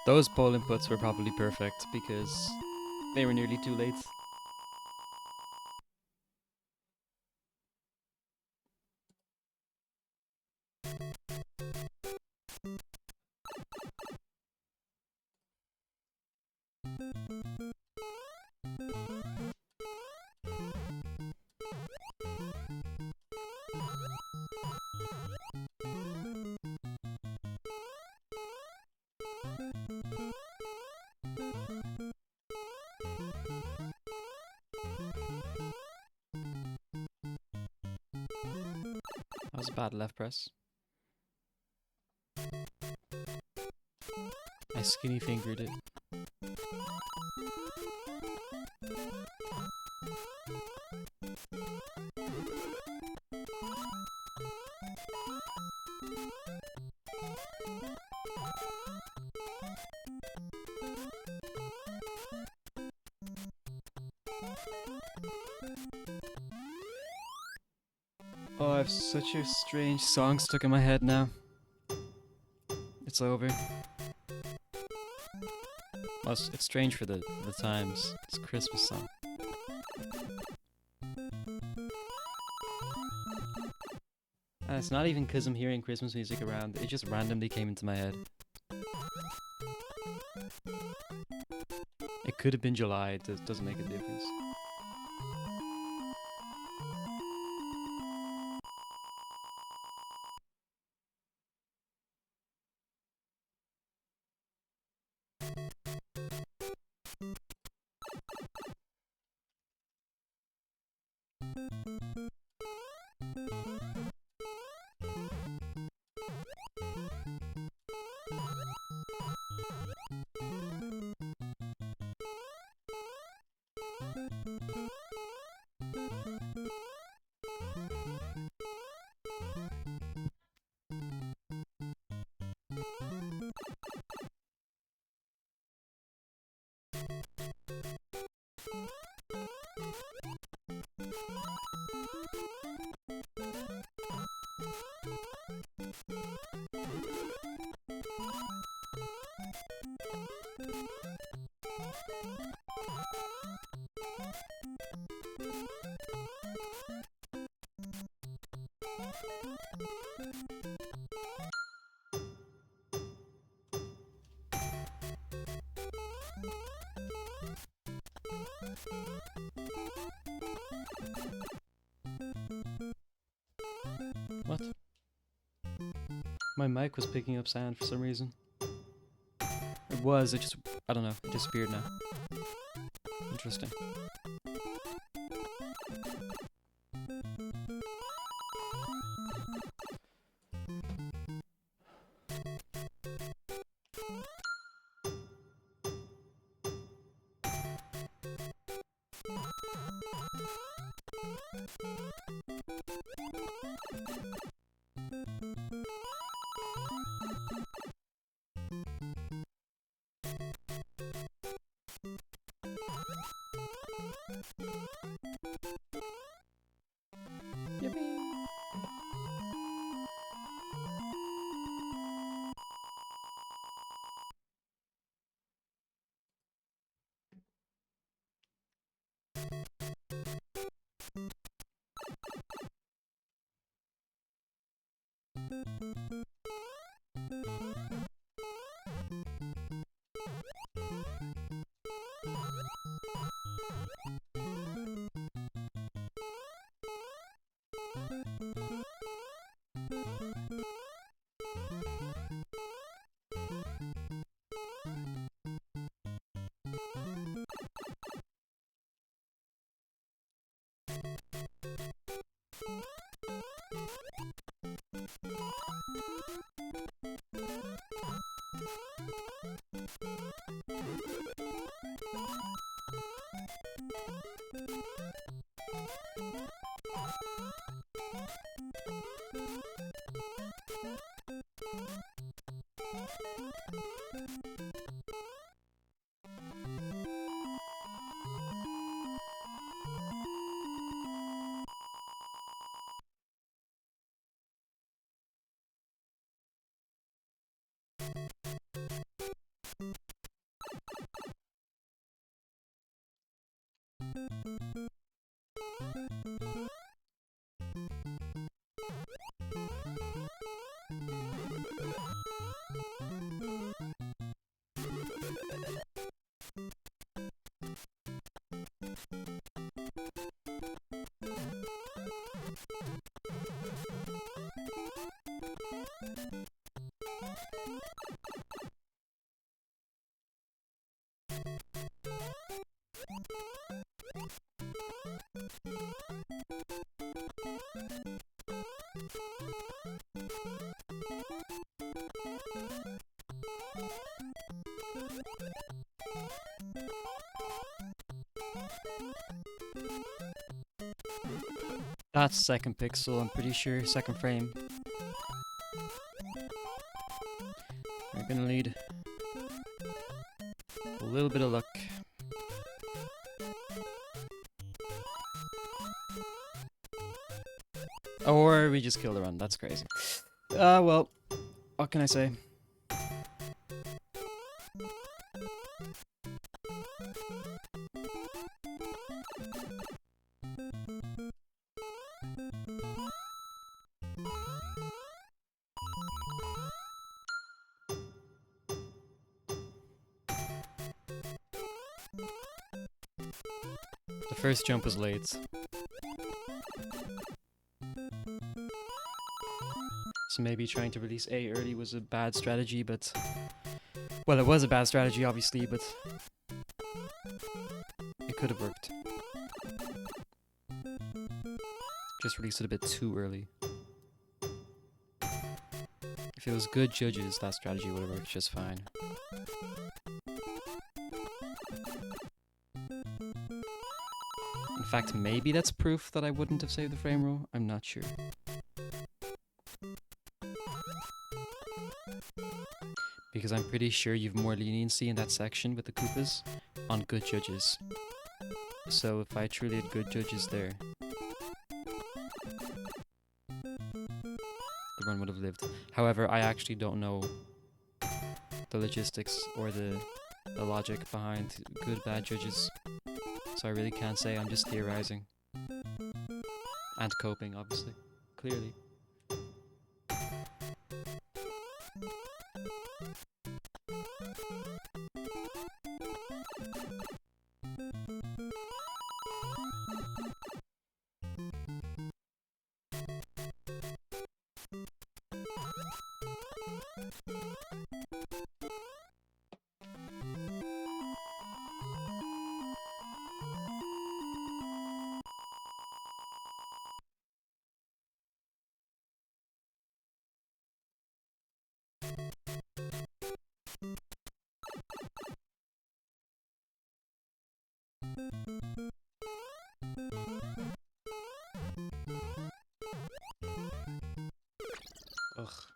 Those poll inputs were probably perfect because they were nearly too late. That was a bad left press. I skinny fingered it. Oh, I have such a strange song stuck in my head now. It's over. Well, it's strange for the times. It's a Christmas song. And it's not even because I'm hearing Christmas music around. It just randomly came into my head. It could have been July. It doesn't make a difference. What? My mic was picking up sound for some reason. It was, it just, I don't know, it disappeared now. Interesting. Yippee! That's second pixel, I'm pretty sure. Second frame. We're gonna need a little bit of luck. Or we just kill the run. That's crazy. Well, what can I say? The first jump was late. So maybe trying to release A early was a bad strategy, but... Well, it was a bad strategy, obviously, but... It could have worked. Just released it a bit too early. If it was good judges, that strategy would have worked just fine. In fact, maybe that's proof that I wouldn't have saved the frame row. I'm not sure. Because I'm pretty sure you've more leniency in that section with the Koopas on good judges. So if I truly had good judges there, the run would have lived. However, I actually don't know the logistics or the logic behind good, bad judges. So I really can't say, I'm just theorizing. And coping, obviously. Clearly. Ugh.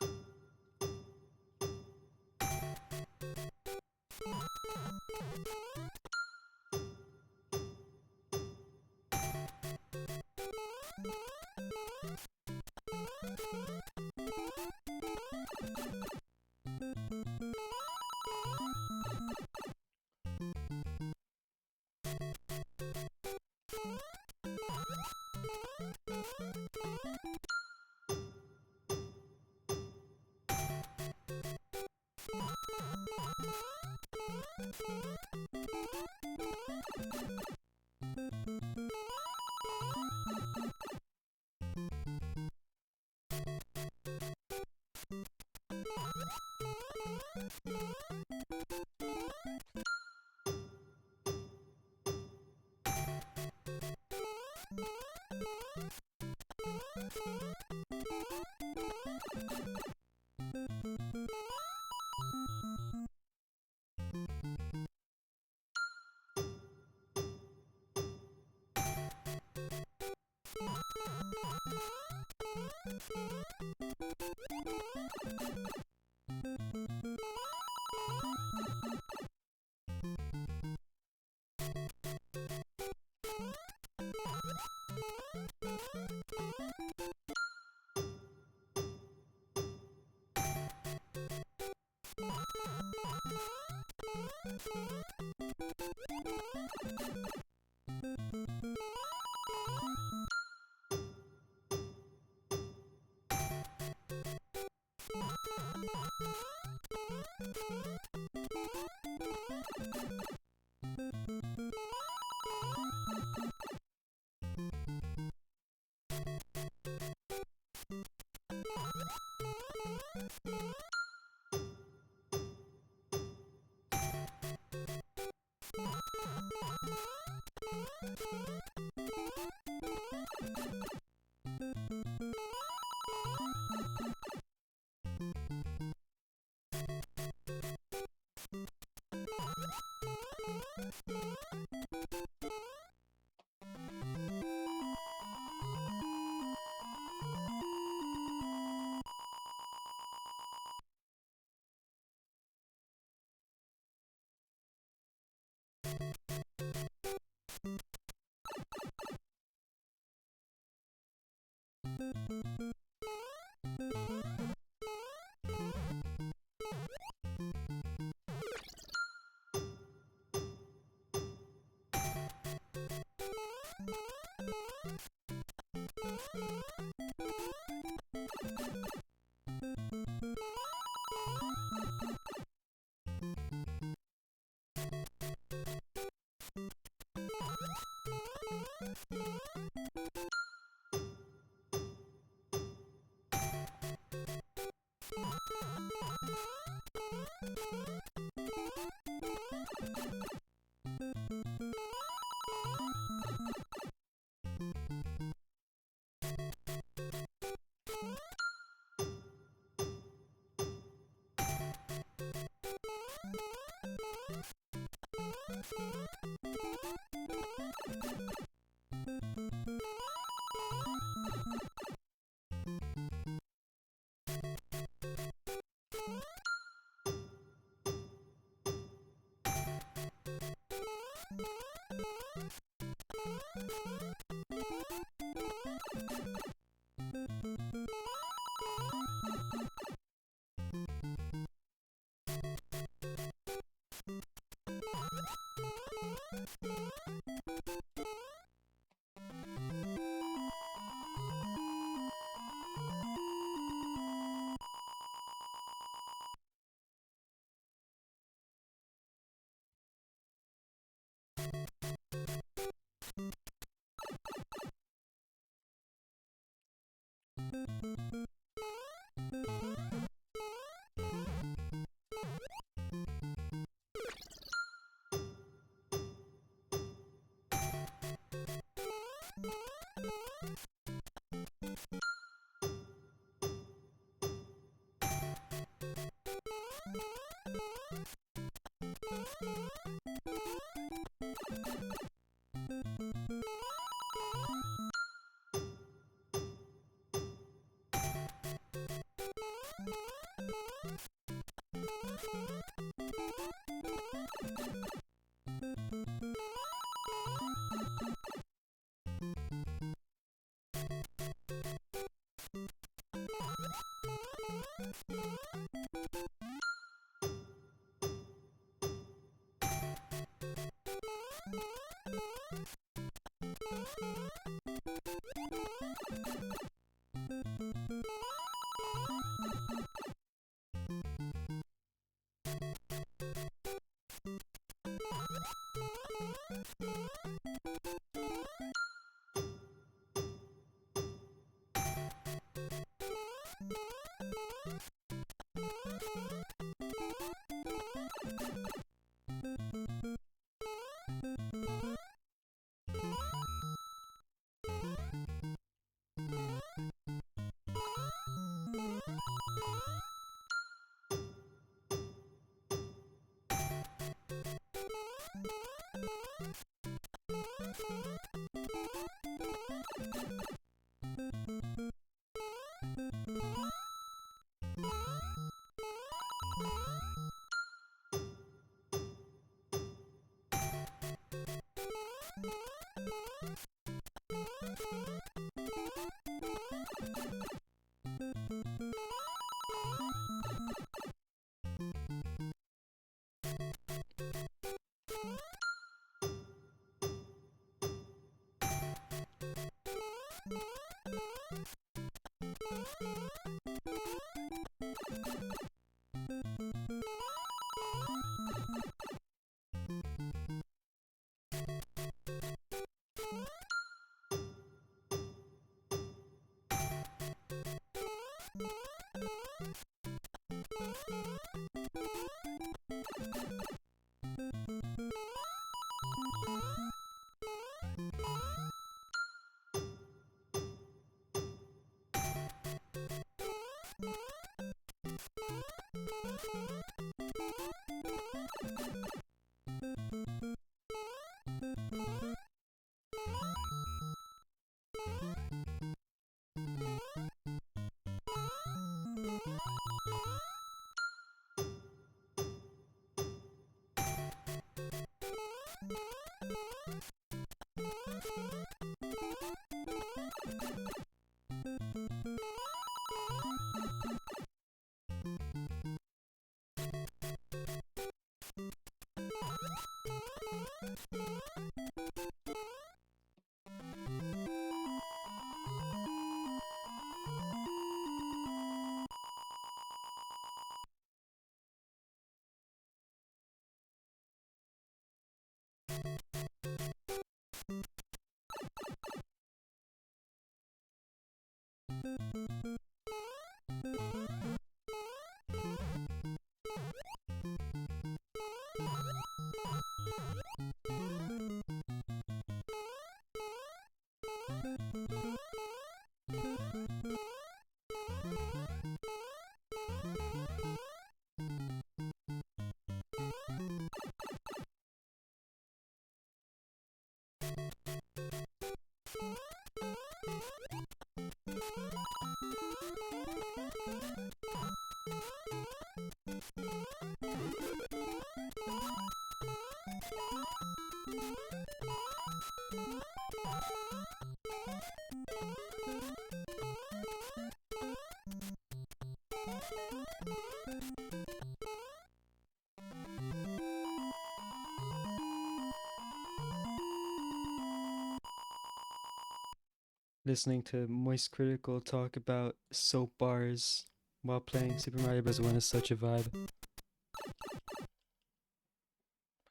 Listening to Moist Critical talk about soap bars while playing Super Mario Bros. 1 is such a vibe.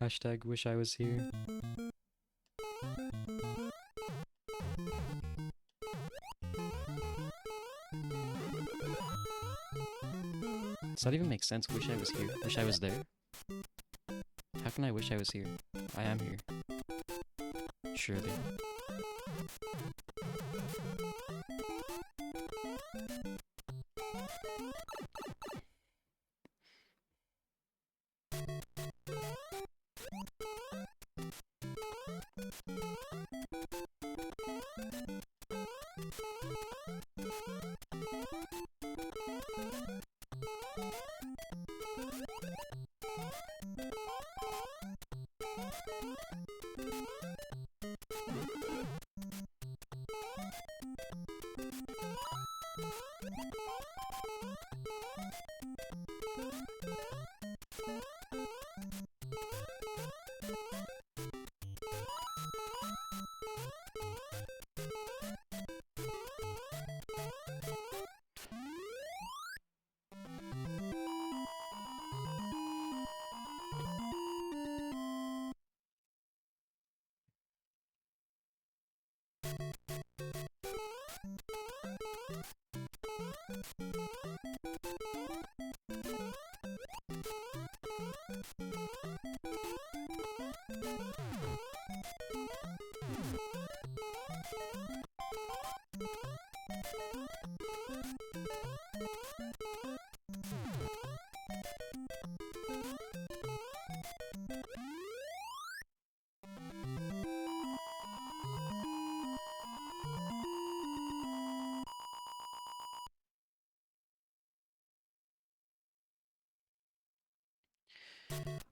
Hashtag wish I was here. Does that even make sense? Wish I was here? Wish I was there? How can I wish I was here? I am here. Surely.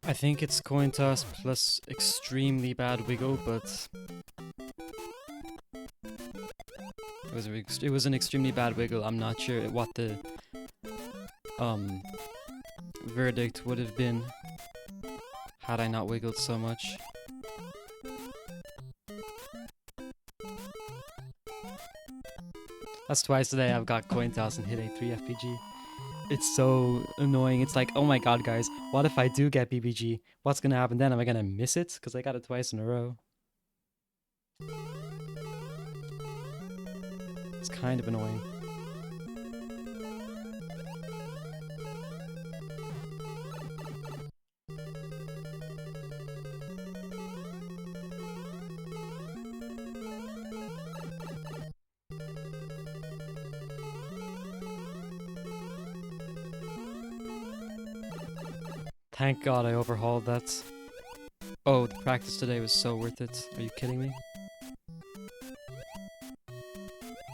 I think it's coin toss plus extremely bad wiggle, but it was an extremely bad wiggle. I'm not sure what the um verdict would have been had I not wiggled so much. That's twice today I've got coin toss and hit a 3 FPG. It's so annoying. It's like, oh my god, guys, what if I do get BBG? What's gonna happen then? Am I gonna miss it? Because I got it twice in a row. It's kind of annoying. Thank god I overhauled that. Oh, the practice today was so worth it. Are you kidding me?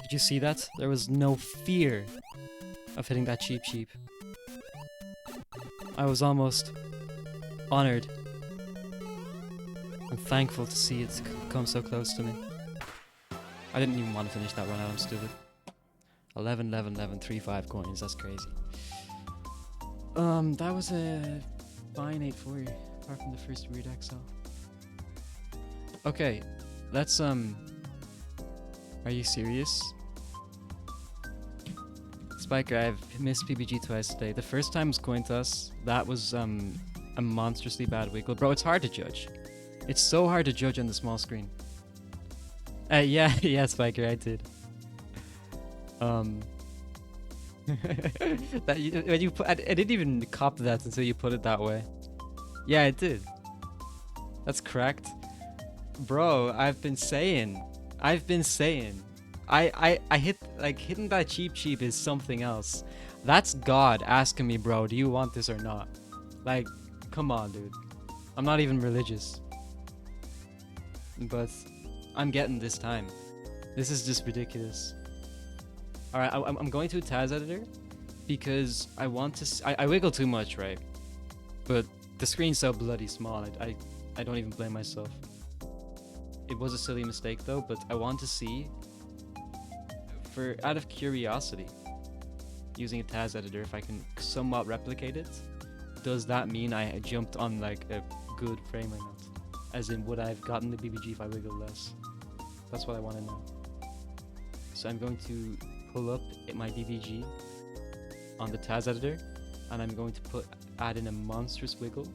Did you see that? There was no fear of hitting that cheap. I was almost honored and thankful to see it come so close to me. I didn't even want to finish that run out, I'm stupid. 11, 11, 11, 3, 5 coins, that's crazy. That was a fine 8-4, apart from the first weird XL. Okay, let's, are you serious? Spiker, I've missed PBG twice today. The first time was coin toss. That was, a monstrously bad wiggle. Bro, it's hard to judge. It's so hard to judge on the small screen. Yeah, yeah, Spiker, I did. That when you put, I didn't even cop that until you put it that way. Yeah, I did. That's correct. Bro, I've been saying. I hit, like, hitting that cheap is something else. That's God asking me, bro, do you want this or not? Like, come on, dude. I'm not even religious. But I'm getting this time. This is just ridiculous. Alright, I'm going to a Taz editor because I want to... I wiggle too much, right? But the screen's so bloody small, I don't even blame myself. It was a silly mistake though, but I want to see, out of curiosity, using a Taz editor, if I can somewhat replicate it. Does that mean I jumped on like a good frame or not? As in, would I have gotten the BBG if I wiggled less? That's what I want to know. So I'm going to pull up my BBG on the Taz editor, and I'm going to add in a monstrous wiggle.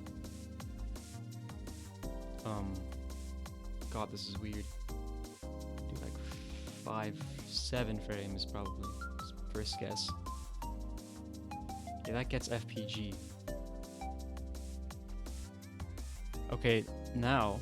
God, this is weird. Do like 5, 7 frames probably. First guess. Yeah, that gets FPG. Okay, now